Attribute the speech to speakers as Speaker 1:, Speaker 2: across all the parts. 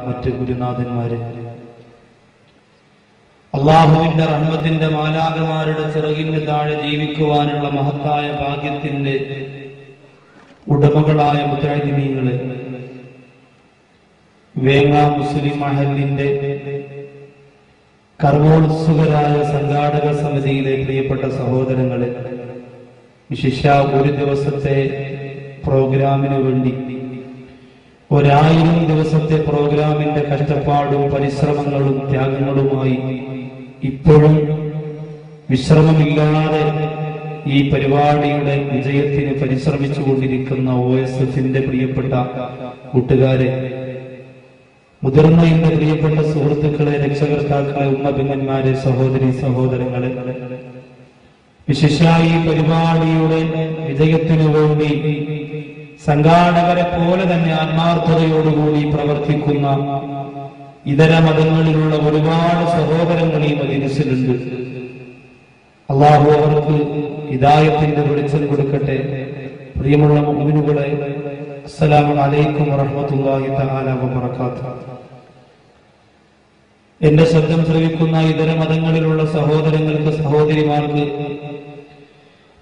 Speaker 1: മറ്റ് ഗുരുനാഥന്മാരെ, അള്ളാഹുവിന്റെ റഹ്മത്തിന്റെ മാലാഖമാരുടെ ചിറകിന് താഴെ ജീവിക്കുവാനുള്ള മഹത്തായ ഭാഗ്യത്തിന്റെ ഉടമകളായ മുജാഹിദീങ്ങളെ, വേങ്ങ മുസ്ലിം മഹല്ലിന്റെ കർമ്മോത്സുകരായ സംഘാടക സമിതിയിലെ പ്രിയപ്പെട്ട സഹോദരങ്ങളെ, വിശിഷ്യ ഒരു ദിവസത്തെ പ്രോഗ്രാമിന് വേണ്ടി 1000 ദിവസത്തെ പ്രോഗ്രാമിന്റെ കഷ്ടപ്പാടും പരിശ്രമങ്ങളും ത്യാഗങ്ങളുമായി ഇപ്പോഴും വിശ്രമമില്ലാതെ ഈ പരിപാടിയുടെ വിജയത്തിന് പരിശ്രമിച്ചുകൊണ്ടിരിക്കുന്ന OSFന്റെ പ്രിയപ്പെട്ട കൂട്ടുകാരെ, മുതിർന്ന എന്റെ പ്രിയപ്പെട്ട സുഹൃത്തുക്കളെ, രക്ഷകർത്താക്കളെ, ഉമ്മബിമന്മാരെ, സഹോദരി സഹോദരങ്ങളെ, വിശിഷ്യ ഈ പരിപാടിയുടെ വിജയത്തിനു വേണ്ടി സംഘാടകരെ പോലെ തന്നെ ആത്മാർത്ഥതയോടുകൂടി പ്രവർത്തിക്കുന്ന ഇതര മതങ്ങളിലുള്ള ഒരുപാട് സഹോദരങ്ങൾ ഈ മജ്‌ലിസിലുണ്ട്. അല്ലാഹു അവർക്ക് ഹിദായത്തിന്റെ വെളിച്ചം കൊടുക്കട്ടെ. പ്രിയമുള്ള മുഅ്മിനുകളെ, അസ്സലാമു അലൈക്കും വറഹ്മത്തുള്ളാഹി തആല വബറകാതുഹു. എന്റെ ശബ്ദം ശ്രവിക്കുന്ന ഇതര മതങ്ങളിലുള്ള സഹോദരങ്ങൾക്ക്, സഹോദരിമാർക്ക്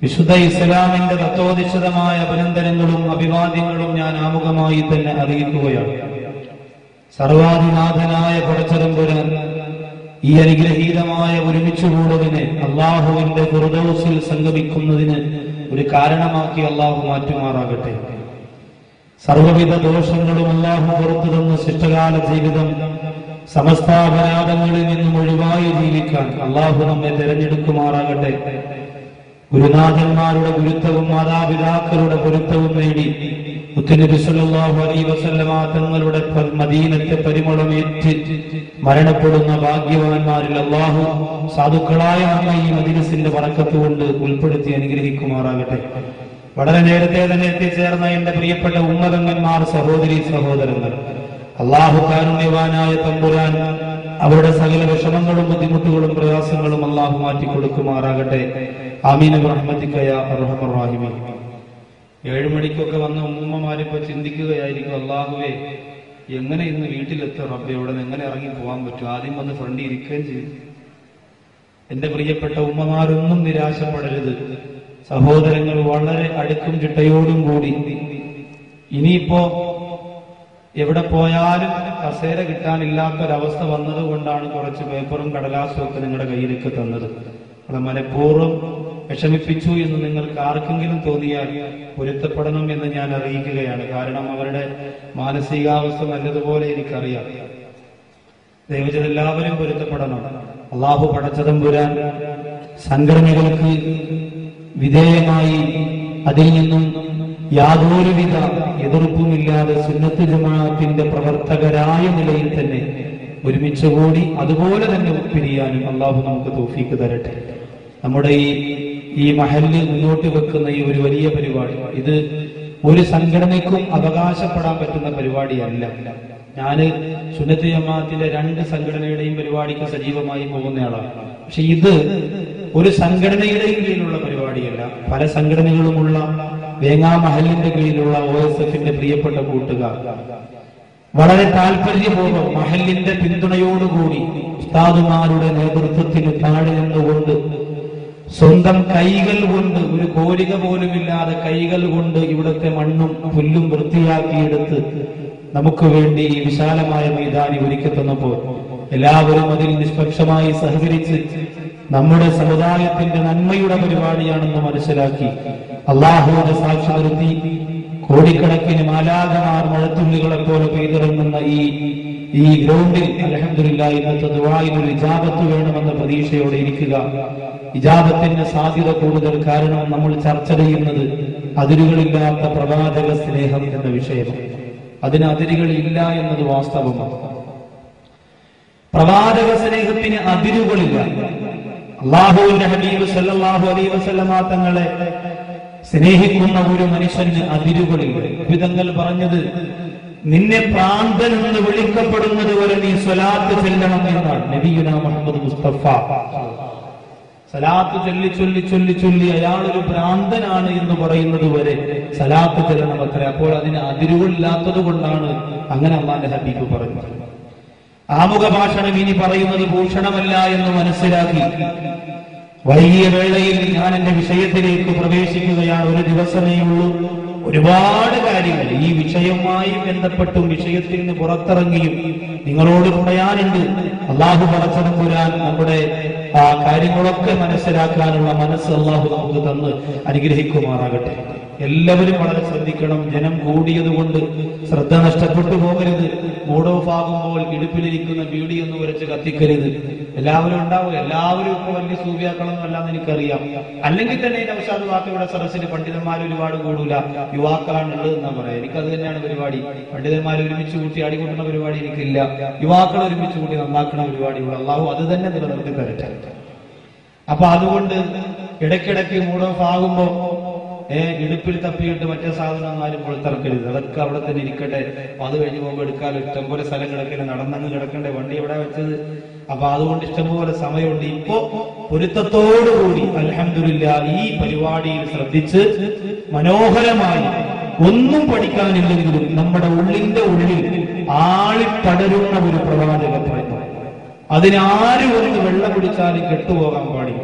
Speaker 1: വിശുദ്ധ ഇസ്ലാമിന്റെ തത്വോധിഷ്ഠിതമായ അഭിനന്ദനങ്ങളും അഭിവാദ്യങ്ങളും ഞാൻ ആമുഖമായി തന്നെ അറിയിക്കുകയാണ്. സർവാധിനാഥനായ പടച്ചതമ്പുരാൻ ഈ അനുഗ്രഹീതമായ ഒരുമിച്ചുകൂടലിനെ അള്ളാഹുവിന്റെ ഫിർദൗസിൽ സംഗമിക്കുന്നതിന് ഒരു കാരണമാക്കി അള്ളാഹു മാറ്റുമാറാകട്ടെ. സർവവിധ ദോഷങ്ങളും അള്ളാഹു പുറത്തു തന്ന ശിഷ്ടകാല ജീവിതം സമസ്താപരാധങ്ങളിൽ നിന്നും ഒഴിവായി ജീവിക്കാൻ അള്ളാഹു നമ്മെ തെരഞ്ഞെടുക്കുമാറാകട്ടെ. ഗുരുനാഥന്മാരുടെ ഗുരുത്വവും മാതാപിതാക്കളുടെ പൊരുത്തവും നേടി മുത്തുനബി സല്ലല്ലാഹു അലൈഹി വസല്ലമ തങ്ങളുടെ മദീനത്തെ പരിമളമേറ്റ് മരണപ്പെടുന്ന ഭാഗ്യവാന്മാരിൽ അള്ളാഹു സാധുക്കളായ നമ്മെ ഈ മജ്‌ലിസിന്റെ ബറക്കത്ത് കൊണ്ട് ഉൾപ്പെടുത്തി അനുഗ്രഹിക്കുമാറാകട്ടെ. വളരെ നേരത്തെ തന്നെ എത്തിച്ചേർന്ന എന്റെ പ്രിയപ്പെട്ട ഉമ്മതങ്ങന്മാർ, സഹോദരി സഹോദരങ്ങൾ, അള്ളാഹു കാരുണ്യവാനായ തമ്പുരാൻ അവരുടെ സകല വിഷമങ്ങളും ബുദ്ധിമുട്ടുകളും പ്രയാസങ്ങളും അള്ളാഹു മാറ്റി കൊടുക്കുമാറാകട്ടെ. ആമീൻ ബിറഹ്മതിക യാ അർഹമർ റഹീമീൻ. 7 മണിക്കൊക്കെ വന്ന ഉമ്മമാരിപ്പോ ചിന്തിക്കുകയായിരിക്കും, അള്ളാഹുവേ എങ്ങനെ ഇന്ന് വീട്ടിലെത്തുക റബ്ബേ, ഇവിടെ നിന്ന് എങ്ങനെ ഇറങ്ങി പോകാൻ പറ്റും? ആദ്യം വന്ന് ഫ്രണ്ടിൽ ഇരിക്കുകയും ചെയ്തു. എന്റെ പ്രിയപ്പെട്ട ഉമ്മമാരൊന്നും നിരാശപ്പെടരുത്. സഹോദരങ്ങൾ വളരെ അടുക്കും ചിട്ടയോടും കൂടി ഇനിയിപ്പോ എവിടെ പോയാലും കസേര കിട്ടാനില്ലാത്തൊരവസ്ഥ വന്നതുകൊണ്ടാണ് കുറച്ച് പേപ്പറും കടലാസും ഒക്കെ നിങ്ങളുടെ കയ്യിലേക്ക് തന്നത്. അവിടെ മനഃപൂർവ്വം വിഷമിപ്പിച്ചു എന്ന് നിങ്ങൾക്ക് ആർക്കെങ്കിലും തോന്നിയാൽ പൊരുത്തപ്പെടണം എന്ന് ഞാൻ അറിയിക്കുകയാണ്. കാരണം അവരുടെ മാനസികാവസ്ഥ നല്ലതുപോലെ എനിക്കറിയാം. ദൈവജന എല്ലാവരും പൊരുത്തപ്പെടണം. അള്ളാഹു പടച്ചതമ്പുരാൻ സംഘടനകൾക്ക് വിധേയമായി അതിൽ നിന്നും യാതൊരുവിധ എതിർപ്പുമില്ലാതെ സുന്നത്ത് ജമാഅത്തിന്റെ പ്രവർത്തകരായ നിലയിൽ തന്നെ ഒരുമിച്ചുകൂടി അതുപോലെ തന്നെ പിരിയാനും അള്ളാഹു നമുക്ക് തൗഫീക്ക് തരട്ടെ. നമ്മുടെ ഈ മഹല്ല് മുന്നോട്ട് വെക്കുന്ന ഈ ഒരു വലിയ പരിപാടി, ഇത് ഒരു സംഘടനയ്ക്കും അവകാശപ്പെടാൻ പറ്റുന്ന പരിപാടിയല്ല. ഞാന് സുന്നത്ത് ജമാഅത്തിന്റെ 2 സംഘടനയുടെയും പരിപാടിക്ക് സജീവമായി പോകുന്നയാളാണ്. പക്ഷെ ഇത് ഒരു സംഘടനയുടെയും കീഴിലുള്ള പരിപാടിയല്ല. പല സംഘടനകളുമുള്ള വേങ്ങാ മഹല്ലിന്റെ കീഴിലുള്ള OSFന്റെ പ്രിയപ്പെട്ട കൂട്ടുകാർ വളരെ താല്പര്യപൂർവ്വം മഹല്ലിന്റെ പിന്തുണയോടുകൂടി ഉസ്താദുമാരുടെ നേതൃത്വത്തിന് താഴെ നിന്നുകൊണ്ട് സ്വന്തം കൈകൾ കൊണ്ട്, ഒരു കോരിക പോലുമില്ലാതെ കൈകൾ കൊണ്ട് ഇവിടുത്തെ മണ്ണും പുല്ലും വൃത്തിയാക്കിയെടുത്ത് നമുക്ക് വേണ്ടി ഈ വിശാലമായ മൈതാനി ഒരുക്കി തന്നപ്പോൾ എല്ലാവരും അതിൽ നിഷ്പക്ഷമായി സഹകരിച്ച് നമ്മുടെ സമുദായത്തിന്റെ നന്മയുടെ പരിപാടിയാണെന്ന് മനസ്സിലാക്കി അള്ളാഹുവിന്റെ സാക്ഷി നിർത്തി കോടിക്കണക്കിന് മാലാഖമാർ മഴത്തുള്ളികളെ പോലെ പെയ്തിറങ്ങുന്ന ഈ ഗ്രൗണ്ടിൽ അൽഹംദുലില്ലാഹ് ഇന്നത്തെ ദുആഇന് ഒരു ഇജാബത്ത് വേണമെന്ന പ്രതീക്ഷയോടെ ഇരിക്കുക. ഇജാബത്തിന്റെ സാധ്യത കൂടുതൽ. കാരണം നമ്മൾ ചർച്ച ചെയ്യുന്നത് അതിരുകളില്ലാത്ത പ്രവാചക സ്നേഹം എന്ന വിഷയമാണ്. അതിന് അതിരുകളില്ല എന്നത് വാസ്തവമാണ്. പ്രവാചക സ്നേഹത്തിന് അതിരുകളില്ല. അല്ലാഹുവിന്റെ ഹബീബ് സല്ലല്ലാഹു അലൈഹി വസല്ലമ തങ്ങളെ സ്നേഹിക്കുന്ന ഒരു മനുഷ്യന് അതിരുകളില്ല. വിധങ്ങൾ പറഞ്ഞത്, നിന്നെ പ്രാന്തൻ എന്ന് വിളിക്കപ്പെടുന്നത് വരെ നീ സ്വലാത്ത് ചെല്ലണം എന്നാണ് നബിയുനാ മുഹമ്മദ് മുസ്തഫ. സലാത്ത് ചൊല്ലി ചൊല്ലി ചൊല്ലി ചൊല്ലി അയാളൊരു ഭ്രാന്തനാണ് എന്ന് പറയുന്നത് വരെ സലാത്ത് ചെല്ലണം അത്ര. അപ്പോൾ അതിന് അതിരുകളില്ലാത്തത് കൊണ്ടാണ് അങ്ങനെ അള്ളാന്റെ ഹബീബ് പറഞ്ഞത്. ആമുഖ ഭാഷണം ഇനി പറയുന്നത് ഭൂഷണമല്ല എന്ന് മനസ്സിലാക്കി വൈകിയ വേളയിൽ ഞാൻ എന്റെ വിഷയത്തിലേക്ക് പ്രവേശിക്കുകയാണ്. ഒരു ദിവസമേ ഉള്ളൂ. ഒരുപാട് കാര്യങ്ങൾ ഈ വിഷയവുമായി ബന്ധപ്പെട്ടും വിഷയത്തിൽ നിന്ന് പുറത്തിറങ്ങിയും നിങ്ങളോട് പറയാനുണ്ട്. അള്ളാഹു പടച്ചതമ്പുരാൻ നമ്മുടെ ആ കാര്യങ്ങളൊക്കെ മനസ്സിലാക്കാനുള്ള മനസ്സ് അള്ളാഹു നമുക്ക് തന്ന് അനുഗ്രഹിക്കുമാറാകട്ടെ. എല്ലാവരും വളരെ ശ്രദ്ധിക്കണം. ജനം കൂടിയത് കൊണ്ട് ശ്രദ്ധ നഷ്ടപ്പെട്ടു പോകരുത്. മൂഡ് ഓഫ് ആകുമ്പോൾ ഇടുപ്പിലിരിക്കുന്ന ബീഡി എന്ന് ഉരച്ച് കത്തിക്കരുത്. എല്ലാവരും ഉണ്ടാവും. എല്ലാവരും ഇപ്പൊ വലിയ സൂഫിയാക്കളൊന്നും അല്ലാന്ന് എനിക്കറിയാം. അല്ലെങ്കിൽ തന്നെ നൗഷാദ് വാക്കയുടെ സദസ്സിന് പണ്ഡിതന്മാർ ഒരുപാട് കൂടൂല, യുവാക്കളാണ് ഉള്ളത് എന്നാ പറയാം. എനിക്കത് തന്നെയാണ് പരിപാടി. പണ്ഡിതന്മാർ ഒരുമിച്ച് കൂട്ടി അടികൂട്ടുന്ന പരിപാടി എനിക്കില്ല. യുവാക്കൾ ഒരുമിച്ച് കൂട്ടി നന്നാക്കുന്ന പരിപാടിയുള്ള അള്ളാഹു അത് തന്നെ നിലനിർത്തി തരട്ടെ. അപ്പൊ അതുകൊണ്ട് ഇടയ്ക്കിടയ്ക്ക് മൂഡ് ഓഫ് ആകുമ്പോ ഇടുപ്പിൽ തപ്പിയിട്ട് മറ്റേ സാധനം ആരും പുറത്തിറക്കരുത്. അതൊക്കെ അവിടെ തന്നെ ഇരിക്കട്ടെ. അത് കഴിഞ്ഞ് പോകുമ്പോൾ എടുക്കാലോ. ഇഷ്ടംപോലെ സ്ഥലം കിടക്കില്ല, നടന്നങ്ങ് കിടക്കണ്ടേ, വണ്ടി എവിടെ വെച്ചത്. അപ്പൊ അതുകൊണ്ട് ഇഷ്ടംപോലെ സമയമുണ്ട്. ഇപ്പോ പൊരുത്തത്തോടുകൂടി അൽഹംദുലില്ലാഹ് ഈ പരിപാടിയിൽ ശ്രദ്ധിച്ച് മനോഹരമായി ഒന്നും പഠിക്കാനില്ലെങ്കിലും നമ്മുടെ ഉള്ളിന്റെ ഉള്ളിൽ ആളിപ്പടരുന്ന ഒരു പ്രവാചകൻ പറയുന്നു. അതിനാരും ഒന്ന് വെള്ളം കുടിച്ചാലും കെട്ടുപോകാൻ പാടില്ല.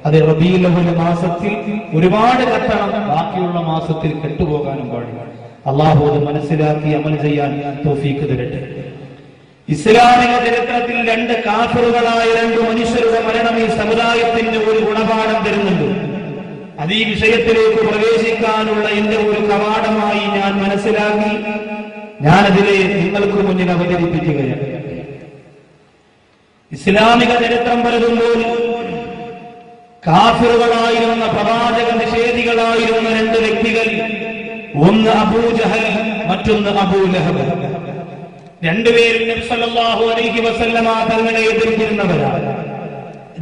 Speaker 1: അത് റബീഉൽ അവ്വൽ മാസത്തിൽ ഒരുപാട് കെട്ടണം, ബാക്കിയുള്ള മാസത്തിൽ കെട്ടുപോകാനും പാടില്ല. അള്ളാഹു അത് മനസ്സിലാക്കി അമൽ ചെയ്യാൻ തൗഫീഖ് തരട്ടെ. ഇസ്ലാമിക ചരിത്രത്തിൽ രണ്ട് കാഫിറുകളായ രണ്ട് മനുഷ്യരുടെ മരണം ഈ സമുദായത്തിന് ഒരു ഗുണപാഠം തരുന്നുണ്ട്. അത് ഈ വിഷയത്തിലേക്ക് പ്രവേശിക്കാനുള്ള എന്റെ ഒരു കവാടമായി ഞാൻ മനസ്സിലാക്കി ഞാനതിലെ നിങ്ങൾക്ക് മുന്നിൽ അവതരിപ്പിക്കുകയാണ്. ഇസ്ലാമിക ചരിത്രം പരതുമ്പോൾ കാഫിറുകളായിരുന്ന പ്രവാചക നിഷേധികളായിരുന്ന രണ്ട് വ്യക്തികൾ, ഒന്ന് അബൂ ജഹൽ, മറ്റൊന്ന് അബൂ ലഹബ്. രണ്ടുപേരും നബി സല്ലല്ലാഹു അലൈഹി വസല്ലമ തങ്ങളെ എതിർത്തിരുന്നവരാണ്.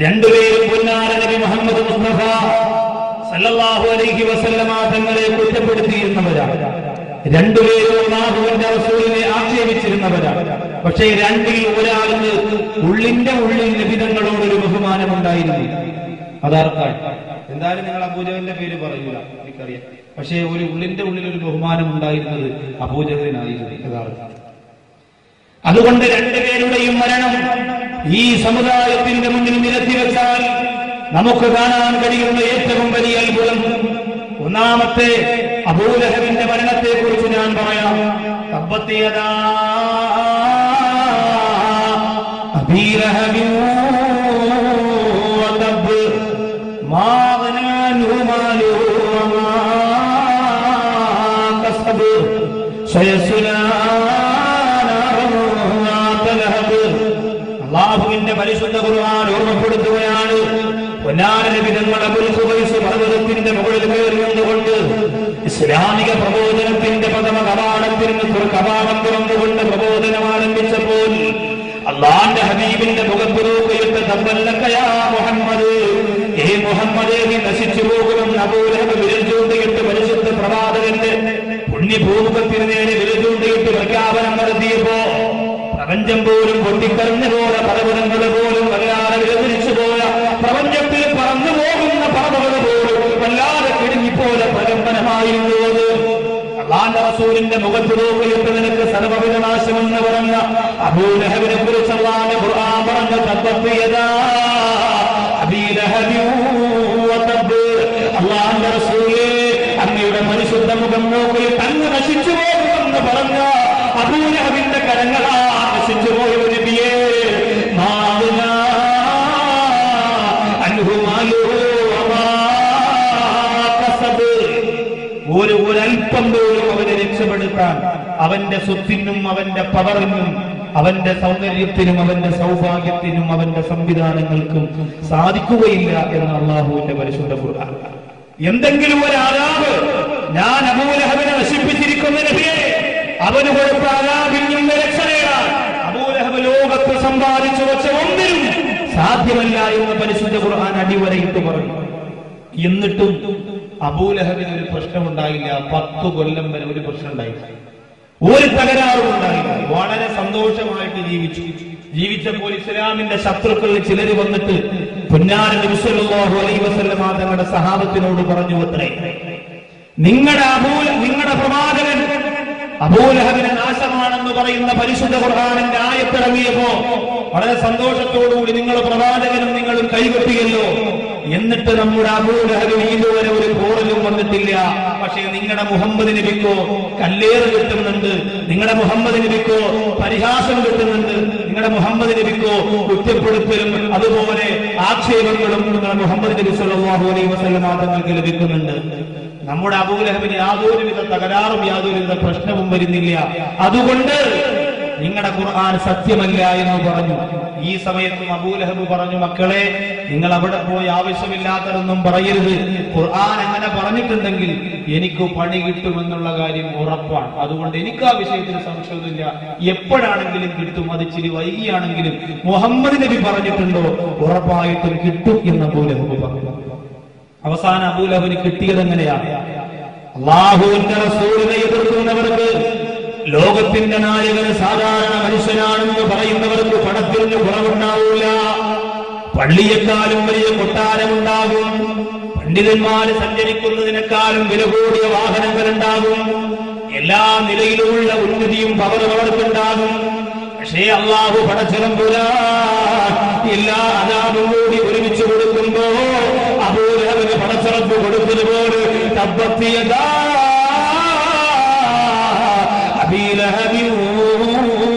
Speaker 1: രണ്ടുപേരും പുന്നാര നബി മുഹമ്മദ് മുസ്തഫ സല്ലല്ലാഹു അലൈഹി വസല്ലമ തങ്ങളെ കുറ്റപ്പെടുത്തിയിരുന്നവരാണ്. രണ്ടുപേരും അല്ലാഹുവിന്റെ റസൂലിനെ ആക്ഷേപിച്ചിരുന്നവരാണ്. പക്ഷേ രണ്ടിൽ ഒരാൾക്ക് ഉള്ളിന്റെ ഉള്ളിൽ നബി തങ്ങളോടൊരു ബഹുമാനമുണ്ടായിരുന്നു. അതാർക്കാണ്? എന്തായാലും നിങ്ങൾ അബൂജഹലിന്റെ പേര് പറയൂല, എനിക്കറിയാം. പക്ഷേ ഒരു ഉള്ളിന്റെ ഉള്ളിൽ ഒരു ബഹുമാനം ഉണ്ടായിരുന്നത് അബൂജഹലിനായിരുന്നു യഥാർത്ഥം. അതുകൊണ്ട് രണ്ടുപേരുടെയും മരണം ഈ സമുദായത്തിന്റെ മുന്നിൽ നിരത്തി വെച്ചാൽ നമുക്ക് കാണാൻ കഴിയുന്ന ഏറ്റവും വലിയ അത്ഭുതം. ഒന്നാമത്തെ അബൂ ലഹബിന്റെ മരണത്തെ കുറിച്ച് ഞാൻ പറയാം. തബ്ബത് യദാ അബീ ലഹബിൻ വതബ് മാ ഗനാ അൻഹു മാലുഹു വമാ കസബ് സയസ്ലാ അല്ലാഹുവിന്റെ പരിശുദ്ധ ഖുർആൻ ഓർമ്മപ്പെടുത്തുകയാണ്. പൊന്നാര നബി തങ്ങൾ അബുൽ ഖുബൈസ് പർവ്വതത്തിന്റെ മുകളിൽ കയറി നിന്നുകൊണ്ട് ഇസ്ലാമിക പ്രബോധനത്തിന്റെ പ്രഥമ കവാടം തുറന്നുകൊണ്ട് പ്രബോധനം ആരംഭിച്ചപ്പോൾ അള്ളാന്റെ ഹബീബിന്റെ മുഖത്ത് നോക്കിയിട്ട് തബ്ബല്ലക്കയാ മുഹമ്മദ്, ഏ മുഹമ്മദേ നീ നശിച്ചു പോകുമെന്ന് അബൂ ലഹബ് വിരൽ ചൂണ്ടിയിട്ട് പരിശുദ്ധ പ്രവാചകന്റെ പുണ്യഭൂമുഖത്തിന് നേരെ വിരൽ ചൂണ്ടിയിട്ട് പ്രഖ്യാപനം നടത്തിയപ്പോ പ്രപഞ്ചം പോലും പൊട്ടിക്കറിഞ്ഞ പോലെ, പർവ്വതങ്ങൾ പോലും വല്ലാതെ വിരമിച്ചു പോയ, പ്രപഞ്ചത്തിൽ പറന്നു പോകുന്ന പറവകൾ പോലും വല്ലാതെ കിടുങ്ങിപ്പോലെ പ്രകമ്പനമായിരുന്നു. അത് അല്ലാഹുവിന്റെ റസൂലിന്റെ മുഖത്ത് നോക്കിയിട്ട് നിനക്ക് സർവ്വവിധ നാശമെന്ന് പറഞ്ഞ അബൂ ലഹബിനെ കുറിച്ച് അല്ലാഹുവിന്റെ ഖുർആൻ പറഞ്ഞ തബ്ബത് യദാ അബീ ലഹബിൻ വതബ്. അല്ലാഹുവിന്റെ റസൂലേ, അങ്ങയുടെ പരിശുദ്ധ മുഖം നോക്കിയിട്ട് അങ്ങ് നശിച്ചു പോകുമെന്ന് പറഞ്ഞ അബൂ ലഹബിന്റെ കരങ്ങളാ നശിച്ചു പോയ നബിയേ. ഒരൽപ്പം പോലും അവനെ രക്ഷപ്പെടുത്താൻ അവന്റെ സ്വത്തിനും അവന്റെ പവറിനും അവന്റെ സൗന്ദര്യത്തിനും അവന്റെ സൗഭാഗ്യത്തിനും അവന്റെ സംവിധാനങ്ങൾക്കും സാധിക്കുകയില്ല എന്ന് അള്ളാഹുവിന്റെ പരിശുദ്ധ ഖുർആൻ. എന്തെങ്കിലും ഒരു ആരാബ് ഞാൻ അബൂ ലഹബിനെ നശിപ്പിച്ചിരിക്കുന്ന നബിയെ, അവന് കൊടുത്ത ആരാബിൽ നിന്ന് രക്ഷ നേടാൻ അബൂ ലഹബ് ലോകത്ത് സമ്പാദിച്ചു വെച്ച ഒന്നിനും സാധ്യമല്ല എന്ന് പരിശുദ്ധ ഖുർആൻ അടിവരയിട്ട് പറഞ്ഞു. എന്നിട്ടും അബൂ ലഹബിന് ഒരു പ്രശ്നമുണ്ടായില്ല. 10 കൊല്ലം വരെ ഒരു പ്രശ്നം ഉണ്ടായില്ല, ഒരു തകരാറും ഉണ്ടായില്ല. വളരെ സന്തോഷമായിട്ട് ജീവിച്ചപ്പോൾ ഇസ്ലാമിന്റെ ശത്രുക്കളിൽ ചിലര് വന്നിട്ട് പുന്നാര നബി സല്ലല്ലാഹു അലൈഹി വസല്ലം തങ്ങളുടെ സഹാബത്തിനോട് പറഞ്ഞു അത്രേ, നിങ്ങളുടെ പ്രവാചകൻ അബൂലഹബിന് നാശമാണെന്ന് പറയുന്ന പരിശുദ്ധ ഖുർആനിന്റെ ആയത്തിറങ്ങിയപ്പോ വളരെ സന്തോഷത്തോടുകൂടി നിങ്ങൾ പ്രവാചകനും നിങ്ങളും കൈകൊട്ടിയല്ലോ. എന്നിട്ട് നമ്മുടെ അബൂലഹബിന് ഇതുവരെ ഒരു പോറലും വന്നിട്ടില്ല. പക്ഷേ നിങ്ങളുടെ മുഹമ്മദ് നബിക്കോ കല്ലേറ് കിട്ടുന്നുണ്ട്, നിങ്ങളുടെ മുഹമ്മദ് നബിക്കോ പരിഹാസം കിട്ടുന്നുണ്ട്, നിങ്ങളുടെ മുഹമ്മദ് നബിക്കോ കുറ്റപ്പെടുത്തലും അതുപോലെ ആക്ഷേപങ്ങളും നിങ്ങളുടെ മുഹമ്മദ് നബി സല്ലല്ലാഹു അലൈഹി വസല്ലം തങ്ങൾക്ക് ലഭിക്കുന്നുണ്ട്. നമ്മുടെ അബൂലഹബിന് യാതൊരുവിധ തകരാറും യാതൊരുവിധ പ്രശ്നവും വരുന്നില്ല. അതുകൊണ്ട് നിങ്ങളുടെ ഖുർആൻ സത്യമല്ല എന്ന് പറഞ്ഞു. ഈ സമയത്തും അബൂലഹബ് പറഞ്ഞു, മക്കളെ നിങ്ങൾ അവിടെ പോയി ആവശ്യമില്ലാത്തതൊന്നും പറയരുത്. ഖുർആൻ അങ്ങനെ പറഞ്ഞിട്ടുണ്ടെങ്കിൽ എനിക്ക് പണി കിട്ടുമെന്നുള്ള കാര്യം ഉറപ്പാണ്. അതുകൊണ്ട് എനിക്ക് ആ വിഷയത്തിൽ സംശയമൊന്നുമില്ല. എപ്പോഴാണെങ്കിലും കിട്ടും, അത് ഇച്ചിരി വൈകിയാണെങ്കിലും മുഹമ്മദ് നബി പറഞ്ഞിട്ടുണ്ടോ ഉറപ്പായിട്ടും കിട്ടും എന്ന് അബൂലഹബ് പറഞ്ഞു. അവസാനം അബൂലഹബിന് കിട്ടിയത് എങ്ങനെയാണ്? അല്ലാഹുവിന്റെ റസൂലിനെ എതിർക്കുന്നവർക്ക്, ലോകത്തിന്റെ നായകന് സാധാരണ മനുഷ്യനാണെന്ന് പറയുന്നവർക്ക് പണത്തിന് കുറവുണ്ടാവില്ല. പള്ളിയെക്കാളും വലിയ കൊട്ടാരമുണ്ടാകും, പണ്ഡിതന്മാര് സഞ്ചരിക്കുന്നതിനേക്കാളും വില കൂടിയ വാഹനങ്ങൾ ഉണ്ടാകും, എല്ലാ നിലയിലുമുള്ള ഉന്നതിയും പവറും അവർക്കുണ്ടാകും. പക്ഷേ അല്ലാഹു പടച്ചതമ്പുരാ എല്ലാ അദാബും കൂടി ഒരുമിച്ച് കൊടുക്കുമ്പോ അബൂലഹബിന് പടച്ചറപ്പ് കൊടുത്തതുപോലെ തബ്ബത്തിയദാ അബീ ലഹബിൻ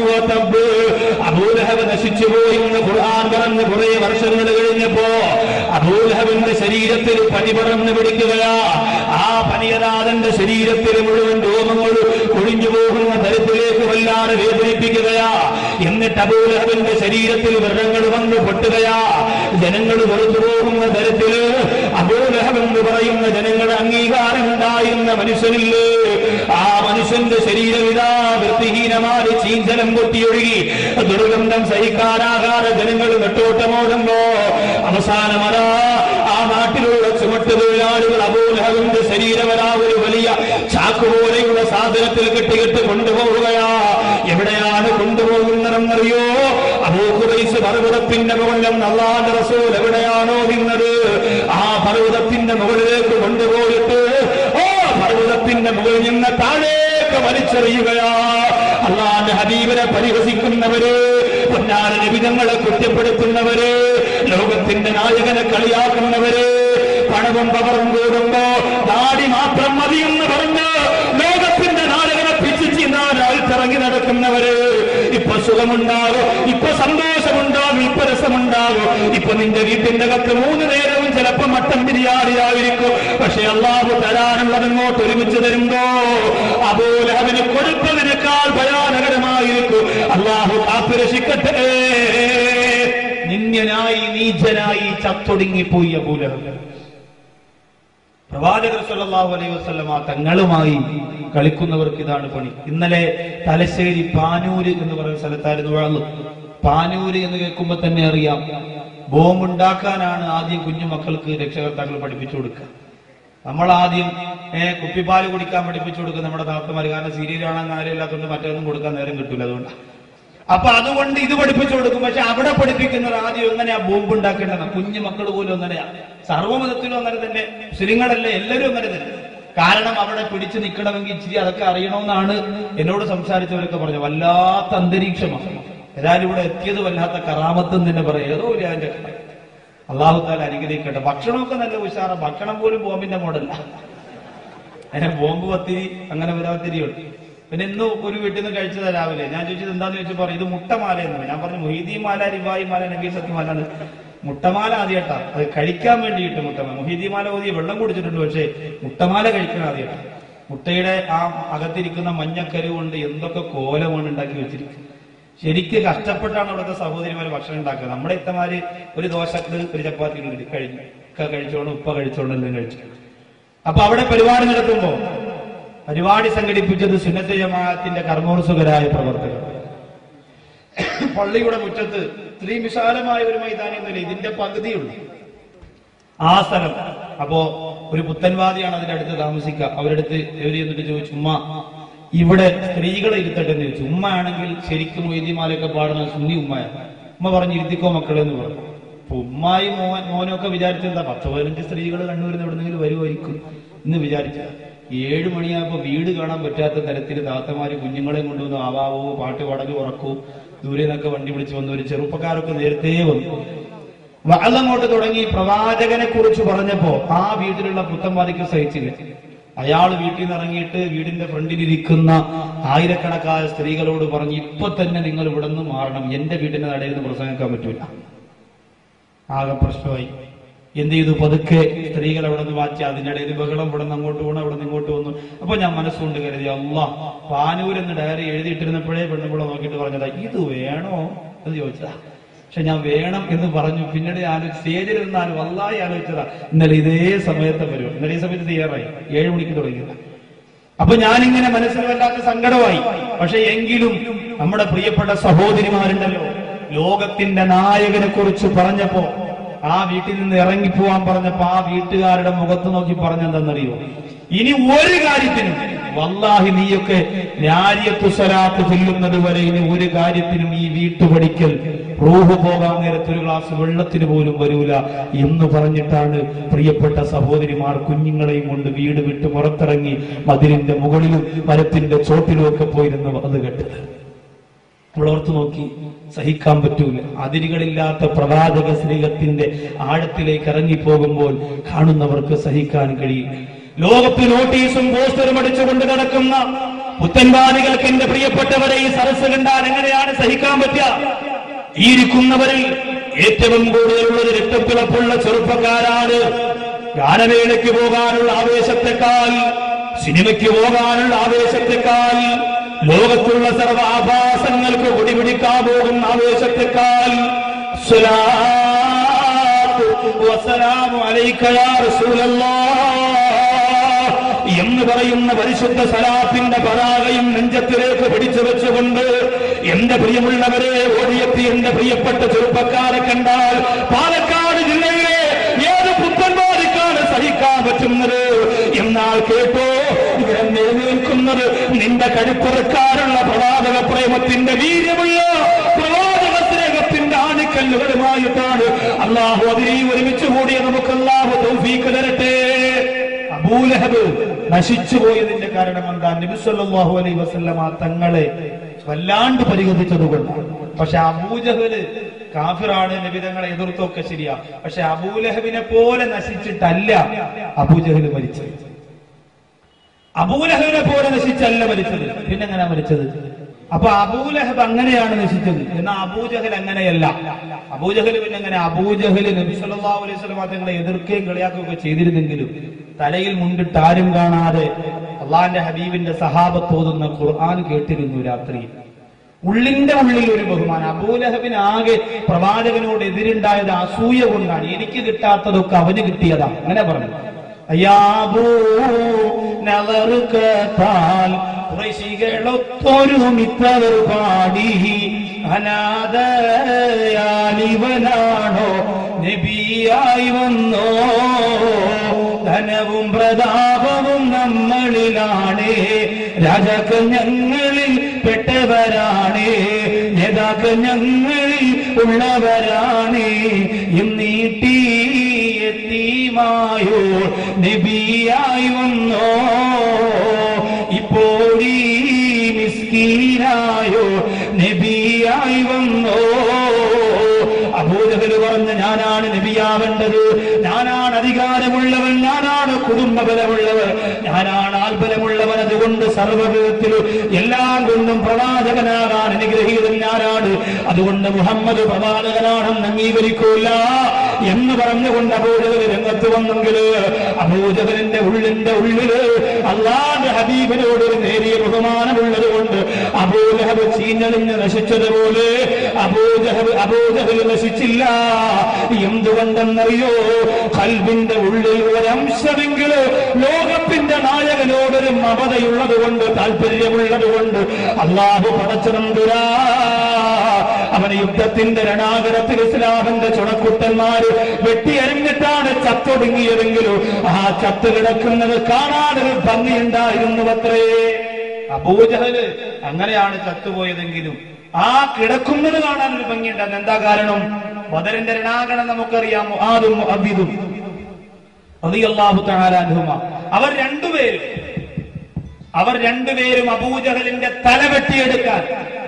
Speaker 1: വതബ്ബ്, അബൂലഹബ് നശിച്ചുപോയി എന്ന് ഖുർആൻ പറഞ്ഞ് കുറെ വർഷങ്ങൾ കഴിഞ്ഞപ്പോ അബൂലഹബിന്റെ ശരീരത്തിൽ പനി പടർന്നു പിടിക്കുകയാ. ആ പനിയനാഥന്റെ ശരീരത്തിൽ മുഴുവൻ രോമങ്ങൾ ഒഴിഞ്ഞു പോകുന്ന തരത്തിലേക്ക് വല്ലാതെ വേദനിപ്പിക്കുകയാ. എന്നിട്ട് അബൂലഹബിന്റെ ശരീരത്തിൽ വ്രണങ്ങൾ വന്ന് പൊട്ടുകയാ. ജനങ്ങൾ വെറുതു പോകുന്ന തരത്തിൽ അബൂലഹബ് എന്ന് പറയുന്ന ജനങ്ങളുടെ അംഗീകാരം ഉണ്ടായിരുന്ന മനുഷ്യനില്ലേ, ആ മനുഷ്യന്റെ ശരീരം ഇതാ വൃത്തിഹീനമായി ചീഞ്ചലം പൊട്ടിയൊഴുകി ദുർഗന്ധം സഹിക്കാനാകാതെ ജനങ്ങൾ നെട്ടോട്ടമോടുമ്പോ അവസാനമതാ ആ നാട്ടിലുള്ള ചുമട്ടുതൊഴിലാളികൾ അബൂലഹബിന്റെ ശരീരമരാ ഒരു വലിയ ചാക്കുപോലെയുള്ള സാധനത്തിൽ കെട്ടികെട്ട് കൊണ്ടുപോവുകയാ. എവിടെയാണ് കൊണ്ടുപോകുന്നതെന്നറിയോ? അബൂ ഖുബൈസ് പർവ്വതത്തിന്റെ മുകളിൽ അല്ലാഹുവിന്റെ റസൂൽ എവിടെയാണോ നിന്നത് ആ പർവ്വതത്തിന്റെ മുകളിലേക്ക് കൊണ്ടുപോയിട്ട് ആ പർവ്വതത്തിന്റെ മുകളിൽ നിന്ന് താഴേക്ക് വലിച്ചെറിയുകയാ. അല്ലാഹുവിന്റെ ഹബീബിനെ പരിഹസിക്കുന്നവര്, പൊന്നാര നബിതങ്ങളെ കുറ്റപ്പെടുത്തുന്നവര്, ലോകത്തിന്റെ നായകനെ കളിയാക്കുന്നവര്, പണവും പവറും കൂടുമ്പോ ദാടി മാത്രം മതിയെന്ന് പറഞ്ഞ് ലോകത്തിന്റെ നായകനെ പിച്ചിച്ചിന്താൻ അഴിച്ചിറങ്ങി നടക്കുന്നവര്, ഇപ്പൊ സുഖമുണ്ടാകും, ഇപ്പൊ സന്തോഷമുണ്ടാകും, ഇപ്പൊ രസമുണ്ടാകും, ഇപ്പൊ നിന്റെ വീട്ടിന്റെ അകത്ത് 3 നേരവും ചിലപ്പോ മട്ടൻ ബിരിയാണിയായിരിക്കും. പക്ഷെ അല്ലാഹു തരാനുള്ളത് ഇങ്ങോട്ട് ഒരുമിച്ച് തരുമ്പോ അബൂലഹബിന് കൊടുത്തതിനേക്കാൾ ഭയാനകരമായിരിക്കും. അല്ലാഹു കാത്തുരക്ഷിക്കട്ടെ. നിന്ദ്യനായി നീചനായി ചത്തൊടുങ്ങിപ്പോയി അബൂലഹബ്. പ്രവാചകർ സല്ലല്ലാഹു അലൈഹി വസല്ലമ തങ്ങളുമായി കളിക്കുന്നവർക്ക് ഇതാണ് പണി. ഇന്നലെ തലശ്ശേരി പാനൂര് എന്ന് പറയുന്ന സ്ഥലത്തായിരുന്നു വാള്. പാനൂര് എന്ന് കേൾക്കുമ്പോ തന്നെ അറിയാം, ബോംബുണ്ടാക്കാനാണ് ആദ്യം കുഞ്ഞു മക്കൾക്ക് രക്ഷകർത്താക്കൾ പഠിപ്പിച്ചു കൊടുക്കുക. നമ്മൾ ആദ്യം കുപ്പിപ്പാല് കുടിക്കാൻ പഠിപ്പിച്ചു കൊടുക്കുക നമ്മുടെ താത്തമാര്. കാരണം സീരിയൽ കാണാൻ കാര്യമില്ലാത്തതുകൊണ്ട് മറ്റൊന്നും കൊടുക്കാൻ നേരം കിട്ടൂല. അതുകൊണ്ട് ഇത് പഠിപ്പിച്ചു കൊടുക്കും. പക്ഷെ അവിടെ പഠിപ്പിക്കുന്നത് ആദ്യം എങ്ങനെയാ ബോംബ് ഉണ്ടാക്കേണ്ടത്. കുഞ്ഞു മക്കൾ പോലും അങ്ങനെയാ. സർവ്വമതത്തിലും അങ്ങനെ തന്നെ, മുസ്ലിങ്ങളല്ലേ എല്ലാവരും അങ്ങനെ തന്നെ. കാരണം അവിടെ പിടിച്ചു നിൽക്കണമെങ്കിൽ ഇച്ചിരി അതൊക്കെ അറിയണമെന്നാണ് എന്നോട് സംസാരിച്ചവരൊക്കെ പറഞ്ഞു. വല്ലാത്ത അന്തരീക്ഷമാണ്. ഏതായാലും ഇവിടെ എത്തിയത് വല്ലാത്ത കറാമത്തെന്ന് തന്നെ പറയാം. ഏതോ ഒരു അതിന്റെ അല്ലാഹു തആല അനുഗ്രഹിക്കട്ടെ. ഭക്ഷണമൊക്കെ നല്ല ഉഷാറ. ഭക്ഷണം പോലും ബോംബിന്റെ മോഡല്ല. അതിനെ ബോംബ് പത്തിരി അങ്ങനെ വരാത്തിരിയുണ്ട്. പിന്നെ ഇന്ന് ഒരു വീട്ടിൽ നിന്ന് കഴിച്ചതാ രാവിലെ. ഞാൻ ചോദിച്ചത് എന്താന്ന് ചോദിച്ചു പറഞ്ഞു ഇത് മുട്ടമാല എന്ന്. ഞാൻ പറഞ്ഞു മൊഹീദീൻ മാല, റിവായി മാല, നബി സത്യമാല. മുട്ടമാല ആദ്യമായിട്ടാ അത് കഴിക്കാൻ വേണ്ടിയിട്ട്. മുട്ടമാല മൊഹീദീൻ മാല ഓതി വെള്ളം കുടിച്ചിട്ടുണ്ട്, പക്ഷേ മുട്ടമാല കഴിക്കാൻ ആദ്യമായിട്ടാ. മുട്ടയുടെ ആ അകത്തിരിക്കുന്ന മഞ്ഞക്കരു കൊണ്ട് എന്തൊക്കെ കോലമാണ് ഉണ്ടാക്കി വെച്ചിരിക്കുന്നത്. ശരിക്ക് കഷ്ടപ്പെട്ടാണ് അവിടുത്തെ സഹോദരിമാര് ഭക്ഷണം ഉണ്ടാക്കുക. നമ്മുടെ ഇത്തമാര് ഒരു ദോശക്ക് ഒരു ചപ്പാത്തി കഴിഞ്ഞു കഴിച്ചോണ്ട് ഉപ്പ കഴിച്ചോണ്ട് എല്ലാം കഴിച്ചു. അപ്പൊ അവിടെ പരിപാടി നടത്തുമ്പോ പരിപാടി സംഘടിപ്പിച്ചത് സുന്നത്ത് ജമാഅത്തിന്റെ കർമ്മോത്സുകരായ പ്രവർത്തകർ. പള്ളിയുടെ മുറ്റത്ത് ഇത്രയും വിശാലമായ ഒരു മൈതാനിയൊന്നുമില്ല, ഇതിന്റെ പകുതിയുള്ളൂ ആ സ്ഥലം. അപ്പോ ഒരു പുത്തൻവാദിയാണ് അതിന്റെ അടുത്ത് താമസിക്കുക. അവരടുത്ത് എവര് എന്നിട്ട് ചോദിച്ചു, ഉമ്മ ഇവിടെ സ്ത്രീകളെ ഇരുത്തട്ടെ എന്ന് ചോദിച്ചു. ഉമ്മ ആണെങ്കിൽ ശരിക്കും മൊയ്തീമാലൊക്കെ പാടുന്ന സുന്നി ഉമ്മയാണ്. ഉമ്മ പറഞ്ഞു ഇരുത്തിക്കോ മക്കളെ എന്ന് പറഞ്ഞു.
Speaker 2: അപ്പൊ ഉമ്മായും മോനും ഒക്കെ വിചാരിച്ചെന്താ 10-15 സ്ത്രീകൾ കണ്ണൂരിൽ നിന്ന് എവിടെന്നെങ്കിലും വരുമായിരിക്കും എന്ന് വിചാരിച്ച 7 മണിയാകുമ്പോ വീട് കാണാൻ പറ്റാത്ത തരത്തിൽ താത്തമാര് കുഞ്ഞുങ്ങളെയും കൊണ്ടുവന്നു ആവാവോ പാട്ട് പാടലും ഉറക്കൂ ദൂരെ നിന്നൊക്കെ വണ്ടി വിളിച്ചു വന്നു. ഒരു ചെറുപ്പക്കാരൊക്കെ നേരത്തെ വന്നു. വഅദങ്ങോട്ട് തുടങ്ങി. പ്രവാചകനെ കുറിച്ച് പറഞ്ഞപ്പോ ആ വീട്ടിലുള്ള പുത്തന്മാരിക്ക് സഹിച്ചില്ല. അയാൾ വീട്ടിൽ നിന്ന് ഇറങ്ങിയിട്ട് വീടിന്റെ ഫ്രണ്ടിലിരിക്കുന്ന ആയിരക്കണക്കായ സ്ത്രീകളോട് പറഞ്ഞു, ഇപ്പൊ തന്നെ നിങ്ങൾ ഇവിടെ നിന്ന് മാറണം, എന്റെ വീടിന്റെ നടയിൽ നിന്ന് പ്രസംഗിക്കാൻ പറ്റൂല. ആകെ പ്രശ്നമായി. എന്ത് ചെയ്തു? പതുക്കെ സ്ത്രീകൾ അവിടെ നിന്ന് മാറ്റി. അതിനിടയിൽ ബഹളം, ഇവിടെ നിന്ന് അങ്ങോട്ട് പോകണം, അവിടെ നിന്ന് ഇങ്ങോട്ട് വന്നു. അപ്പൊ ഞാൻ മനസ്സുകൊണ്ട് കരുതി, അല്ലാഹ്, പാനൂരെന്ന് ഡയറി എഴുതിയിട്ടിരുന്നപ്പോഴേ പെണ്ണുപിള്ള നോക്കിയിട്ട് പറഞ്ഞതാ, ഇത് വേണോ എന്ന് ചോദിച്ചതാ. പക്ഷെ ഞാൻ വേണം എന്ന് പറഞ്ഞു. പിന്നീട് സ്റ്റേജിൽ നിന്നാലും വല്ലാഹി ആലോചിച്ചതാ, ഇന്നലെ ഇതേ സമയത്ത് വരും. ഇന്നലെ ഈ സമയത്ത് തയ്യാറായി, 7 മണിക്ക് തുടങ്ങിയത്. അപ്പൊ ഞാനിങ്ങനെ മനസ്സിൽ വല്ലാത്ത സങ്കടമായി. പക്ഷെ എങ്കിലും നമ്മുടെ പ്രിയപ്പെട്ട സഹോദരിമാരുണ്ടല്ലോ, ലോകത്തിന്റെ നായകനെ കുറിച്ച് പറഞ്ഞപ്പോ, ആ വീട്ടിൽ നിന്ന് ഇറങ്ങിപ്പോവാൻ പറഞ്ഞപ്പോ ആ വീട്ടുകാരുടെ മുഖത്ത് നോക്കി പറഞ്ഞെന്തെന്നറിയോ? ഇനി ഒരു കാര്യത്തിനും വല്ലാഹി നീയൊക്കെ നാരിയത്തു സ്വലാത്ത് ചൊല്ലുന്നത് വരെ ഇനി ഒരു കാര്യത്തിനും ഈ വീട്ടുപടിക്കൽ റൂഹ് പോകാൻ നേരത്തെ ഒരു ഗ്ലാസ് വെള്ളത്തിന് പോലും വരൂല എന്ന് പറഞ്ഞിട്ടാണ് പ്രിയപ്പെട്ട സഹോദരിമാർ കുഞ്ഞുങ്ങളെയും കൊണ്ട് വീട് വിട്ട് പുറത്തിറങ്ങി മതിലിന്റെ മുകളിലും മരത്തിന്റെ ചോട്ടിലും ഒക്കെ പോയിരുന്നു അത് കേട്ടത്. അവളോർത്ത് നോക്കി, സഹിക്കാൻ പറ്റൂല. അതിരുകളില്ലാത്ത പ്രവാചക സ്നേഹത്തിന്റെ ആഴത്തിലേക്ക് ഇറങ്ങിപ്പോകുമ്പോൾ കാണുന്നവർക്ക് സഹിക്കാൻ കഴിയില്ല. ലോകത്ത് നോട്ടീസും പോസ്റ്ററും അടിച്ചുകൊണ്ട് നടക്കുന്ന പുത്തൻവാദികൾക്ക് എന്റെ പ്രിയപ്പെട്ടവരെ ഈ സരസ് കണ്ടാൽ എങ്ങനെയാണ് സഹിക്കാൻ പറ്റുക? ഈ ഇരിക്കുന്നവരിൽ ഏറ്റവും കൂടുതലുള്ളത് രക്തപ്പിളപ്പുള്ള ചെറുപ്പക്കാരാണ്. ഗാനമേളയ്ക്ക് പോകാനുള്ള ആവേശത്തെക്കാൾ, സിനിമയ്ക്ക് പോകാനുള്ള ആവേശത്തെക്കാൾ, ലോകത്തുള്ള സർവ ആഭാസങ്ങൾക്ക് കുടിപിടിക്കാൻ പോകുന്ന ആവേശത്തെക്കാൾ സ്വലാത്തു വസ്സലാമു അലൈക യാ റസൂലല്ലാഹ് എന്ന് പറയുന്ന പരിശുദ്ധ സലാത്തിന്റെ പതാകയും നെഞ്ചത്തിലേക്ക് പിടിച്ചു വെച്ചുകൊണ്ട് എന്റെ പ്രിയമുള്ളവരെ ഓടിയെത്തി എന്റെ പ്രിയപ്പെട്ട ചെറുപ്പക്കാരെ കണ്ടാൽ പാലക്കാട് ജില്ലയിലെ ഏത് പുത്തൻവാദിക്കാണ് സഹിക്കാൻ പറ്റുന്നത്? എന്നാൽ കേട്ടോ, ഇവിടെ നിലനിൽക്കുന്നത് നിന്റെ കഴുപ്പുറക്കാരുള്ള പ്രവാചക പ്രേമത്തിന്റെ വീര്യമുള്ള പ്രവാചക സ്നേഹത്തിന്റെ ആണിക്കല്ലുകളുമായിട്ടാണ്. അല്ലാഹു അതിനെ ഒരുമിച്ച് കൂടിയ നമുക്ക് അല്ലാഹു തൗഫീഖ് തരട്ടെ. അബൂലഹബ് നശിച്ചു പോയതിന്റെ കാരണം എന്താ? നബി സല്ലല്ലാഹു അലൈഹി വസല്ലമ തങ്ങളെ വല്ലാണ്ട് പരിഗണിച്ചതുകൊണ്ടാണ്. പക്ഷെ അബൂജഹല് കാഫിറാണ്, നബി തങ്ങളെ എതിർത്തൊക്കെ ശരിയാ. പക്ഷെ അബൂലഹബിനെ പോലെ നശിച്ചിട്ടല്ല അബൂജഹല് മരിച്ചത്. അബൂലഹബിനെ പോലെ നശിച്ചല്ല മരിച്ചത്. പിന്നെങ്ങനെയാ മരിച്ചത്? അപ്പൊ അബൂലഹബ് അങ്ങനെയാണ് നശിച്ചത്. എന്നാൽ അബൂജഹൽ അങ്ങനെയല്ല. അബൂജഹൽ പിന്നെ എങ്ങനെ? അബൂജഹൽ നബി സല്ലല്ലാഹു അലൈഹി വസല്ലം തങ്ങളെ എതിർക്കുകയും കളിയാക്കുകയൊക്കെ ചെയ്തിരുന്നെങ്കിലും തലയിൽ മുണ്ടിട്ട് ആരും കാണാതെ അള്ളാന്റെ ഹബീബിന്റെ സഹാബത്ത് ഓതുന്ന ഖുർആൻ കേട്ടിരുന്നു രാത്രി. ഉള്ളിന്റെ ഉള്ളിൽ ഒരു ബഹുമാനം. അബൂലഹബിന് ആകെ പ്രവാചകനോട് എതിരുണ്ടായത് അസൂയ കൊണ്ടാണ്. എനിക്ക് കിട്ടാത്തതൊക്കെ അവന് കിട്ടിയതാ, അങ്ങനെ പറഞ്ഞു. ൊരുമിത്തവർ പാടി അനാഥയാലിവനാണോ നബിയായി വന്നോ? ധനവും പ്രതാപവും നമ്മളിലാണേ, രാജാക്കൾ ഞങ്ങളിൽ പെട്ടവരാണേ, നേതാക്കൾ ഞങ്ങളിൽ ഉള്ളവരാണേ. എന്നീട്ടി എത്തിമായോ നബിയായി വന്നോ? ഇപ്പോൾ ഈ മിസ്കീനായോ നബിയായി വന്നോ? അബൂജഹൽ പറഞ്ഞ ഞാനാണ് നബിയാവേണ്ടത്, ഞാനാണ് അധികാരമുള്ളവൻ, ഞാനാണ് കുടുംബബലമുള്ളവർ, ഞാനാണ് ആൽബലമുള്ളവൻ. അതുകൊണ്ട് സർവ്വവിധത്തിലും എല്ലാം കൊണ്ടും പ്രവാചകനാകാൻ അനുഗ്രഹീതൻ ഞാനാണ്. അതുകൊണ്ട് മുഹമ്മദ് പ്രവാചകനാണെന്ന് അംഗീകരിക്കൂല എന്ന് പറഞ്ഞുകൊണ്ട് അബൂജഹൽ രംഗത്ത് വന്നെങ്കിൽ അബൂജഹലിന്റെ ഉള്ളിന്റെ ഉള്ളില് അല്ലാഹുവിന്റെ ഹബീബിനോട് ഒരു നേരിയ ബഹുമാനമുള്ളത് കൊണ്ട് അബൂലഹബ് ചീഞ്ഞളിഞ്ഞ് നശിച്ചതുപോലെ അബൂജഹൽ നശിച്ചില്ല. എന്തുകൊണ്ടെന്നറിയോ? ഖൽബിന്റെ ഉള്ളിൽ ഒരംശമെങ്കിലും ലോകത്തിന്റെ നായകനോടൊരു മമതയുള്ളത് കൊണ്ട്, താല്പര്യമുള്ളത് കൊണ്ട് അല്ലാഹു പടച്ചതമ്പുരാ അവന് യുദ്ധത്തിന്റെ രണാകരത്തിൽ ഇസ്ലാമിന്റെ ചുണക്കുട്ടന്മാര് വെട്ടിയരിഞ്ഞിട്ടാണ് ചത്തൊടുങ്ങിയതെങ്കിലും ആ ചത്ത് കിടക്കുന്നത് കാണാനൊരു ഭംഗിയുണ്ടായിരുന്നു അത്രേ. അബൂജഹല് അങ്ങനെയാണ് ചത്തുപോയതെങ്കിലും ആ കിടക്കുന്നത് കാണാൻ ഒരു ഭംഗിയുണ്ടായിരുന്നു. എന്താ കാരണം? ബദറിന്റെ രണാങ്കണം നമുക്കറിയാം. മുആദും മുഅവ്വിദും റളിയല്ലാഹു തആല അൻഹുമാ. അവർ രണ്ടുപേരും അബൂജഹലിന്റെ തല വെട്ടിയെടുക്കാൻ,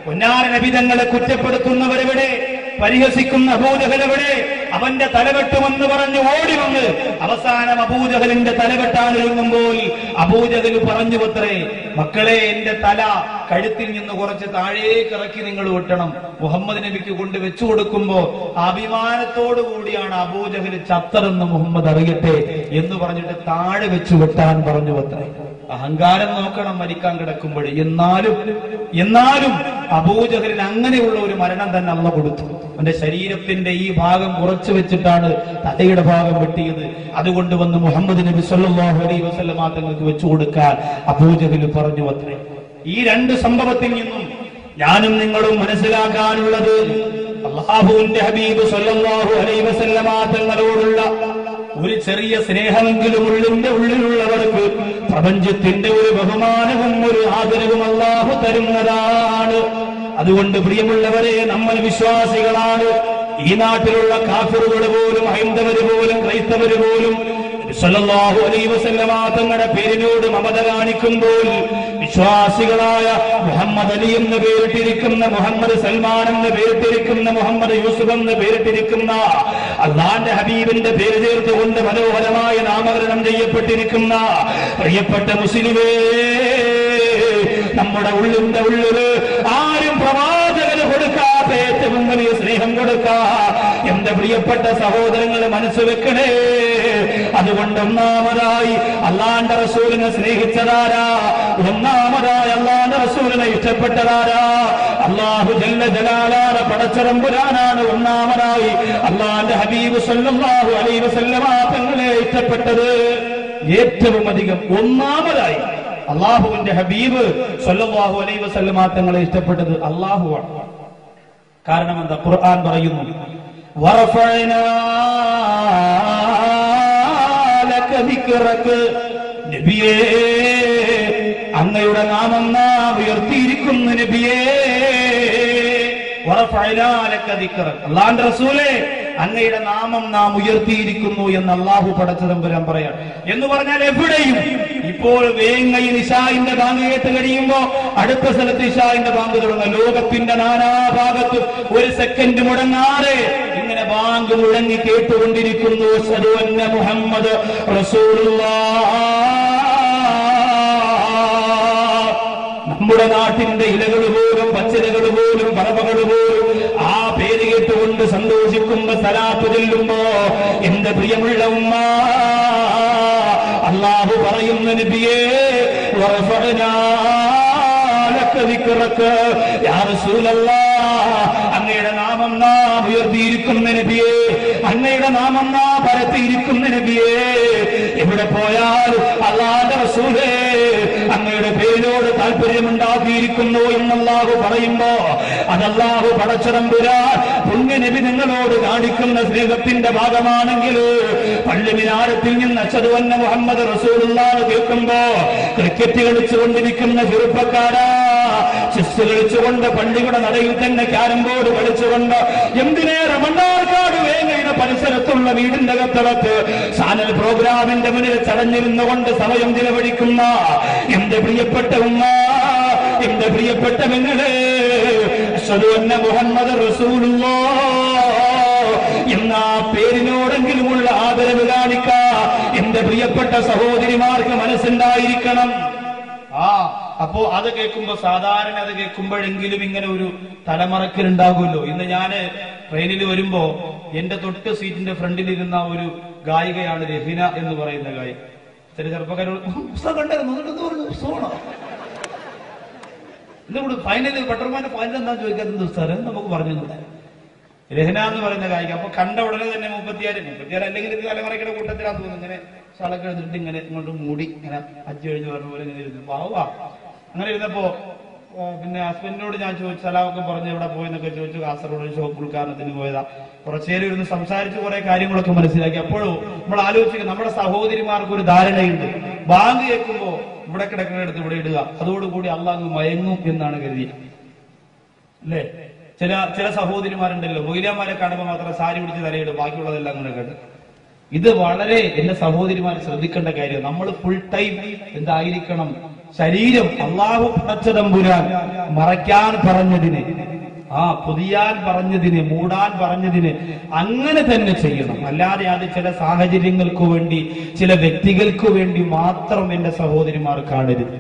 Speaker 2: പൊന്നാര നബി തങ്ങളെ കുറ്റപ്പെടുത്തുന്നവരെവിടെ, പരിഹസിക്കുന്ന അബൂജഹൽ എവിടെ, അവന്റെ തലവെട്ടുമെന്ന് പറഞ്ഞ് ഓടി വന്ന് അവസാനം അബൂജഹലിന്റെ തലവെട്ടാൻ ഒരുങ്ങുമ്പോൾ അബൂജഹൽ പറഞ്ഞു പത്രേ, മക്കളെ, എന്റെ തല കഴുത്തിൽ നിന്ന് കുറച്ച് താഴേക്ക് ഇറക്കി നിങ്ങൾ വെട്ടണം. മുഹമ്മദ് നബിക്ക് കൊണ്ട് വെച്ചു കൊടുക്കുമ്പോ അഭിമാനത്തോടു കൂടിയാണ് അബൂജഹൽ ചത്തറെന്ന് മുഹമ്മദ് അറിയട്ടെ എന്ന് പറഞ്ഞിട്ട് താഴെ വെച്ചു വെട്ടാൻ പറഞ്ഞു പത്രേ. അഹങ്കാരം നോക്കണം മരിക്കാൻ കിടക്കുമ്പോൾ. എന്നാലും അബൂജഹലിന് അങ്ങനെയുള്ള ഒരു മരണം തന്നെ അള്ളാഹു കൊടുത്തു. അവന്റെ ശരീരത്തിന്റെ ഈ ഭാഗം കുറച്ചു വെച്ചിട്ടാണ് തലയുടെ ഭാഗം വെട്ടിയത്. അതുകൊണ്ട് വന്ന് മുഹമ്മദ് നബി സല്ലല്ലാഹു അലൈഹി വസല്ലം തങ്ങൾക്ക് വെച്ചു കൊടുക്കാൻ അബൂജഹൽ പറഞ്ഞു അത്രേ. ഈ രണ്ട് സംഭവത്തിൽ നിന്നും ഞാനും നിങ്ങളും മനസ്സിലാക്കാനുള്ളത്, അല്ലാഹുവിന്റെ ഹബീബ് സല്ലല്ലാഹു അലൈഹി വസല്ലം തങ്ങളോടുള്ള ഒരു ചെറിയ സ്നേഹമെങ്കിലും ഉള്ളിലുള്ളവർക്ക് പ്രപഞ്ചത്തിന്റെ ഒരു ബഹുമാനവും ഒരു ആദരവും അല്ലാഹു തരുന്നതാണ്. അതുകൊണ്ട് പ്രിയമുള്ളവരെ, നമ്മൾ വിശ്വാസികളാണ്. ഈ നാട്ടിലുള്ള കാഫിറുകൾ പോലും, ഹൈന്ദവര് പോലും, ക്രൈസ്തവര് പോലും സല്ലല്ലാഹു അലൈഹി വസല്ലം തങ്ങളുടെ പേരിനോട് മമത കാണിക്കുമ്പോൾ വിശ്വാസികളായ മുഹമ്മദ് അലി എന്ന് പേരിട്ടിരിക്കുന്ന, മുഹമ്മദ് സൽമാൻ എന്ന് പേരിട്ടിരിക്കുന്ന, മുഹമ്മദ് യൂസുഫ് എന്ന് പേരിട്ടിരിക്കുന്ന, അല്ലാഹുവിന്റെ ഹബീബിന്റെ പേര് ചേർത്തുകൊണ്ട് മനോഹരമായ നാമകരണം ചെയ്യപ്പെട്ടിരിക്കുന്ന പ്രിയപ്പെട്ട മുസ്ലിമേ, നമ്മുടെ ഉള്ളില് ആരും പ്രവാചകന് കൊടുക്കാത്ത ഏറ്റവും വലിയ സ്നേഹം കൊടുക്കാ എന്റെ പ്രിയപ്പെട്ട സഹോദരങ്ങൾ മനസ്സുവെക്കണേ. അതുകൊണ്ട് ഒന്നാമതായി അല്ലാഹുവിന്റെ റസൂലിനെ സ്നേഹിച്ചതാരാ? ഒന്നാമതായി അല്ലാഹുവിന്റെ റസൂലിനെ ഇഷ്ടപ്പെട്ടതാരാ? അല്ലാഹു ജല്ല ജലാലാന പടച്ചതമ്പുരാനാണ് ഒന്നാമതായി അല്ലാഹുവിന്റെ ഹബീബ് സല്ലല്ലാഹു അലൈഹി വസല്ലം തങ്ങളെ ഇഷ്ടപ്പെട്ടത്. ഏറ്റവും അധികം ഒന്നാമതായി അല്ലാഹുവിന്റെ ഹബീബ് സല്ലല്ലാഹു അലൈഹി വസല്ലം തങ്ങളെ ഇഷ്ടപ്പെട്ടത് അല്ലാഹുവാണ്. കാരണം എന്താ? ഖുർആൻ പറയുന്നു, വറഫഅനാ ലക ദിക്റക, നബിയേ, അങ്ങയുടെ നാമം നാം ഉയർത്തിയിരിക്കുന്നു. നബിയേ, വറഫഅനാ ലക ദിക്റക, അല്ലാഹുവിന്റെ റസൂലേ, അങ്ങയുടെ നാമം നാം ഉയർത്തിയിരിക്കുന്നു എന്ന് അല്ലാഹു പടച്ചതമ്പുരാൻ പറയാം. എന്ന് പറഞ്ഞാൽ എവിടെയും ഇപ്പോൾ വേങ്ങയിൽ ഇശാഇന്റെ ബാങ്ക് കേട്ട് കഴിയുമ്പോ അടുത്ത സ്ഥലത്ത് ഇശാഇന്റെ ബാങ്ക് തുടങ്ങുക. ലോകത്തിന്റെ നാനാഭാഗത്തും ഒരു സെക്കൻഡ് മുടങ്ങാതെ ഇങ്ങനെ ബാങ്ക് മുഴങ്ങി കേട്ടുകൊണ്ടിരിക്കുന്നു. അശ്ഹദു അന്ന മുഹമ്മദ് റസൂലുള്ളാഹ്. നമ്മുടെ നാട്ടിന്റെ ഇലകൾ പോലും, പച്ചിലകൾ പോലും, പറവകൾ പോലും ആ പേര് കേട്ടുകൊണ്ട് സന്തോഷിക്കുമ്പോ, സലാത്ത് ചെല്ലുമ്പോ, എന്റെ പ്രിയമുള്ള ഉമ്മ, അല്ലാഹു പറയുന്ന നബിയേ, വറഫഅനാ ലക ദിക്റക, യാ റസൂലല്ലാഹ്, അങ്ങയുടെ നാമം നാം ഉയർത്തിയിരിക്കുന്ന നബിയേ, അങ്ങയുടെ നാമം നാം പരത്തിയിരിക്കുന്ന നബിയേ. എവിടെ പോയാലും അല്ലാഹുവിന്റെ റസൂലേ, അങ്ങയുടെ പേരിനോട് താല്പര്യമുണ്ടാക്കിയിരിക്കുന്നു എന്നല്ലാഹു പറയുമ്പോ അതല്ലാഹു പടച്ചതമ്പുരാൻ പുണ്യ നബി നിങ്ങളോട് കാണിക്കുന്ന സ്നേഹത്തിന്റെ ഭാഗമാണെങ്കിൽ, പള്ളി മിനാരത്തിൽ നിന്ന് അശ്ഹദു അന്ന മുഹമ്മദ് റസൂലുള്ളാഹ് കേൾക്കുമ്പോ ക്രിക്കറ്റ് കളിച്ചുകൊണ്ടിരിക്കുന്ന ചെറുപ്പക്കാരാ, ചെസ് കളിച്ചുകൊണ്ട് പള്ളിയുടെ നടയിൽ തന്നെ ക്യാരം ബോർഡ് കളിച്ചുകൊണ്ട്, എന്തിനേറെ മണ്ണാർക്കാട് വേങ്ങയുടെ പരിസരത്തുള്ള വീടിന്റെ അകത്തളത്ത് ചാനൽ പ്രോഗ്രാമിന്റെ മുന്നിൽ ചടഞ്ഞിരുന്നുകൊണ്ട് സമയം ചിലവഴിക്കുന്ന എന്റെ പ്രിയപ്പെട്ട ഉമ്മ, എന്റെ പ്രിയപ്പെട്ട പെങ്ങളെ, അശ്ഹദു അന്ന മുഹമ്മദ് റസൂലുള്ളാഹ് എന്ന പേരിനോടെങ്കിലുമുള്ള ആദരവ് കാണിക്കാ എന്റെ പ്രിയപ്പെട്ട സഹോദരിമാർക്ക് മനസ്സുണ്ടായിരിക്കണം. അപ്പോ അത് കേൾക്കുമ്പോ, സാധാരണ അത് കേൾക്കുമ്പോഴെങ്കിലും ഇങ്ങനെ ഒരു തലമറക്കലുണ്ടാകുമല്ലോ. ഇന്ന് ഞാന് ട്രെയിനിൽ വരുമ്പോ എന്റെ തൊട്ട് സീറ്റിന്റെ ഫ്രണ്ടിലിരുന്ന ഒരു ഗായികയാണ് രഹിന എന്ന് പറയുന്ന ഗായിക. ചില ചെറുപ്പക്കാരോട് പുസ്തകം കണ്ടായിരുന്നു, പുസ്തകമാണോ എന്തുകൊണ്ട് ഫൈനൽ ബട്ടർമാന്റെ ഫൈനൽ എന്താ ചോദിക്കാത്ത പുസ്തകം നമുക്ക് പറഞ്ഞു തന്നെ. രഹന എന്ന് പറയുന്ന ഗായിക. അപ്പൊ കണ്ട ഉടനെ തന്നെ 36 അല്ലെങ്കിൽ ഇത് തലമുറയ്ക്കുടെ കൂട്ടത്തിലാന്ന് തോന്നുന്നു. ഇങ്ങനെ സ്ഥലമൊക്കെ എടുത്തിട്ട് ഇങ്ങനെ ഇങ്ങോട്ട് മൂടി ഇങ്ങനെ അജ്ജ് കഴിഞ്ഞ് പറഞ്ഞ പോലെ ഇങ്ങനെ ഇരുന്നു. പാവാ. അങ്ങനെ ഇരുന്നപ്പോ പിന്നെ ഹസ്ബൻഡിനോട് ഞാൻ ചോദിച്ചു, സ്ഥലമൊക്കെ പറഞ്ഞ് എവിടെ പോയെന്നൊക്കെ ചോദിച്ചു. കാസർഗോഡ് ഷോപ്പ് ഉദ്ഘാടനത്തിന് പോയതാ. കുറച്ചേരം ഇരുന്ന് സംസാരിച്ച് കുറെ കാര്യങ്ങളൊക്കെ മനസ്സിലാക്കി. അപ്പോഴും നമ്മൾ ആലോചിക്കുക, നമ്മുടെ സഹോദരിമാർക്ക് ഒരു ധാരണയുണ്ട്, ബാങ്ക് കേൾക്കുമ്പോ ഇവിടെ കിടക്കുന്നിടത്ത് ഇവിടെ ഇടുക, അതോടുകൂടി അള്ളാഹ് മയങ്ങും എന്നാണ് കരുതിയത്, അല്ലേ? ചില സഹോദരിമാരുണ്ടല്ലോ, മൊയിലാമാരെ കാണുമ്പോൾ മാത്രം സാരി പിടിച്ച് തലയിടും, ബാക്കിയുള്ളതെല്ലാം അങ്ങനെ കേട്ട്. ഇത് വളരെ എന്റെ സഹോദരിമാർ ശ്രദ്ധിക്കേണ്ട കാര്യം. നമ്മൾ ഫുൾ ടൈം എന്തായിരിക്കണം? ശരീരം അള്ളാഹു പടച്ചതമ്പുരാൻ മറയ്ക്കാൻ പറഞ്ഞതിന്, പൊതിയാൻ പറഞ്ഞതിന്, മൂടാൻ പറഞ്ഞതിന് അങ്ങനെ തന്നെ ചെയ്യണം. അല്ലാതെ അത് ചില സാഹചര്യങ്ങൾക്ക് വേണ്ടി, ചില വ്യക്തികൾക്ക് വേണ്ടി മാത്രം എന്റെ സഹോദരിമാർ കാണരുത്.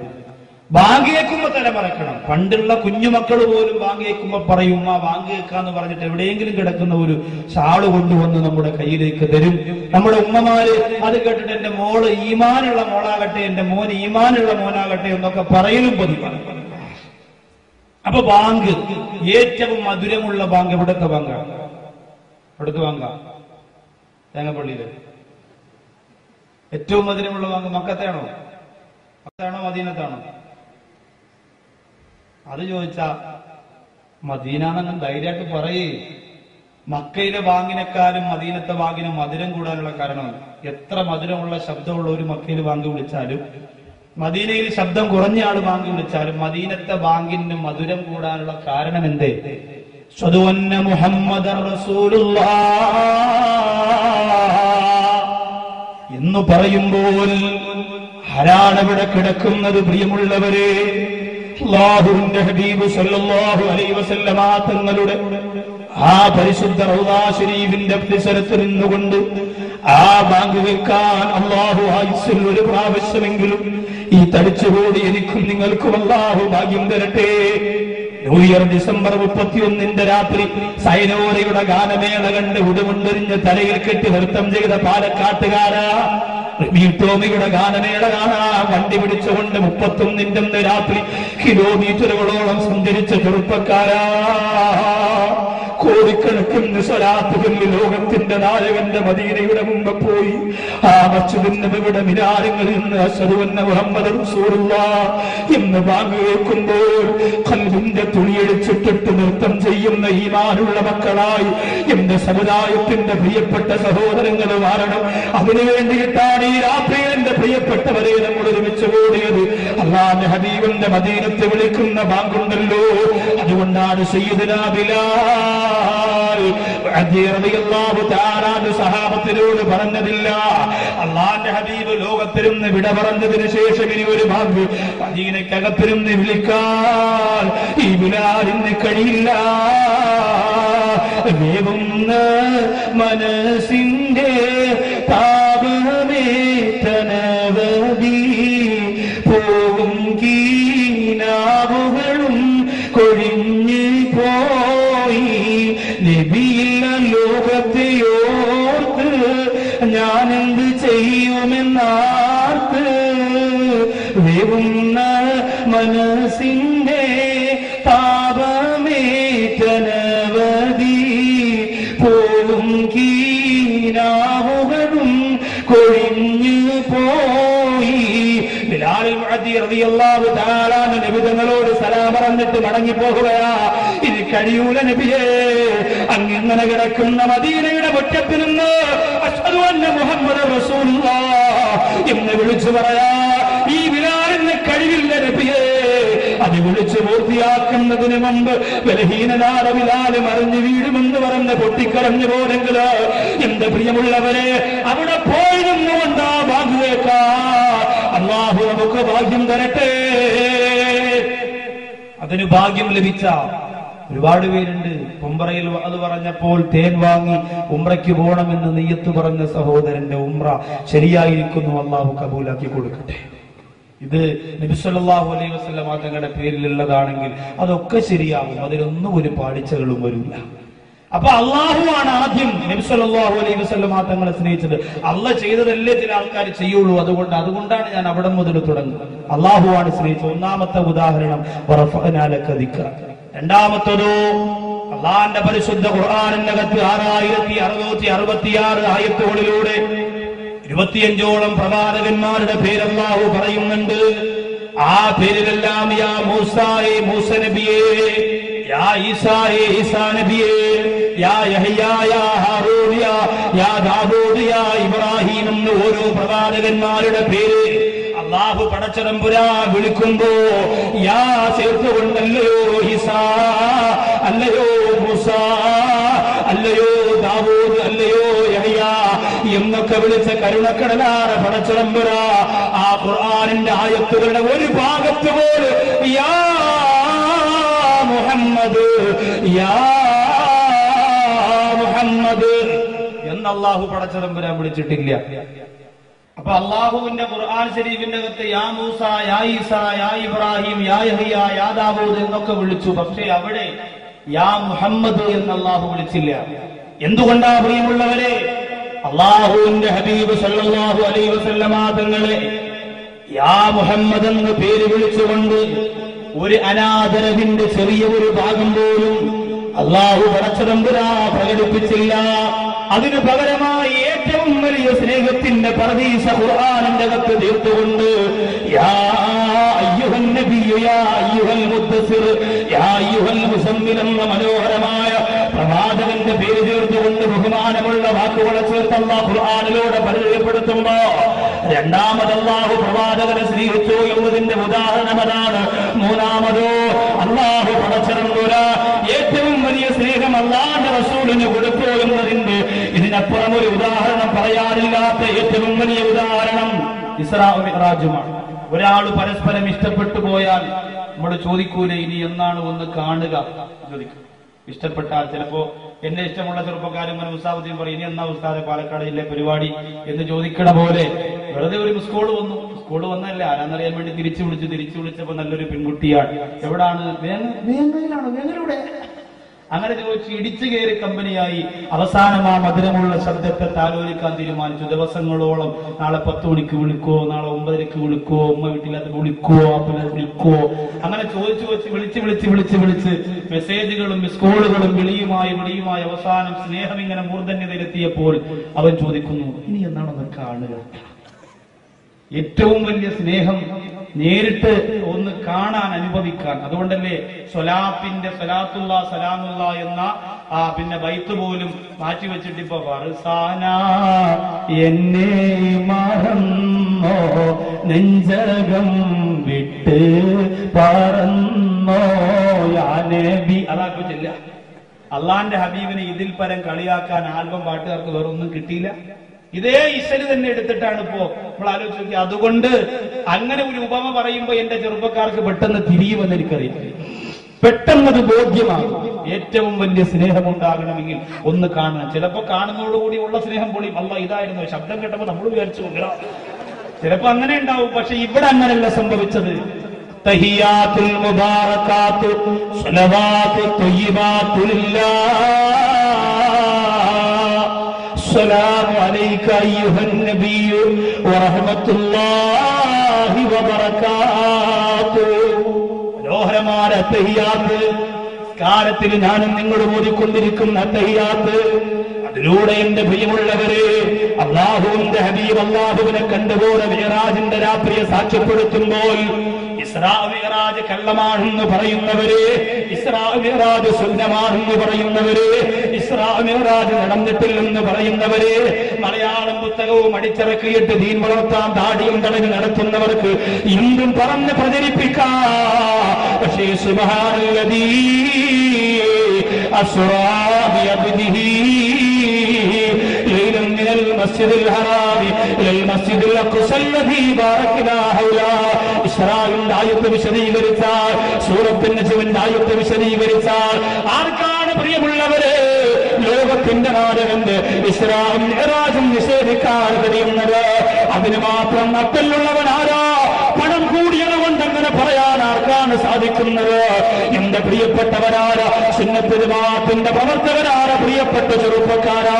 Speaker 2: ബാങ്ക് കേൾക്കുമ്പോ തല മറക്കണം. പണ്ടുള്ള കുഞ്ഞുമക്കൾ പോലും ബാങ്ക് കേൾക്കുമ്പോ പറയും, ബാങ്ക് കേൾക്കാന്ന് പറഞ്ഞിട്ട് എവിടെയെങ്കിലും കിടക്കുന്ന ഒരു ഷാള് കൊണ്ടുവന്ന് നമ്മുടെ കയ്യിലേക്ക് തരും. നമ്മുടെ ഉമ്മമാര് അത് കേട്ടിട്ട് എന്റെ മോള് ഈമാനുള്ള മോളാകട്ടെ, എന്റെ മോൻ ഈമാനുള്ള മോനാകട്ടെ എന്നൊക്കെ പറയലും പതിവാണ്. അപ്പൊ ബാങ്ക്, ഏറ്റവും മധുരമുള്ള ബാങ്ക് എവിടത്തെ ബാങ്കാണ്? എവിടത്തെ ബാങ്കാ? തേങ്ങപ്പള്ളിയില്. ഏറ്റവും മധുരമുള്ള ബാങ്ക് മക്കത്താണോ, മദീനത്താണോ? അത് ചോദിച്ചാ മദീനാണെന്ന് ധൈര്യമായിട്ട് പറയേ. മക്കയിലെ ബാങ്കിനെക്കാളും മദീനത്തെ ബാങ്കിന് മധുരം കൂടാനുള്ള കാരണം, എത്ര മധുരമുള്ള ശബ്ദമുള്ള ഒരു മക്കയിൽ ബാങ്ക് വിളിച്ചാലും, മദീനയിൽ ശബ്ദം കുറഞ്ഞ ആള് ബാങ്ക് വിളിച്ചാലും മദീനത്തെ ബാങ്കിന് മധുരം കൂടാനുള്ള കാരണം എന്തേ? അശ്ഹദു അന്ന മുഹമ്മദൻ റസൂലുള്ളാഹ് എന്ന് പറയുമ്പോൾ ആരാണ് ഇവിടെ കിടക്കുന്നത്? പ്രിയമുള്ളവരെ, അല്ലാഹുവിന്റെ ഹബീബ് സല്ലല്ലാഹു അലൈഹി വസല്ലമ തങ്ങളുടെ ആ പരിശുദ്ധ റൗളാ ശരീഫിന്റെ പരിസരത്ത് നിന്നുകൊണ്ട് ആ ബാങ്ക് കേൾക്കാൻ അല്ലാഹു ആയുസ്സിൽ ഒരു പ്രാവശ്യമെങ്കിലും ഈ തടിച്ചുകൂടി എനിക്കും നിങ്ങൾക്കും അല്ലാഹു ഭാഗ്യം തരട്ടെ. ന്യൂ ഇയർ ഡിസംബർ 31 രാത്രി സൈനോരയുടെ ഗാനമേള കണ്ട് ഉടുമുണ്ടെറിഞ്ഞ് തലയിൽ കെട്ടി നൃത്തം ചെയ്ത പാലക്കാട്ടുകാരാ, ടോമിയുടെ ഗാനമേള കാണാൻ വണ്ടി പിടിച്ചുകൊണ്ട് 31 രാത്രി കിലോമീറ്ററുകളോളം സഞ്ചരിച്ച ചെറുപ്പക്കാരാ, കോടിക്കണക്കിന് സ്വലാത്തുകളിൽ ലോകത്തിന്റെ നായകന്റെ മദീനയുടെ മുമ്പ് പോയി ആ മസ്ജിദുൻ നബവിയുടെ മിനാരങ്ങളിൽ നിന്ന് അശ്ഹദു അന്ന മുഹമ്മദൻ റസൂലുള്ളാഹ് എന്ന് ബാങ്ക് കേൾക്കുമ്പോൾ ഖൽബിന്റെ തുണിയടിച്ചിട്ടിട്ട് നൃത്തം ചെയ്യുന്ന ഈമാനുള്ള മക്കളായി എന്റെ സമുദായത്തിന്റെ പ്രിയപ്പെട്ട സഹോദരങ്ങൾ മാറണം. അതിനുവേണ്ടിയിട്ടാണ് ഈ രാത്രിയിൽ എന്റെ പ്രിയപ്പെട്ടവരെ നമ്മൾ ഒരുമിച്ച് കൂടിയത്. അല്ലാഹുവിന്റെ ഹബീബിന്റെ മദീനത്തെ വിളിക്കുന്ന ബാങ്കുണ്ടല്ലോ, അതുകൊണ്ടാണ് സയ്യിദുനാ ബിലാൽ സഹാബത്തിനോട് പറഞ്ഞതില്ല, അള്ളാന്റെ ഹബീബ് ലോകത്തിരുന്ന് വിട പറഞ്ഞതിന് ശേഷം ഇനി ഒരു ബാങ്ക് മദീനക്കകത്തിരുന്ന് വിളിക്കാൻ ഈ ബിലാലിന് കഴിയില്ല. വേവുന്ന മനസ്സിന്റെ താപമേറ്റനവധി പോകും കീനാവുകളും കൊഴിഞ്ഞു പോയി, നബിയില്ല ലോകത്തെയോർത്ത് ഞാനെന്ത് ചെയ്യുമെന്നാർത്ത്, വേവുന്ന മനസ്സിന്റെ താപമേറ്റനവധി പോലും കീനാവുകളും കൊഴിഞ്ഞു പോയി. ബിലാൽ റളിയല്ലാഹു തആല നബിതങ്ങളോട് സലാം പറഞ്ഞിട്ട് മടങ്ങി പോകുകയാ. ഇത് കഴിയൂല നബിയേ, അങ്ങനെ കിടക്കുന്ന മദീനയുടെ മുറ്റത്ത് നിന്ന് അശ്ഹദു അന്ന മുഹമ്മദൻ റസൂലുള്ളാഹ് എന്ന് വിളിച്ചു പറയാ ഈ ബിലാലിന് കഴിവില്ല നബിയേ. അത് വിളിച്ചു പൂർത്തിയാക്കുന്നതിന് മുമ്പ് ബലഹീനനായ ബിലാൽ മറിഞ്ഞു വീഴുമെന്ന് പറഞ്ഞ് പൊട്ടിക്കരഞ്ഞു പോലെങ്കില് എന്റെ പ്രിയമുള്ളവരെ, അവിടെ പോയി നിന്നുകൊണ്ടാ ബാങ്ക് കേൾക്കാ. അല്ലാഹു നമുക്ക് ഭാഗ്യം തരട്ടെ. അതിന് ഭാഗ്യം ലഭിച്ച ഒരുപാട് പേരുണ്ട്. ഉംറയിൽ അത് പറഞ്ഞപ്പോൾ തേൻ വാങ്ങി ഉംറയ്ക്ക് പോകണമെന്ന് നിയ്യത്ത് പറഞ്ഞ സഹോദരന്റെ ഉംറ ശരിയായിരിക്കുന്നു, അല്ലാഹു കബൂലാക്കി കൊടുക്കട്ടെ. ഇത് നബി സല്ലല്ലാഹു അലൈഹി വസല്ലം തങ്ങളുടെ പേരിലുള്ളതാണെങ്കിൽ അതൊക്കെ ശരിയാവും, അതിലൊന്നും ഒരു പാളിച്ചകളും വരില്ല. അപ്പൊ അള്ളാഹുവാണ് ആദ്യം നബി സല്ലല്ലാഹു അലൈഹി വസല്ലം തങ്ങളെ സ്നേഹിച്ചത്. അള്ളാഹ് ചെയ്തതല്ലേ ചില ആൾക്കാർ ചെയ്യുള്ളൂ. അതുകൊണ്ടാണ് ഞാൻ അവിടെ മുതൽ തുടങ്ങുന്നത്. അള്ളാഹുവാണ് സ്നേഹിച്ചത്. ഒന്നാമത്തെ ഉദാഹരണം വറഫഅനാ ലക ദിക്റക. രണ്ടാമത്തതോ അള്ളാന്റെ പരിശുദ്ധ ഖുർആനിനകത്ത് 6666 ആയത്തുകളിലൂടെ 25ഓളം പ്രവാചകന്മാരുടെ പേര് അല്ലാഹു പറയുന്നുണ്ട്. ആ പേരിലെല്ലാം യാ മൂസായേ മൂസ നബിയേ, യാ ഈസായേ ഈസാ നബിയേ, യാ യഹ്യാ യാ ഹാറൂൻ, യാ ദാവൂദ്, യാ ഇബ്രാഹിം എന്ന് ഓരോ പ്രവാചകന്മാരുടെ പേര് അല്ലാഹു പടച്ചതമ്പുരാ വിളിക്കുമ്പോ യാ ചേർത്തുകൊണ്ടല്ലയോ ഈസാ, അല്ലയോ എന്നൊക്കെ വിളിച്ച കരുണക്കടലാറ പടച്ചുറമ്പുര ആ ഖുർആനിന്റെ ആയത്തുകളുടെ ഒരു ഭാഗത്ത് പോലും യാ മുഹമ്മദ് യാ മുഹമ്മദ് എന്ന് അല്ലാഹു പടച്ചുറമ്പുരാൻ വിളിച്ചിട്ടില്ല. അപ്പൊ അള്ളാഹുവിന്റെ ഖുർആൻ ശരീഫിന്റെ അകത്ത് യാ മൂസ, യാ ഈസ, യാ ഇബ്രാഹിം, യാ യഹ്യ, യാ ദാവൂദ് എന്നൊക്കെ വിളിച്ചു. പക്ഷേ അവിടെ യാ മുഹമ്മദ് എന്ന് അള്ളാഹു വിളിച്ചില്ല. എന്തുകൊണ്ടാ പ്രിയമുള്ളവരെ? അള്ളാഹുവിന്റെ ഹബീബ് സല്ലല്ലാഹു അലൈഹി വസല്ലമ തങ്ങളെ യാ മുഹമ്മദ് എന്ന് പേര് വിളിച്ചുകൊണ്ട് ഒരു അനാദരവിന്റെ ചെറിയ ഒരു ഭാഗം പോലും അള്ളാഹു പടച്ചതമ്പുരാ പ്രകടിപ്പിച്ചില്ല. അതിനു പകരമായി ഏറ്റവും വലിയ സ്നേഹത്തിന്റെ പർദീസ ഖുർആനിന്റെ അകത്ത് തീർത്തുകൊണ്ട് യാ അയ്യുഹൻ നബിയ്യു യാ അയ്യുഹൽ മുദ്ദസ്സിർ യാ അയ്യുഹൽ മുസമ്മിൽ എന്ന മനോഹരമായ പ്രവാചകന്റെ പേര് ചേർത്തുകൊണ്ട് ബഹുമാനമുള്ള വാക്കുകളെ ചേർത്ത് അല്ലാഹു ഖുർആനിലൂടെ പരിചയപ്പെടുത്തുമ്പോ രണ്ടാമത് അല്ലാഹു പ്രവാചകനെ സ്നേഹിച്ചു എന്നതിന്റെ ഉദാഹരണം അതാണ്. മൂന്നാമതോ അല്ലാഹു പടച്ചതമ്പുരാ ഏറ്റവും വലിയ സ്നേഹം അല്ലാഹുവിന്റെ റസൂലിന് കൊടുത്തു എന്നതിന്റെ ഇതിനപ്പുറം ഒരു ഉദാഹരണം പറയാനില്ലാത്ത ഏറ്റവും വലിയ ഉദാഹരണം ഇസ്രാ മിഅ്റാജുമാണ്. ഒരാൾ പരസ്പരം ഇഷ്ടപ്പെട്ടു പോയാൽ നമ്മൾ ചോദിക്കൂലേ ഇനി എന്നാണ് ഒന്ന് കാണുക ചോദിക്കും. ഇഷ്ടപ്പെട്ടാൽ ചിലപ്പോ എന്നെ ഇഷ്ടമുള്ള ചെറുപ്പക്കാരൻ മുസാബുദ്ദീൻ പറയും ഇനി എന്നാ ഉസ്താദെ പാലക്കാട് ജില്ല പരിപാടി എന്ന് ചോദിക്കണ പോലെ വെറുതെ ഒരു മിസ്കോള് വന്നു. മിസ്കോള് വന്നല്ലേ ആരാന്നറിയാൻ വേണ്ടി തിരിച്ചു വിളിച്ചപ്പോ നല്ലൊരു പെൺകുട്ടിയാണ്. എവിടാണ്? വേങ്ങയിലാണോ? വേങ്ങയിലൂടെ അങ്ങനെ ചോദിച്ച് ഇടിച്ചു കയറി കമ്പനിയായി. അവസാനം ആ മധുരമുള്ള ശബ്ദത്തെ താലോലിക്കാൻ തീരുമാനിച്ചു. ദിവസങ്ങളോളം നാളെ 10 മണിക്ക് വിളിക്കോ, നാളെ 9:30 വിളിക്കോ, ഉമ്മ വീട്ടിലത് വിളിക്കോ, അപ്പനെ വിളിക്കോ, അങ്ങനെ ചോദിച്ചു വിളിച്ച് മെസ്സേജുകളും മിസ് കോളുകളും വിളിയുമായി അവസാനം സ്നേഹം ഇങ്ങനെ മൂർധന്യതയിലെത്തിയപ്പോൾ അവൻ ചോദിക്കുന്നു ഇനി എന്നാണൊന്ന് കാണുക. ഏറ്റവും വലിയ സ്നേഹം നേരിട്ട് ഒന്ന് കാണാൻ അനുഭവിക്കാൻ. അതുകൊണ്ടല്ലേ സ്വലാത്തിന്റെ സ്വലാത്തുള്ള സലാമുള്ള എന്ന പിന്നെ ബൈത്ത് പോലും മാറ്റിവെച്ചിട്ട് ഇപ്പൊ ഫർസാന എന്നെ മറന്നോ നെഞ്ചകം വിട്ട് പറന്നോ യാ നബി അതാക്കില്ല. അള്ളാന്റെ ഹബീബിനെ ഇതിൽ പരം കളിയാക്കാൻ ആൽബം പാട്ടുകാർക്ക് വേറൊന്നും കിട്ടിയില്ല. ഇതേ ഇശല് തന്നെ എടുത്തിട്ടാണ് ഇപ്പോ നമ്മൾ ആലോചിച്ച് നോക്കി. അതുകൊണ്ട് അങ്ങനെ ഒരു ഉപമ പറയുമ്പോ എന്റെ ചെറുപ്പക്കാർക്ക് പെട്ടെന്ന് തിരിയുമെന്ന് എനിക്കറിയാം. പെട്ടെന്നത് ബോധ്യമാകും. ഏറ്റവും വലിയ സ്നേഹമുണ്ടാകണമെങ്കിൽ ഒന്ന് കാണണം. ചിലപ്പോ കാണുന്നതോടുകൂടി ഉള്ള സ്നേഹം പൊളിയും. അല്ല ഇതായിരുന്നു ശബ്ദം കേട്ടപ്പോ നമ്മൾ വിചാരിച്ചു ചിലപ്പോ അങ്ങനെ ഉണ്ടാവും. പക്ഷെ ഇവിടെ അങ്ങനെയല്ല സംഭവിച്ചത്. തഹിയാത്തുൽ മുബാറകാത്തു സ്വലവാത്തു ത്വയ്യിബാത്തു ലില്ലാഹ് അസ്സലാമു അലൈക അയ്യുഹൻ നബിയ്യു വറഹ്മത്തുള്ളാഹി വബറകാതുഹു. മനോഹരമായ തഹിയാത്ത് കാലത്തിൽ ഞാനും നിങ്ങളും ഓതിക്കൊണ്ടിരിക്കുന്ന തഹിയാത്ത്. അതിലൂടെ എന്റെ പ്രിയമുള്ളവരെ അല്ലാഹുവിന്റെ ഹബീബ് അല്ലാഹുവിനെ കണ്ടുപോലെ മിഅ്റാജിന്റെ രാത്രിയെ സാക്ഷ്യപ്പെടുത്തുമ്പോൾ ഇസ്രാ മിഅ്റാജ് കള്ളമാണെന്ന് പറയുന്നവരെ, ഇസ്രാ മിഅ്റാജ് സുന്നമാണെന്ന് പറയുന്നവരെ, ഇസ്രാ മിഅ്റാജ് നടന്നിട്ടില്ലെന്ന് പറയുന്നവരെ, മലയാളം പുസ്തകവും അടിച്ചിറക്കിയിട്ട് ദീൻ വളർത്താൻ ദാടിയും തടഞ്ഞ് നടത്തുന്നവർക്ക് എന്തും പറഞ്ഞ് പ്രചരിപ്പിക്കാം. പക്ഷേ സുബ്ഹാനല്ലദീ അസ്റാ ബിഅബ്ദിഹി ലൈലൻ മിനൽ മസ്ജിദിൽ ഹറാമി ഇലൽ മസ്ജിദിൽ അഖ്സ അല്ലദീ ബാറക്നാ ഹൗലാ. ഇസ്രായിന്റെ ആയത്ത് വിശദീകരിച്ചാൽ, സൂറത്തിന്റെ നജ്മിന്റെ ആയത്ത് വിശദീകരിച്ചാൽ ആർക്കാണ് പ്രിയമുള്ളവരെ ലോകത്തിന്റെ നാടകന്റെ ഇസ്രായും മിഅ്റാജും നിഷേധിക്കാൻ കഴിയുന്നത്? അതിന് മാത്രം നട്ടലുള്ളവൻ ആരാ? പണം കൂടിയത് കൊണ്ട് അങ്ങനെ പറയാൻ ആർക്കാണ് സാധിക്കുന്നത്? എന്റെ പ്രിയപ്പെട്ടവരാരാ? സുന്നത്ത് ജമാഅത്തിന്റെ പ്രവർത്തകരാരാ? പ്രിയപ്പെട്ട ചെറുപ്പക്കാരാ,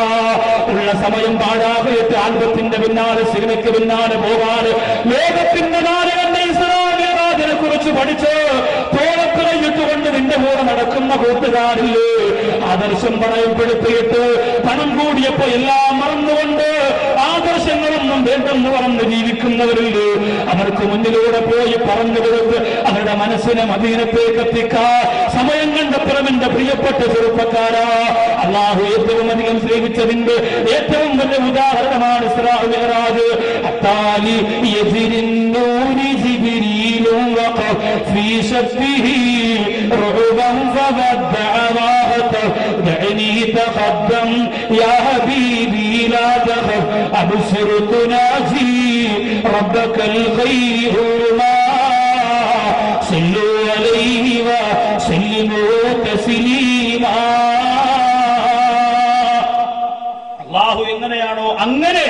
Speaker 2: ഉള്ള സമയം പാഴാകയിട്ട് ആൽബത്തിന്റെ പിന്നാലെ സിനിമയ്ക്ക് പിന്നാലെ പോകാതെ ലോകത്തിന്റെ നാടകന്റെ ഇസ്രായേലിനെ കുറിച്ച് പഠിച്ച് തോളത്തിറയിട്ടുകൊണ്ട് നിന്റെ കൂടെ നടക്കുന്ന കൂട്ടുകാരില്ലേ? ആദർശം പറയപ്പെടുത്തിയിട്ട് പണം കൂടിയപ്പോ എല്ലാം മറന്നുകൊണ്ട് ആദർശങ്ങളൊന്നും വേണ്ടെന്ന് പറഞ്ഞ് ജീവിക്കുന്നവരില്ലേ? അവർക്ക് മുന്നിലൂടെ പോയി പറഞ്ഞു കൊടുത്ത് അവരുടെ മനസ്സിനെ മദീനത്തേക്ക് എത്തിക്കാൻ സമയം കണ്ടപ്പോഴും എന്റെ പ്രിയപ്പെട്ട ചെറുപ്പക്കാരാ, അല്ലാഹു ഏറ്റവും അധികം സ്നേഹിച്ചതിന്റെ ഏറ്റവും വലിയ ഉദാഹരണമാണ് ഇസ്രാ മിഅ്റാജ്. അത്താലി യജിരിന്നൂരി ജിബ്രീലു വഖഫ് ഫീ ശഫിഹി റഹബൻ ഫബദഅ ദഅനി തഖദ്ദം യാ ഹബീബി ലാ തഖഫ്
Speaker 1: أبصر تناجي ربك الغير ما صلوا عليه وسلموا تسليما. അള്ളാഹു എങ്ങനെയാണോ അങ്ങനെ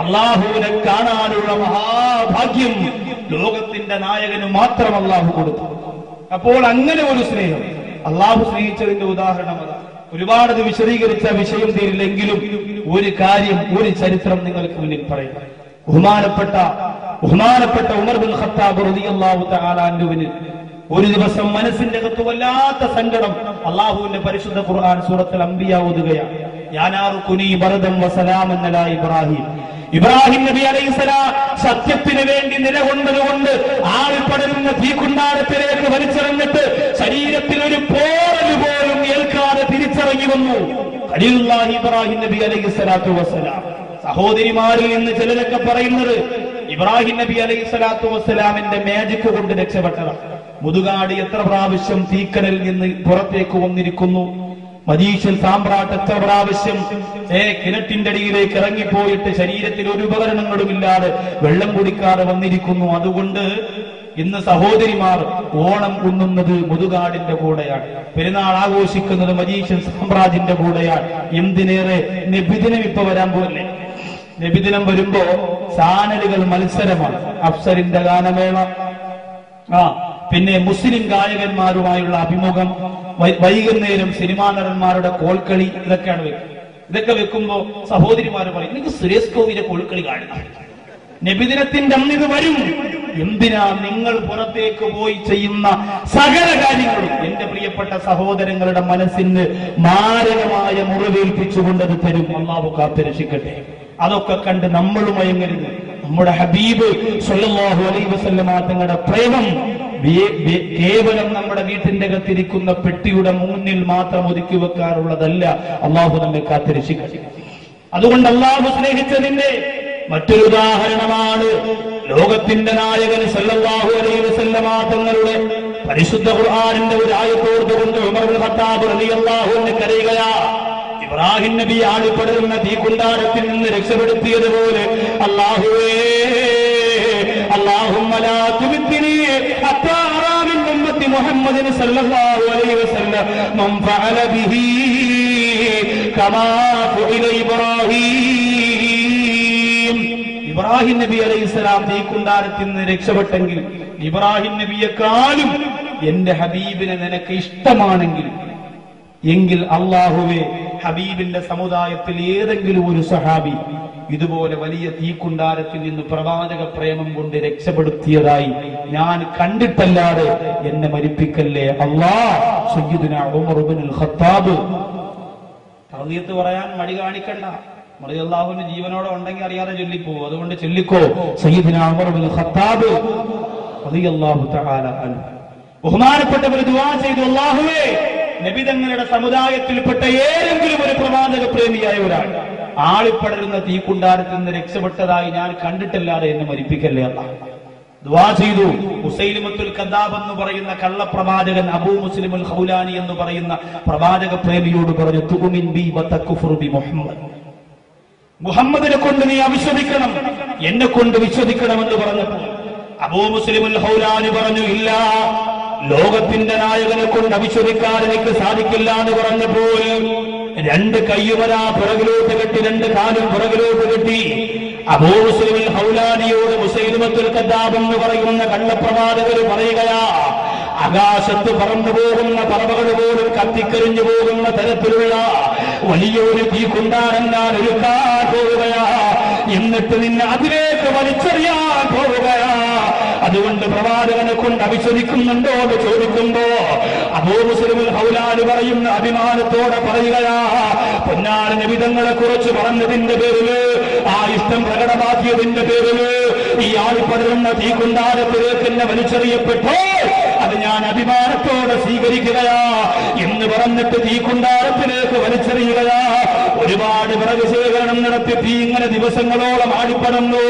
Speaker 1: അള്ളാഹുവിനെ കാണാനുള്ള മഹാഭാഗ്യം ലോകത്തിന്റെ നായകന് മാത്രം അള്ളാഹു കൊടുത്തു. അപ്പോൾ അങ്ങനെ ഒരു സ്നേഹം അള്ളാഹു സ്നേഹിച്ചതിന്റെ ഉദാഹരണം അതാണ്. ഒരുപാട് വിശദീകരിച്ച വിഷയം തീരില്ലെങ്കിലും ഒരു കാര്യം, ഒരു ചരിത്രം നിങ്ങൾക്ക് മുന്നിൽ പറയാം. ബഹുമാനപ്പെട്ട ഉമർ ബിൻ ഖത്താബ് റളിയല്ലാഹു തആല അൻഹുവിന് ഒരു ദിവസം മനസ്സിന്റെ അകത്ത് വല്ലാത്ത സങ്കടം. അള്ളാഹുവിന്റെ പരിശുദ്ധ ഖുർആൻ സൂറത്തുൽ അംബിയ ഓതുകയാണ്. യാനാറു കുനി ബർദൻ വസലാമൻ അലാ ഇബ്രാഹിം. ഇബ്രാഹിം നബി അലൈഹിസ്സലാം സത്യത്തിന് വേണ്ടി നിലകൊണ്ടതുകൊണ്ട് ആളിപ്പടരുന്ന തീക്കുണ്ടാരത്തിലേക്ക് വലിച്ചെറിഞ്ഞിട്ട് ശരീരത്തിൽ ഒരു പോറൽ പോലും ഏൽക്കാതെ തിരിച്ചിറങ്ങി വന്നു ഖലീലുല്ലാഹി ഇബ്രാഹിം നബി അലൈഹിസ്സലാത്തു വസ്സലാം. സഹോദരിമാരിൽ നിന്ന് ചിലരൊക്കെ പറയുന്നത് ഇബ്രാഹിം നബി അലൈഹിസ്സലാത്തു വസ്സലാമിന്റെ മാജിക് കൊണ്ട് രക്ഷപ്പെട്ടതാണ്. മുതുകാട് എത്ര പ്രാവശ്യം തീക്കനലിൽ നിന്ന് പുറത്തേക്ക് വന്നിരിക്കുന്നു. മജീഷ്യൻ സാമ്രാട്ട് എത്ര പ്രാവശ്യം കിണറ്റിന്റെ അടിയിലേക്ക് ഇറങ്ങിപ്പോയിട്ട് ശരീരത്തിൽ ഒരു ഉപകരണങ്ങളും ഇല്ലാതെ വെള്ളം കുടിക്കാതെ വന്നിരിക്കുന്നു. അതുകൊണ്ട് ഇന്ന് സഹോദരിമാർ ഓണം ഉണ്ണുന്നത് മുതുകാടിന്റെ കൂടെയാണ്, പെരുന്നാൾ ആഘോഷിക്കുന്നത് മജീഷ്യൻ സാമ്രാജിന്റെ കൂടെയാണ്. എന്തിനേറെ നബിദിനം ഇപ്പൊ വരാൻ പോലെ. നബിദിനം വരുമ്പോ ചാനലുകൾ മത്സരമാണ്. അഫ്സലിന്റെ ഗാനമേള, പിന്നെ മുസ്ലിം ഗായകന്മാരുമായുള്ള അഭിമുഖം, വൈകുന്നേരം സിനിമാ നടന്മാരുടെ കോൽക്കളി, ഇതൊക്കെയാണ് വെക്കുന്നത്. ഇതൊക്കെ വെക്കുമ്പോ സഹോദരിമാർ പറയും, എനിക്ക് സുരേഷ് ഗോപിയുടെ കോൽക്കളി കാണണം. നബിദിനത്തിന്റെ അന്നിത് വരും. എന്തിനാ നിങ്ങൾ പുറത്തേക്ക് പോയി ചെയ്യുന്ന സകല കാര്യങ്ങളും എന്റെ പ്രിയപ്പെട്ട സഹോദരങ്ങളുടെ മനസ്സിന് മാരകമായ മുറിവേൽപ്പിച്ചുകൊണ്ടത് തരും. അല്ലാഹു കാത്തുരക്ഷിക്കട്ടെ. അതൊക്കെ കണ്ട് നമ്മൾ മയങ്ങരുത്. നമ്മുടെ ഹബീബ് സ്വല്ലല്ലാഹു അലൈഹി വസല്ലമ തങ്ങളുടെ പ്രേമം കേവലം നമ്മുടെ വീട്ടിന്റെ അകത്തിരിക്കുന്ന പെട്ടിയുടെ മുന്നിൽ മാത്രം ഒതുക്കി വെക്കാറുള്ളതല്ല. അള്ളാഹു നമ്മെ കാത്തുരക്ഷിക്കട്ടെ. അതുകൊണ്ട് അള്ളാഹു സ്നേഹിച്ചതിന്റെ മറ്റൊരു ഉദാഹരണമാണ് ലോകത്തിന്റെ നായകൻ സല്ലല്ലാഹു അലൈഹി വസല്ലമ തങ്ങളുടെ പരിശുദ്ധ ഖുർആനിന്റെ ഒരു ആയത്തോർത്തുകൊണ്ട് ഉമർ ഇബ്നു ഖത്താബ് റളിയല്ലാഹു അൻഹു കരയുകയാ. ഇബ്രാഹിം നബി ആളിപ്പടരുന്ന തീക്കുണ്ടാരത്തിൽ നിന്ന് രക്ഷപ്പെടുത്തിയതുപോലെ അല്ലാഹുവേ اللهم لا تمتني حتى أرى من أمة محمد صلى الله عليه وسلم من فعل به كما فعل إبراهيم. ഇബ്രാഹിം നബി അലൈഹിസ്സലാം തീക്കുണ്ടാരത്തിൽ നിന്ന് രക്ഷപ്പെട്ടെങ്കിൽ ഇബ്രാഹിം നബിയെക്കാളും എന്റെ ഹബീബിനെ നിനക്ക് ഇഷ്ടമാണെങ്കിൽ എങ്കിൽ അല്ലാഹുവേ ഹബീബിന്റെ സമുദായത്തിൽ ഏതെങ്കിലും ഒരു സഹാബി ഇതുപോലെ വലിയ തീക്കുണ്ടാരത്തിൽ നിന്ന് പ്രവാചക പ്രേമം കൊണ്ട് രക്ഷപ്പെടുത്തിയതായി ഞാൻ കണ്ടിട്ടല്ലാതെ എന്നെ മരിപ്പിക്കല്ലേ അല്ലാഹ്. സയ്യിദുനാ ഉമർ ഇബ്നുൽ ഖത്താബ് തഅദീത്ത് പറയാൻ മടി കാണിക്കണ്ട. റളിയല്ലാഹുവിന്റെ ജീവനോടെ ഉണ്ടെങ്കിൽ അറിയാതെ ചൊല്ലിപ്പോവും. അതുകൊണ്ട് ചൊല്ലിക്കോ. സയ്യിദുനാ ഉമർ ഇബ്നുൽ ഖത്താബ് റളിയല്ലാഹു തആല അൻഹു ബഹുമാനപ്പെട്ടവർ ദുആ ചെയ്തു, അല്ലാഹുവേ നബി തങ്ങളുടെ സമുദായത്തിൽപ്പെട്ട ഏതെങ്കിലും ഒരു പ്രവാചക പ്രേമിയായ ഒരാൾ ആളിപ്പടരുന്ന തീക്കുണ്ടാരത്തിൽ നിന്ന് രക്ഷപ്പെട്ടതായി ഞാൻ കണ്ടിട്ടല്ലാതെ എന്നെ മരിപ്പിക്കല്ലേ അല്ലാഹ്. ദുആ ചെയ്തു. മുസൈലിമത്തുൽ കദ്ദാബ് എന്ന് പറയുന്ന കള്ളപ്രവാചകൻ അബൂ മുസ്ലിമുൽ ഖൗലാനി എന്ന് പറയുന്ന പ്രവാചക പ്രേമിയോട് പറഞ്ഞു, തുഅ്മിൻ ബി വതക്ഫുർ ബി മുഹമ്മദ്. മുഹമ്മദിനെ കൊണ്ട് നീ അവിശ്വസിക്കണം, എന്നെ കൊണ്ട് വിശ്വസിക്കണമെന്ന് പറഞ്ഞപ്പോൾ അബൂ മുസ്ലിമുൽ ഖൗലാനി പറഞ്ഞു, ഇല്ല, ലോകത്തിന്റെ നായകനെ കൊണ്ട് അവിശ്വസിക്കാൻ എനിക്ക് സാധിക്കില്ല എന്ന് പറഞ്ഞപ്പോൾ രണ്ട് കയ്യുമരാ പുറകിലോട്ട് കെട്ടി, രണ്ട് കാലും പുറകിലോട്ട് കെട്ടി അബൂ മുസ്ലിമുൽ ഖൗലാനിയോട് മുസൈലിമത്തുൽ കദ്ദാബ് എന്ന് പറയുന്ന കള്ളപ്രവാചകർ പറയുകയാ, ആകാശത്ത് പറന്നു പോകുന്ന പറവകൾ പോലും കത്തിക്കരിഞ്ഞു പോകുന്ന തരത്തിലുള്ള വലിയൊരു തീക്കുണ്ടാരം ഞാൻ ഒരുക്കാൻ പോവുകയാ, എന്നിട്ട് നിന്നെ അതിലേക്ക് വലിച്ചെറിയാൻ പോവുകയാ. അതുകൊണ്ട് പ്രവാചകനെ കൊണ്ട് അവിശ്വസിക്കുന്നുണ്ടോ എന്ന് ചോദിക്കുമ്പോ അബൂ മുസ്ലിമുൽ ഖൗലാനി പറയുന്ന അഭിമാനത്തോടെ പറയുകയാ, പൊന്നാര നബിതങ്ങളെ കുറിച്ച് പറഞ്ഞതിന്റെ പേരില്, ആ ഇഷ്ടം പ്രകടമാക്കിയതിന്റെ പേരില് ഈ ആളിപ്പടരുന്ന തീക്കുണ്ടാരത്തിലേക്ക് എന്നെ വലിച്ചെറിയപ്പെട്ടോ അത് ഞാൻ അഭിമാനത്തോടെ സ്വീകരിക്കുകയാ എന്ന് പറഞ്ഞിട്ട് തീക്കുണ്ടാരത്തിലേക്ക് വലിച്ചെറിയുകയാ. ഒരുപാട് വിറക് ശേഖരണം നടത്തി തീ ഇങ്ങനെ ദിവസങ്ങളോളം ആളിപ്പടർന്നു.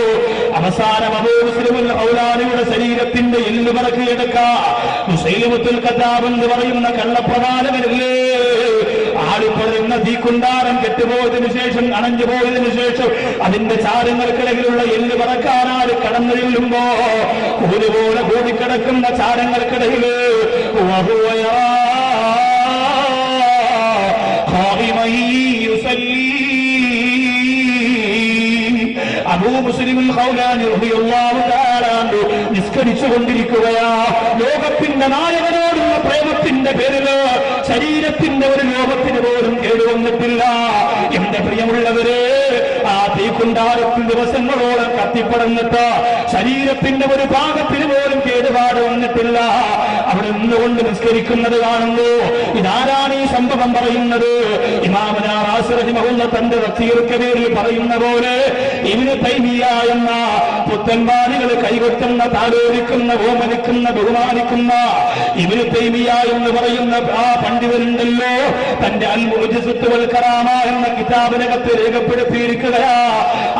Speaker 1: അവസാനം അബൂ മുസ്ലിമുൽ ഖൗലാനിയുടെ ശരീരത്തിന്റെ എല്ല് പറക്കിയെടുക്ക മുസൈലിമത്തുൽ കദ്ദാബ് എന്ന് പറയുന്ന കള്ളപ്രവാചകനില്ലേ, ആ
Speaker 2: ആളിപ്പടരുന്ന തീക്കുണ്ടാരം കെട്ടുപോയതിനു ശേഷം, അണഞ്ഞു പോയതിനു ശേഷം അതിന്റെ ചാരങ്ങൾക്കിടയിലുള്ള എല്ല് പറക്കാനാല് കടന്നു ചെല്ലുമ്പോ കൂലുപോലെ കൂടിക്കിടക്കുന്ന ചാരങ്ങൾക്കിടയില് അബൂ മുസ്ലിമുൽ ഖൗലാനി റളിയല്ലാഹു തആല അൻഹു നിസ്കരിച്ചുകൊണ്ടിരിക്കുകയാ. ലോകത്തിന്റെ നായകനോടുള്ള പ്രേമത്തിന്റെ പേരില് ശരീരത്തിന്റെ ഒരു ലോകത്തിന് പോലും കേടുവന്നിട്ടില്ല. എന്റെ പ്രിയമുള്ളവരെ, ആ തീക്കുണ്ടാരത്തിൽ ദിവസങ്ങളോളം കത്തിപ്പടന്നിട്ട് ശരീരത്തിന്റെ ഒരു ഭാഗത്തിന് പോലും കേടുപാട് വന്നിട്ടില്ല. അവിടെ നിന്നുകൊണ്ട് നിസ്കരിക്കുന്നത് കാണുന്നു. ഇതാരാണ് ഈ സംഭവം പറയുന്നത്? ഇമാമുനാ റാസി റഹിമഹുള്ള തന്റെ തഫ്സീർ കബീറിൽ പറയുന്ന പോലെ ഇബ്നു തൈമിയ എന്ന പുത്തൻവാദികൾ കൈകൊട്ടുന്ന, താലോലിക്കുന്ന, ഓമനിക്കുന്ന, ബഹുമാനിക്കുന്ന ഇബ്നു തൈമിയ എന്ന് പറയുന്ന ആ പണ്ഡിതനുണ്ടല്ലോ, തന്റെ അൽ മുഅ്ജിസത്തു വൽ കറാമ എന്ന കിതാബിനകത്ത് രേഖപ്പെടുത്തിയിരിക്കുകയാ.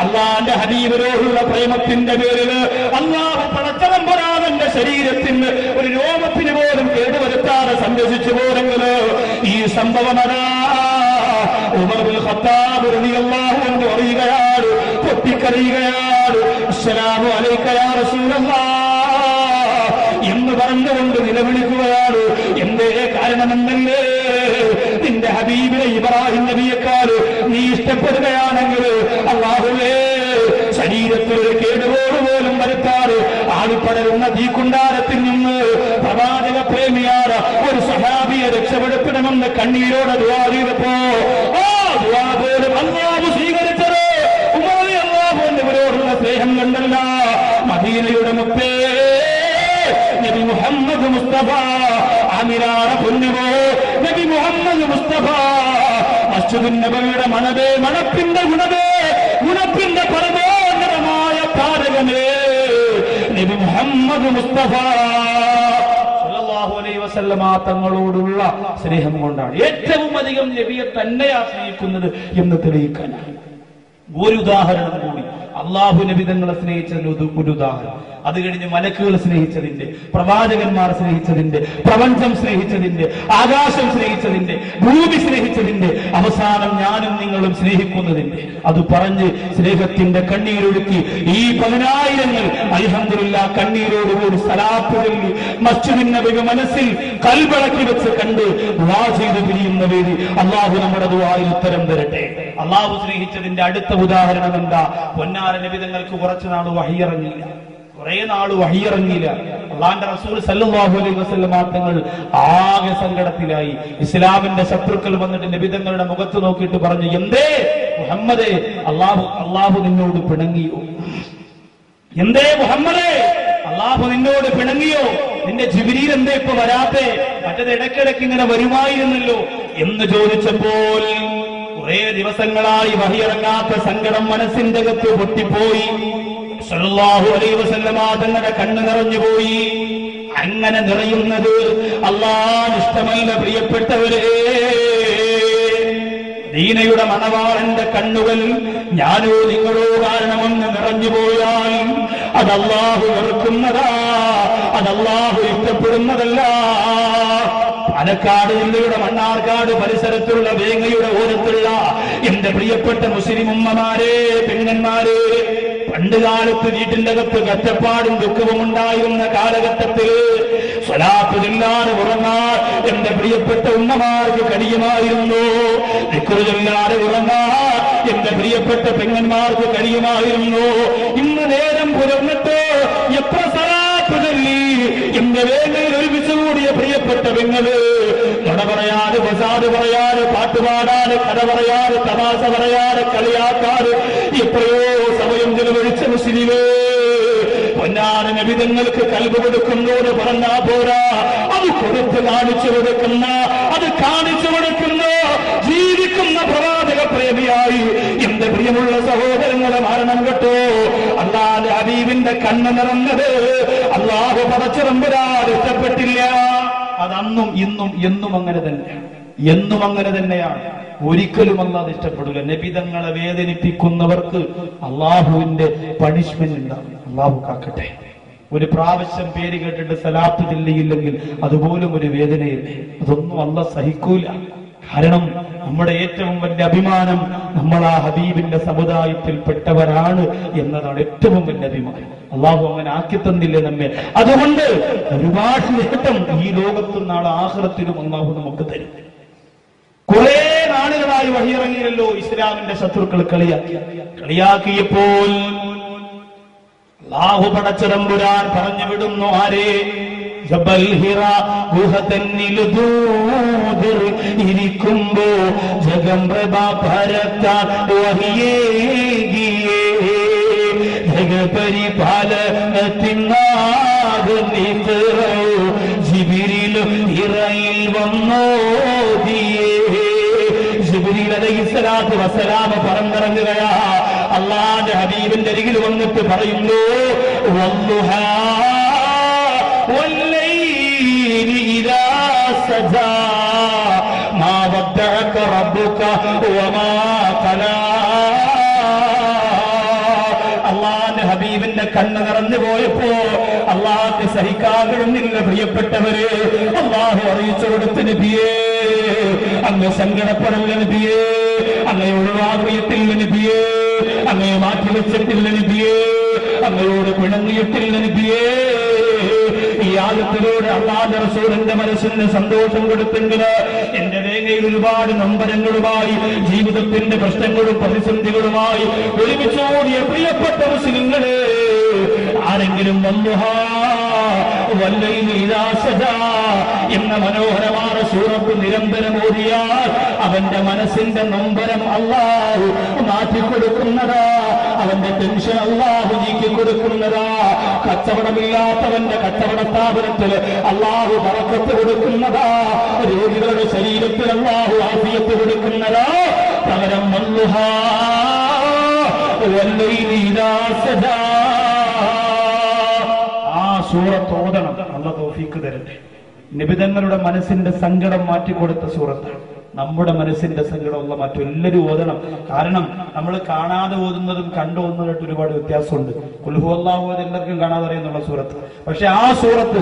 Speaker 2: അള്ളാന്റെ ഹബീബിനോടുള്ള പ്രേമത്തിന്റെ പേരിൽ അള്ളാഹു പടച്ചതമ്പുരാന്റെ ശരീരത്തിന് ഒരു രോമത്തിന് പോലും കേടുവരുത്താതെ സംരക്ഷിച്ചു പോരെങ്കില് ഈ സംഭവമതാ ഉമർ ബിൻ ഖത്താബ് റളിയല്ലാഹു അൻഹു അറിയുകയാണ്, പൊട്ടിക്കരയുകയാണ്. അസ്സലാമു അലൈക യാ റസൂലല്ലാഹ് എന്ന് പറഞ്ഞുകൊണ്ട് നിലവിളിക്കുകയാണ്. എന്തേ കാരണമെന്നല്ലേ? നിന്റെ ഹബീബിനെ ഇബ്രാഹിം നബിയെക്കാൾ നീ ഇഷ്ടപ്പെടുകയാണെങ്കിൽ അല്ലാഹുവേ, ശരീരത്തിൽ ഒരു കേടുപോട് പോലും വരുത്താറ് ആളിപ്പടരുന്ന തീക്കുണ്ടാരത്തിൽ നിന്ന് പ്രവാചക പ്രേമിയാർ ഒരു സഹാബിയെ രക്ഷപ്പെടുത്തണമെന്ന് കണ്ണീരോടെ ദുആ ചെയ്തപ്പോ ആ ദുആ പോലും അല്ലാഹു സ്വീകരിച്ചത് ഉമർ അല്ലാഹു എന്നിവരോടുള്ള സ്നേഹം കണ്ടല്ല. മദീനയുടെ മുത്തേ നബി മുഹമ്മദ് മുസ്തഫ, ആമിനാറ പൊന്നുമോ നബി മുഹമ്മദ് മുസ്തഫ, മസ്ജിദുൻ നബവിയുടെ മണവേ, മണപ്പിന്റെ ഗുണവേ, ഗുണപ്പിന്റെ പരമോന്നതമായ താരകമേ നബി മുഹമ്മദ് മുസ്തഫ സല്ലല്ലാഹു അലൈഹി വസല്ലമ തങ്ങളോടുള്ള സ്നേഹം കൊണ്ടാണ് ഏറ്റവും അധികം നബിയെ തന്നെയാ സ്നേഹിക്കുന്നത് എന്ന് തെളിയിക്കാനാണ്. ഒരു ഉദാഹരണം കൂടി, അള്ളാഹു നബി തങ്ങളെ സ്നേഹിച്ചതിന് ഒരു ഉദാഹരണം. അത് കഴിഞ്ഞ് മലക്കുകൾ സ്നേഹിച്ചതിന്റെ, പ്രവാചകന്മാർ സ്നേഹിച്ചതിന്റെ, പ്രപഞ്ചം സ്നേഹിച്ചതിന്റെ, ആകാശം സ്നേഹിച്ചതിന്റെ, ഭൂമി സ്നേഹിച്ചതിന്റെ, അവസാനം ഞാനും നിങ്ങളും സ്നേഹിക്കുന്നതിന്റെ. അത് പറഞ്ഞ് സ്നേഹത്തിന്റെ കണ്ണീരൊഴുക്കി ഈ 10,000 അൽഹംദുലില്ലാഹ് കണ്ണീരോടുകൂടി സലാത്ത് ചൊല്ലി മസ്ജിദുൻ നബവി മനസ്സിൽ കൽബളക്കി വെച്ച് കണ്ട് ദുആ ചെയ്ത് പിരിയുന്ന വേദി അള്ളാഹു നമ്മുടെ ദുആയിൽ ഉത്തരം തരട്ടെ. അള്ളാഹു സ്നേഹിച്ചതിന്റെ അടുത്ത ഉദാഹരണം എന്താ? പൊന്നാര നബി തങ്ങൾക്ക് കുറച്ചു നാൾ വഹിയിറങ്ങിയില്ല, കുറെ നാൾ വഹിയിറങ്ങിയില്ല. അള്ളാന്റെ റസൂൽ സല്ലല്ലാഹു അലൈഹി വസല്ലം തങ്ങൾ ആകെ സങ്കടത്തിലായി. ഇസ്ലാമിന്റെ ശത്രുക്കൾ വന്നിട്ട് നബി തങ്ങളുടെ മുഖത്ത് നോക്കിയിട്ട് പറഞ്ഞു, എന്തേ മുഹമ്മദേ, അള്ളാഹു നിന്നോട് പിണങ്ങിയോ? എന്തേ മുഹമ്മദേ, അള്ളാഹു നിന്നോട് പിണങ്ങിയോ? നിന്റെ ജിബ്രീൽ എന്തേ ഇപ്പൊ വരാത്തെ? മറ്റത് ഇടയ്ക്കിടയ്ക്ക് ഇങ്ങനെ വരുമായിരുന്നല്ലോ എന്ന് ചോദിച്ചപ്പോൾ കുറെ ദിവസങ്ങളായി വഹിയിറങ്ങാത്ത സങ്കടം മനസ്സിന്റെ അകത്ത് പൊട്ടിപ്പോയി. സല്ലല്ലാഹു അലൈഹി വസല്ലമ തങ്ങളുടെ കണ്ണ് നിറഞ്ഞുപോയി. അങ്ങനെ നിറയുന്നത് അല്ലാഹ് ഇഷ്ടമല്ല പ്രിയപ്പെട്ടവരെ. ദീനയുടെ മണവാളന്റെ കണ്ണുകൾ ഞാനോ നിങ്ങളോ കാരണമെന്ന് നിറഞ്ഞുപോയാൽ അത് അല്ലാഹു വെറുക്കുന്നതാ, അത് അല്ലാഹു ഇഷ്ടപ്പെടുന്നതല്ല. പാലക്കാട് ജില്ലയുടെ മണ്ണാർക്കാട് പരിസരത്തുള്ള വേങ്ങയുടെ ഓരത്തുള്ള എന്റെ പ്രിയപ്പെട്ട മുസ്ലിം ഉമ്മമാരെ, പെണ്ണന്മാരെ, പണ്ടുകാലത്ത് വീട്ടിന്റെ അകത്ത് കഷ്ടപ്പാടും ദുഃഖവും ഉണ്ടായിരുന്ന കാലഘട്ടത്തിൽ സ്വലാത്ത് ചൊല്ലാതെ ഉറങ്ങാൻ എന്റെ പ്രിയപ്പെട്ട ഉമ്മമാർക്ക് കഴിയുമായിരുന്നു. ദിക്ർ ചൊല്ലാതെ ഉറങ്ങാൻ എന്റെ പ്രിയപ്പെട്ട പെങ്ങന്മാർക്ക് കഴിയുമായിരുന്നു. ഇന്ന് നേരം പുലർന്നിട്ട് എത്ര സ്വലാത്ത് ചൊല്ലി എന്റെ വേഗയിൽ ഒരുമിച്ച് കൂടിയ പ്രിയപ്പെട്ട പെങ്ങള് നുണ പറയാറ്, ഫസാദ് പറയാറ്, പാട്ടുപാടാറ്, കഥ പറയാറ്, തമാശ പറയാറ്, കളിയാക്കാറ് എത്രയോ സമയം ചെലവഴിച്ച മുസ്ലിമേ, പൊന്നാന നബി തങ്ങൾക്ക് കൽബ് കൊടുക്കുന്നോട് പറഞ്ഞാ പോരാ, അത് കൊടുത്ത് കാണിച്ചു കൊടുക്കുന്ന, അത് കാണിച്ചു കൊടുക്കുന്ന ജീവിക്കുന്ന പ്രവാചക പ്രേമിയായി എന്റെ പ്രിയമുള്ള സഹോദരങ്ങളെ മരണം കേട്ടോ. അല്ലാഹുവിന്റെ ഹബീബിന്റെ കണ്ണ് നിറഞ്ഞത് അല്ലാഹു പടച്ചതമ്പുരാൻ ഇഷ്ടപ്പെട്ടില്ല. അതന്നും ഇന്നും എന്നും അങ്ങനെ തന്നെയാണ്, എന്നും അങ്ങനെ തന്നെയാണ്. ഒരിക്കലും അല്ലാഹു ഇഷ്ടപ്പെടില്ല. നബി തങ്ങളെ വേദനിപ്പിക്കുന്നവർക്ക് അള്ളാഹുവിന്റെ പണിഷ്മെന്റ് ഉണ്ടാവും. അള്ളാഹു കാക്കട്ടെ. ഒരു പ്രാവശ്യം പേര് കേട്ടിട്ട് സലാത്ത് ചൊല്ലിയില്ലെങ്കിൽ അതുപോലും ഒരു വേദനയില്ലേ, അതൊന്നും അല്ലാഹു സഹിക്കൂല. കാരണം നമ്മുടെ ഏറ്റവും വലിയ അഭിമാനം നമ്മൾ ആ ഹബീബിന്റെ സമുദായത്തിൽപ്പെട്ടവരാണ് എന്നതാണ് ഏറ്റവും വലിയ അഭിമാനം. അള്ളാഹു അങ്ങനെ ആക്കി തന്നില്ലേ നമ്മെ. അതുകൊണ്ട് ഒരുപാട് നേട്ടം ഈ ലോകത്തും നാളെ ആഖിറത്തിലും അള്ളാഹു നമുക്ക് തരും. കുറെ നാളുകളായി വഹിയിറങ്ങിയല്ലോ ഇസ്ലാമിന്റെ ശത്രുക്കൾ കളിയാക്കിയപ്പോൾ അല്ലാഹു പടച്ചതമ്പുരാൻ പറഞ്ഞു വിടുന്നു ആരെ? ജബൽ ഹിറ ഗുഹ തന്നിൽ ദൂതിർ ഇരിക്കുമ്പോ ജഗം പ്രഭ പരത്താൻ വഹിയേകിയേ ജഗപരിപാലനത്തിനാകോ ജിബിരിൽ ഹിറയിൽ വന്നോദിയേ. ജിബ്രീൽ അലൈഹിസ്സലാത്തു വസ്സലാം പറന്നിറങ്ങുകയാ. അല്ലാഹുവിന്റെ ഹബീബിന്റെ അരികിൽ വന്നിട്ട് പറയുന്നു, വല്ലുഹാ വല്ലൈലി ഇദാ സജാ മാ വദ്ദഅക റബ്ബുക വമാ ഖലാ. അല്ലാഹുവിന്റെ ഹബീബിന്റെ കണ്ണ് നിറഞ്ഞു പോയപ്പോ അല്ലാഹുവിനെ സഹിക്കാൻ കഴിയുന്നില്ല. പ്രിയപ്പെട്ടവരെ, അല്ലാഹു അറിയിച്ചു കൊടുത്ത നബിയേ, അങ്ങ് സങ്കടപ്പെടല്ല നബിയേ, അങ്ങയെ ഒഴിവാക്കിയിട്ടില്ല നബിയേ, അങ്ങയെ മാറ്റിവെച്ചിട്ടില്ല നബിയേ, അങ്ങയോട് പിണങ്ങിയിട്ടില്ല നബിയേ. ഈ ആയത്തിലൂടെ അല്ലാഹുവിന്റെ റസൂലിന്റെ മനസ്സിന് സന്തോഷം കൊടുത്തെങ്കിൽ എന്റെ വേങ്ങയിൽ ഒരുപാട് നൊമ്പരങ്ങളുമായി ജീവിതത്തിന്റെ പ്രശ്നങ്ങളും പ്രതിസന്ധികളുമായി ഒരുമിച്ചോടിയ പ്രിയപ്പെട്ട മുസ്ലിങ്ങളെ, ആരെങ്കിലും വല്ലുഹാ വല്ലൈലി ഇദാ സജാ എന്ന മനോഹരമായ സൂറത്ത് നിരന്തരം ഓതിയാൽ അവന്റെ മനസ്സിന്റെ നൊമ്പരം അല്ലാഹു മാറ്റിക്കൊടുക്കുന്നതാ, അവന്റെ ടെൻഷൻ അല്ലാഹു നീക്കിക്കൊടുക്കുന്നതാ. കച്ചവടമില്ലാത്തവന്റെ കച്ചവട സ്ഥാപനത്തിൽ അല്ലാഹു ബറക്കത്ത് കൊടുക്കുന്നതാ. രോഗികളുടെ ശരീരത്തിൽ അല്ലാഹു ആഫിയത്ത് കൊടുക്കുന്നതാ. പകരം വല്ലുഹാ വല്ലൈലി ഇദാ സജാ ആ സൂറത്ത് ഓതണം. അല്ലാഹു തൗഫീഖ് തരട്ടെ. നബിതങ്ങളുടെ മനസ്സിന്റെ സങ്കടം മാറ്റിക്കൊടുത്ത സൂറത്താണ്. നമ്മുടെ മനസ്സിന്റെ സങ്കടമുള്ള മറ്റെല്ലാവരും ഓതണം. കാരണം നമ്മൾ കാണാതെ ഓതുന്നതും കണ്ടു ഓതുന്നതായിട്ട് ഒരുപാട് വ്യത്യാസമുണ്ട്. ഖുൽ ഹുവല്ലാഹു അഹദ് എല്ലാവർക്കും കാണാതെ അറിയുന്നുള്ള സൂറത്ത്. പക്ഷെ ആ സൂറത്ത്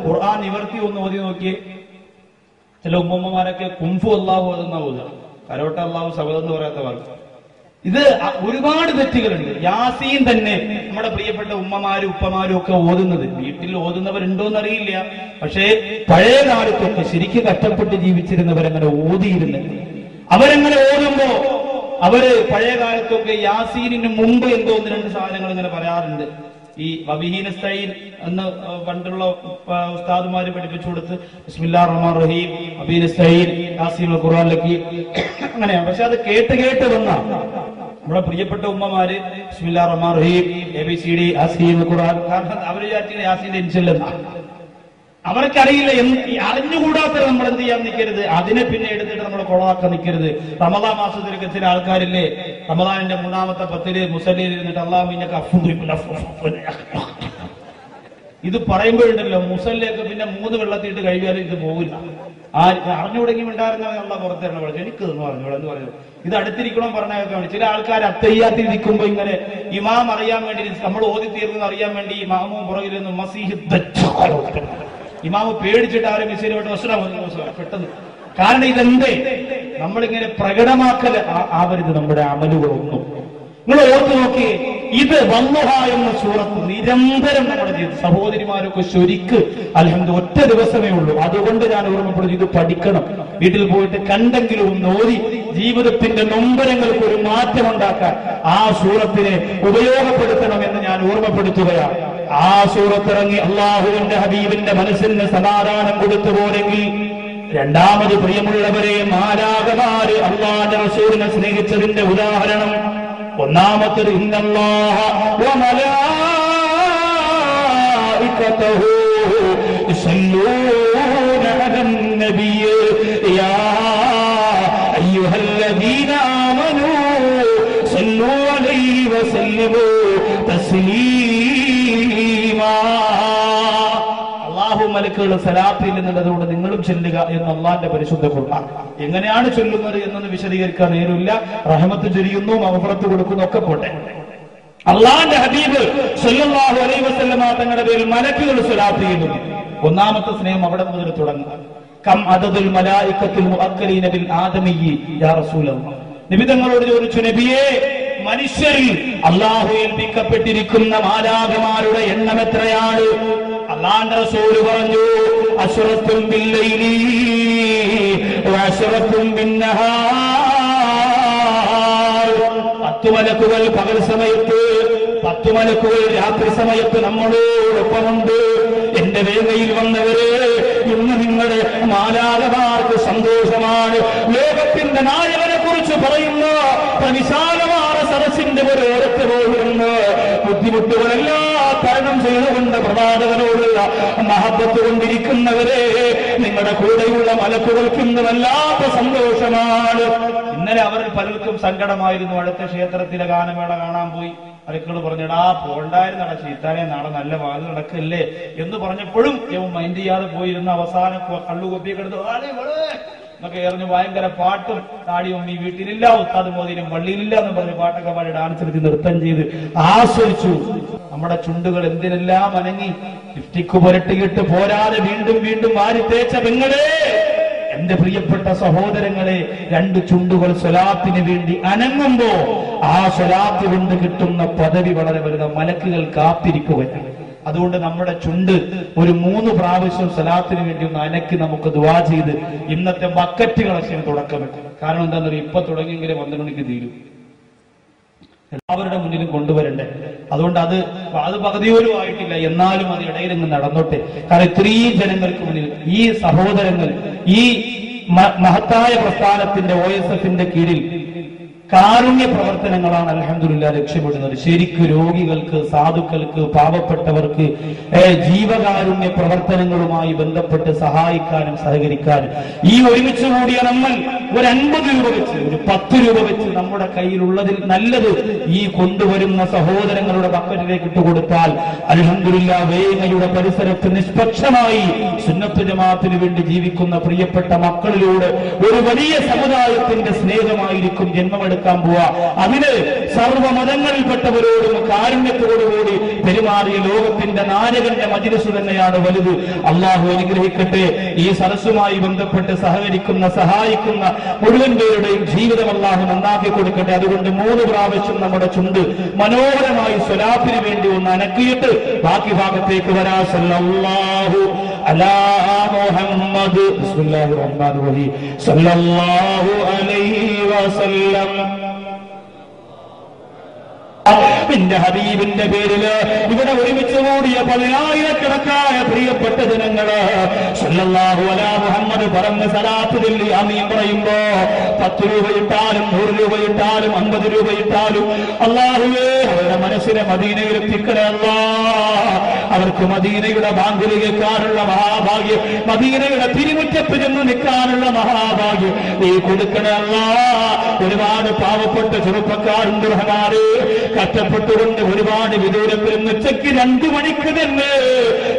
Speaker 2: ഖുർആൻ നിവർത്തി ഒന്ന് ഓതി നോക്കിയേ. ചില ഉമ്മമാരൊക്കെ കുംഫു അല്ലാഹു ഓതുന്ന ഓതുക, കരോട്ട അല്ലാഹു സബദ് എന്ന് പറയാത്ത വാക്ക്. ഇത് ഒരുപാട് തെറ്റുകളുണ്ട്. യാസീൻ തന്നെ നമ്മുടെ പ്രിയപ്പെട്ട ഉമ്മമാരും ഉപ്പമാരും ഒക്കെ ഓതുന്നത്, വീട്ടിൽ ഓതുന്നവരുണ്ടോന്ന് അറിയില്ല, പക്ഷേ പഴയ കാലത്തൊക്കെ ശരിക്കും കഷ്ടപ്പെട്ട് ജീവിച്ചിരുന്നവരങ്ങനെ ഓതിയിരുന്നത്. അവരങ്ങനെ ഓതുമ്പോ അവര് പഴയ കാലത്തൊക്കെ യാസീനിന് മുമ്പ് എന്തോ ഒന്ന് രണ്ട് സാധനങ്ങൾ ഇങ്ങനെ പറയാറുണ്ട്. ഈ വബീനസ്തഈൻ എന്ന് പണ്ടുള്ള ഉസ്താദുമാര് പഠിപ്പിച്ചു കൊടുത്ത് ബിസ്മില്ലാഹിർ റഹ്മാനിർ റഹീം വബീനസ്തഈൻ യാസീനുൽ ഖുർആനിലേക്ക് അങ്ങനെയാണ്. പക്ഷെ അത് കേട്ട് കേട്ട് വന്ന നമ്മുടെ പ്രിയപ്പെട്ട ഉമ്മമാര് ബിസ്മില്ലാഹിർ റഹ്മാനിർ റഹീം ABCD യാസീനുൽ ഖുർആൻ, കാരണം അവര് വിചാരിച്ചത് യാസീന്റെ ഇൻഷല്ലെന്നാണ്. അവർക്കറിയില്ല. അറിഞ്ഞുകൂടാത്തത് നമ്മൾ എന്ത് ചെയ്യാൻ നിൽക്കരുത്, അതിനെ പിന്നെ എടുത്തിട്ട് നമ്മൾ കൊളാക്കാൻ നിൽക്കരുത്. റമദാൻ മാസത്തിലൊക്കെ ചില ആൾക്കാരില്ലേ, റമദാനിന്റെ 3ാമത്തെ 10 മുസല്ലിയിൽ ഇരുന്നിട്ട് അല്ലാഹുമ്മ ഇത് പറയുമ്പോഴുണ്ടല്ലോ മുസല്ലയൊക്കെ പിന്നെ 3 വെള്ളത്തിട്ട് കഴിയാലും ഇത് പോകില്ല. അറിഞ്ഞു തുടങ്ങി ഉണ്ടായിരുന്ന അള്ളാഹ് പുറത്തേരണ വിളിച്ചു എനിക്കെന്ന് പറഞ്ഞു എന്ന് പറഞ്ഞു. ഇത് അടുത്തിരിക്കണം പറഞ്ഞൊക്കെ വേണ്ടി ചില ആൾക്കാർ അത്തയ്യാത്തിൽ നിൽക്കുമ്പോ ഇങ്ങനെ ഇമാം അറിയാൻ വേണ്ടി നമ്മൾ ഓതി തീർന്നെന്ന് അറിയാൻ വേണ്ടി ഇമാമും പുറകിൽ നിന്ന് മസീഹ് ദജ്ജാൽ ഇമാമ് പേടിച്ചിട്ട് ആരും മിസൈലോട്ട് പെട്ടെന്ന്. കാരണം ഇതെന്തേ നമ്മളിങ്ങനെ പ്രകടമാക്കൽ ആവരുത് നമ്മുടെ അമലുകളൊന്നും. നിങ്ങൾ ഓർത്തു നോക്കിയേ, ഇത് വല്ലുഹ എന്ന സൂറത്ത് നിരന്തരം നമ്മുടെ ജീവിതം സഹോദരിമാരൊക്കെ ശരിക്ക് അൽഹംദുലില്ലാഹ് ഒറ്റ ദിവസമേ ഉള്ളൂ. അതുകൊണ്ട് ഞാൻ ഓർമ്മപ്പെടുന്നു, ഇത് പഠിക്കണം. വീട്ടിൽ പോയിട്ട് കണ്ടെങ്കിലും ഒന്ന് ഓതി ജീവിതത്തിന്റെ നൊമ്പരങ്ങൾക്ക് ഒരു മാറ്റമുണ്ടാക്കാൻ ആ സൂറത്തിനെ ഉപയോഗപ്പെടുത്തണമെന്ന് ഞാൻ ഓർമ്മപ്പെടുത്തുകയാണ്. ആ സൂറത്തിറങ്ങി അള്ളാഹുവിന്റെ ഹബീബിന്റെ മനസ്സിന് സമാധാനം കൊടുത്തു പോരെങ്കിൽ രണ്ടാമത് പ്രിയമുള്ളവരെ മാലാഖമാര് അള്ളാഹുവിന്റെ റസൂലിനെ സ്നേഹിച്ചതിന്റെ ഉദാഹരണം ഒന്നാമത്തത് ഇന്നല്ലാഹ വമലായികതഹു യുസല്ലൂന അലൻ നബിയ്യ യാ അയ്യുഹല്ലദീന ആമനൂ സല്ലൂ അലൈഹി വസല്ലിമൂ തസ്ലീമാ. അല്ലാഹു മലക്കുകൾ സലാത്തിൽ എന്നുള്ളതുകൊണ്ട് നിങ്ങളും ചൊല്ലുക എന്ന് അള്ളാന്റെ പരിശുദ്ധ ഖുർആൻ. എങ്ങനെയാണ് ചൊല്ലുന്നത് എന്നൊന്ന് വിശദീകരിക്കാൻ നേരമില്ല. റഹ്മത്ത് ചൊരിയുന്നു, മഗ്ഫിറത്ത് കൊടുക്കുന്നു ഒക്കെ പോട്ടെ. അള്ളാന്റെ ഹബീബ് സല്ലല്ലാഹു അലൈഹി വസല്ലമ തങ്ങളുടെ പേരിൽ മലക്കുകൾ സലാത്ത് ചെയ്യുന്നു. ഒന്നാമത്തെ സ്നേഹം അവിടെ മുതൽ തുടങ്ങുക. കം അദദുൽ മലായികത്തുൽ മുഅക്കലീന ബിൽ ആദമിയ്യി യാ റസൂലല്ലാഹ്. നബി തങ്ങളോട് ചോദിച്ചു, നബിയേ, മനുഷ്യരിൽ അല്ലാഹു ഏൽപ്പിക്കപ്പെട്ടിരിക്കുന്ന മാലാഖമാരുടെ എണ്ണം എത്രയാണ്? അല്ലാഹുവിന്റെ റസൂൽ പറഞ്ഞു, അശ്റത്തും ബില്ലൈലി വഅശ്റത്തും ബിന്നഹാർ. 10 മലക്കുകൾ പകൽ സമയത്ത്, 10 മലക്കുകൾ രാത്രി സമയത്ത് നമ്മളോടൊപ്പമുണ്ട്. എന്റെ വേഗയിൽ വന്നവര്, ഇന്ന് നിങ്ങളുടെ മാലാഖമാർക്ക് സന്തോഷമാണ്. ലോകത്തിന്റെ നായകനെ കുറിച്ച് പറയുന്ന വിശാലമായ സദസ്സിന്റെ ഒരു ഓരത്ത് പോകുന്ന ബുദ്ധിമുട്ടുകളെല്ലാം തരണം ചെയ്തുകൊണ്ട് പ്രവാചകനോടുള്ള മഹബത്ത് കൊണ്ടിരിക്കുന്നവരെ, നിങ്ങളുടെ കൂടെയുള്ള മലക്കുകൾക്ക് ഇന്ന് വല്ലാത്ത സന്തോഷമാണ്. ഇന്നലെ അവർ പലർക്കും സങ്കടമായിരുന്നു. അടുത്ത ക്ഷേത്രത്തിലെ ഗാനമേള കാണാൻ പോയി. അരക്കള് പറഞ്ഞടാ, പോണ്ടായിരുന്നടാ, ചീത്താനെ നാളെ നല്ല വാത് നടക്കല്ലേ എന്ന് പറഞ്ഞപ്പോഴും ഇവൻ മൈൻഡ് ചെയ്യാതെ പോയിരുന്ന അവസാനം കള്ളുകൊപ്പിയൊക്കെ എടുത്ത് എന്നൊക്കെ എറിഞ്ഞ് ഭയങ്കര പാട്ടും താടിയും ഈ വീട്ടിലില്ല, ഉസ്താദ് മോദിനും പള്ളിയിലില്ല എന്ന് പറഞ്ഞ് പാട്ടൊക്കെ പാടി ഡാൻസ് എടുത്ത് നൃത്തം ചെയ്ത് ആസ്വദിച്ചു. നമ്മുടെ ചുണ്ടുകൾ എന്തിനെല്ലാം അനങ്ങി, ലിപ്സ്റ്റിക് പുരട്ടിയിട്ട് പോരാതെ വീണ്ടും വീണ്ടും വാരി തേച്ച പെങ്ങളെ, എന്റെ പ്രിയപ്പെട്ട സഹോദരങ്ങളെ, 2 ചുണ്ടുകൾ സ്വലാത്തിന് വേണ്ടി അനങ്ങുമ്പോ ആ സ്വലാത്ത് കൊണ്ട് കിട്ടുന്ന പദവി വളരെ വലുത്. മലക്കുകൾ കാത്തിരിക്കുകയാണ്. അതുകൊണ്ട് നമ്മുടെ ചുണ്ട് ഒരു 3 പ്രാവശ്യം സ്വലാത്തിന് വേണ്ടി ഒന്ന് അനക്കി നമുക്ക് ദുആ ചെയ്ത് ഇന്നത്തെ ബക്കറ്റ് കളക്ഷന് തുടക്കമിട്ട്. കാരണം എന്താണെന്ന് പറയുക, ഇപ്പൊ തുടങ്ങിയെങ്കിലും 12 മണിക്ക് തീരും. എല്ലാവരുടെ മുന്നിലും കൊണ്ടുവരണ്ടേ. അതുകൊണ്ട് അത് പകുതിയോലും ആയിട്ടില്ല, എന്നാലും അത് ഇടയിലങ്ങ് നടന്നോട്ടെ. കാരണം ഇത്രയും ജനങ്ങൾക്ക് മുന്നിൽ ഈ സഹോദരങ്ങൾ ഈ മഹത്തായ പ്രസ്ഥാനത്തിന്റെ OSFന്റെ കീഴിൽ കാരുണ്യ പ്രവർത്തനങ്ങളാണ് അൽഹംദുലില്ലാഹ് രക്ഷപ്പെടുന്നത്. ശരിക്കും രോഗികൾക്ക്, സാധുക്കൾക്ക്, പാവപ്പെട്ടവർക്ക് ജീവകാരുണ്യ പ്രവർത്തനങ്ങളുമായി ബന്ധപ്പെട്ട് സഹായിക്കാനും സഹകരിക്കാനും ഈ ഒരുമിച്ച് കൂടിയ നമ്മൾ ഒരു 50 രൂപ വെച്ച്, ഒരു 10 രൂപ വെച്ച് നമ്മുടെ കയ്യിലുള്ളതിൽ നല്ലത് ഈ കൊണ്ടുവരുന്ന സഹോദരങ്ങളുടെ ബക്കറ്റിലേക്ക് ഇട്ടുകൊടുത്താൽ അൽഹംദുലില്ലാഹ് വേങ്ങയുടെ പരിസരത്ത് നിഷ്പക്ഷമായി സുന്നത്ത് ജമാഅത്തിന് വേണ്ടി ജീവിക്കുന്ന പ്രിയപ്പെട്ട മക്കളിലൂടെ ഒരു വലിയ സമുദായത്തിന്റെ സ്നേഹമായിരിക്കും ജന്മമെടുക്കാൻ പോവാ. അതിന് സർവ്വമതങ്ങളിൽപ്പെട്ടവരോടും കാരുണ്യത്തോടുകൂടി പെരുമാറിയ ലോകത്തിന്റെ നായകന്റെ മജ്‌ലിസ് തന്നെയാണ് വലുത്. അള്ളാഹു അനുഗ്രഹിക്കട്ടെ. ഈ സദസ്സുമായി ബന്ധപ്പെട്ട് സഹകരിക്കുന്ന, സഹായിക്കുന്ന മുഴുവൻ പേരുടെയും ജീവിതം അള്ളാഹു നന്നാക്കി കൊടുക്കട്ടെ. അതുകൊണ്ട് 3 പ്രാവശ്യം നമ്മുടെ ചുണ്ട് മനോഹരമായി സ്വലാത്തിന് വേണ്ടി ഒന്ന് അനക്കിയിട്ട് ബാക്കി ഭാഗത്തേക്ക് വരാ. സല്ലല്ലാഹു അലാ മുഹമ്മദ്, ബിസ്മില്ലാഹിർ റഹ്മാനിർ റഹീം, സല്ലല്ലാഹു അലൈഹി വസല്ലം. നിന്റെ ഹബീബിന്റെ പേരില് ഇവിടെ ഒരുമിച്ച് കൂടിയ 10,000-കണക്കായ പ്രിയപ്പെട്ട ജനങ്ങള് സല്ലല്ലാഹു അലാ മുഹമ്മദ് പറഞ്ഞ സലാത്ത് ചൊല്ലി ആമീൻ പറയുമ്പോ 10 രൂപ ഇട്ടാലും 100 രൂപ ഇട്ടാലും 50 രൂപ ഇട്ടാലും അല്ലാഹുവേ അവരുടെ മനസ്സിനെ മദീനയിൽ എത്തിക്കണേ അല്ലാഹ്. അവർക്ക് മദീനയുടെ ബാങ്ക് കേൾക്കാനുള്ള മഹാഭാഗ്യം, മദീനയുടെ തിരുമുറ്റത്ത് ചെന്ന് നിൽക്കാനുള്ള മഹാഭാഗ്യം നീ കൊടുക്കണേ അല്ലാഹ്. ഒരുപാട് പാവപ്പെട്ട ചെറുപ്പക്കാരുണ്ട് റഹ്മാനേ, കഷ്ടപ്പെട്ടുകൊണ്ട് ഒരുപാട് വിദൂരത്തിൽ നിന്ന് ഉച്ചയ്ക്ക് 2 മണിക്ക് തന്നെ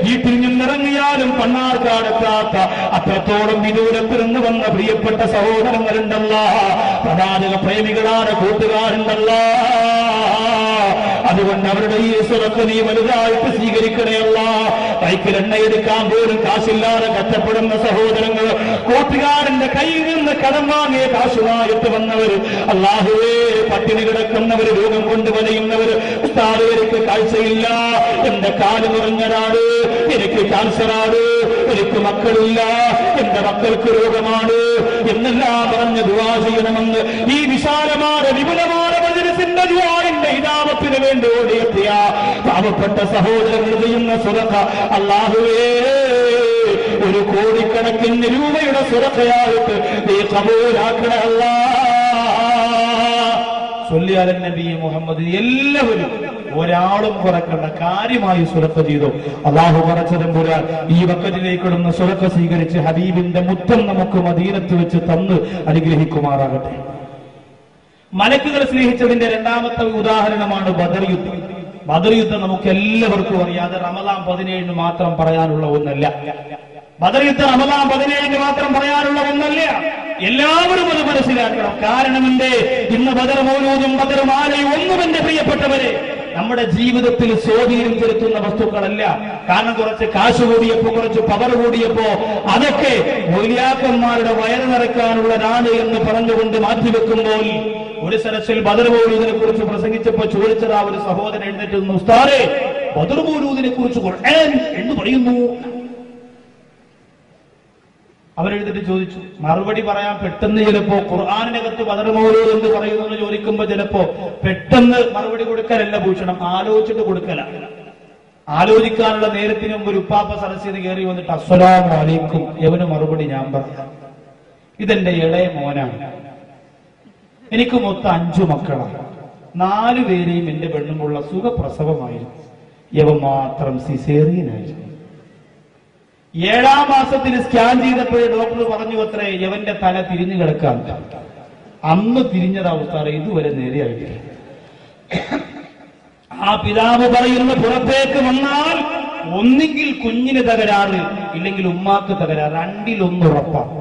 Speaker 2: വീട്ടിൽ നിന്നിറങ്ങിയാലും പണ്ണാർക്കാടെത്താത്ത അത്രത്തോളം വിദൂരത്തിൽ നിന്ന് വന്ന പ്രിയപ്പെട്ട സഹോദരങ്ങളുണ്ടല്ല, പ്രവാചക പ്രേമികളാണ്, കൂട്ടുകാരുണ്ടല്ല. അതുകൊണ്ട് അവരുടെ ഈ സ്വരത്ത് നീ വലുതായിട്ട് സ്വീകരിക്കണേയല്ല. ബൈക്കിൽ എണ്ണയെടുക്കാൻ പോലും കാശില്ലാതെ കഷ്ടപ്പെടുന്ന സഹോദരങ്ങൾ, കൂട്ടുകാരന്റെ കയ്യിൽ നിന്ന് കടം വാങ്ങിയ കാശുമായിട്ട് വന്നവര്, അല്ലാഹുവേ പട്ടിണി കിടക്കുന്നവര്, രോഗം കൊണ്ട് വലയുന്നവര്, ഉസ്താദേ എനിക്ക് കാഴ്ചയില്ല, എന്റെ കാല് മുറിഞ്ഞതാണ്, എനിക്ക് ക്യാൻസറാണ്, എനിക്ക് മക്കളില്ല, എന്റെ മക്കൾക്ക് രോഗമാണ് എന്നെല്ലാം പറഞ്ഞ് ദുആ ചെയ്യണമെന്ന് ഈ വിശാലമായ വിപുലമായ മജ്‌ലിസിന്റെ ദുആഇന്റെ ഇജാബത്തിന് വേണ്ടി ഓടിയെത്തിയ പാവപ്പെട്ട സഹോദരങ്ങൾ ചെയ്യുന്ന സ്വതക്ക അല്ലാഹുവേ ഒരു കോടിക്കണക്കിന് രൂപയുടെ സ്വതക്കയായിട്ട് നീ ഖബൂലാക്കണേ അല്ലാഹ്. സ്വല്ലി അലൻ നബി മുഹമ്മദ്. എല്ലാവരും ഒരാളും കുറക്കണ്ട, കാര്യമായി സ്വതക്ക ചെയ്തു. അല്ലാഹു പറച്ചതമ്പുരാൻ ഈ ബക്കറ്റിലേക്കിടുന്ന സ്വതക്ക സ്വീകരിച്ച് ഹബീബിന്റെ മുത്തം നമുക്ക് മദീനത്ത് വെച്ച് തന്ന് അനുഗ്രഹിക്കുമാറാകട്ടെ. മലക്കുകൾ സ്നേഹിച്ചതിന്റെ 2ാമത്തെ ഉദാഹരണമാണ് ബദർ യുദ്ധം. ബദർ യുദ്ധം നമുക്ക് എല്ലാവർക്കും അറിയാം. അത് റമദാൻ 17 മാത്രം പറയാനുള്ള ഒന്നല്ല. ബദർ യുദ്ധം റമദാൻ 17 മാത്രം പറയാനുള്ള ഒന്നല്ല. എല്ലാവരും അത് മനസ്സിലാക്കണം. കാരണം എന്തേ, ഇന്ന് ബദർ മൗലൂദും ബദർ മാലയും ഒന്നും എന്റെ പ്രിയപ്പെട്ടവരെ നമ്മുടെ ജീവിതത്തിൽ സ്വാധീനം ചെലുത്തുന്ന വസ്തുക്കളല്ല. കാരണം കുറച്ച് കാശ് കൂടിയപ്പോ, കുറച്ച് പവർ കൂടിയപ്പോ അതൊക്കെ മൗലിയാക്കന്മാരുടെ വയറ് നിറയ്ക്കാനുള്ളതാണ് എന്ന് പറഞ്ഞുകൊണ്ട് മാറ്റിവെക്കുമ്പോൾ, ഒരു സദസ്സിൽ ബദർ മൗലൂദിനെ കുറിച്ച് പ്രസംഗിച്ചപ്പോ ചോദിച്ചതാ ഒരു സഹോദരൻ എഴുന്നേറ്റ് നിന്ന്, ഉസ്താദേ ബദർ മൗലൂദിനെ കുറിച്ച് ഖുർആൻ എന്ന് പറയുന്നു. അവരെഴുതിട്ട് ചോദിച്ചു. മറുപടി പറയാൻ പെട്ടെന്ന് ചിലപ്പോ ഖുർആനിനകത്ത് ബദർ മൗലൂദ് എന്ന് പറയുന്നു എന്ന് ചോദിക്കുമ്പോ ചിലപ്പോ പെട്ടെന്ന് മറുപടി കൊടുക്കലല്ല ഭൂഷണം, ആലോചിച്ചിട്ട് കൊടുക്കല. ആലോചിക്കാനുള്ള നേരത്തിന് മുമ്പ് ഒരു ഉപ്പാപ്പ സദസ്സിൽ കയറി വന്നിട്ട് അസ്സലാമു അലൈക്കും, എവന് മറുപടി ഞാൻ പറയാം. ഇതെന്റെ ഇളയ മോനാണ്, എനിക്ക് മൊത്തം 5 മക്കളാണ്, 4 പേരെയും എന്റെ പെണ്ണുമുള്ള സുഖപ്രസവമായിരുന്നു, ഇവ മാത്രം സിസേറിയനായിരുന്നു. 7ാം മാസത്തിൽ സ്കാൻ ചെയ്തപ്പോഴേ ഡോക്ടർ പറഞ്ഞു അത്രേ യവന്റെ തല തിരിഞ്ഞു കിടക്കാൻ. അന്ന് തിരിഞ്ഞത് അവസ്ഥ ഇതുവരെ നേരെയായിട്ടില്ല. ആ പിതാവ് പറയുന്ന പുറത്തേക്ക് വന്നാൽ ഒന്നുകിൽ കുഞ്ഞിന് തകരാറ്, ഇല്ലെങ്കിൽ ഉമ്മാക്ക് തകരാറ്, 2-1 ഉറപ്പാണ്.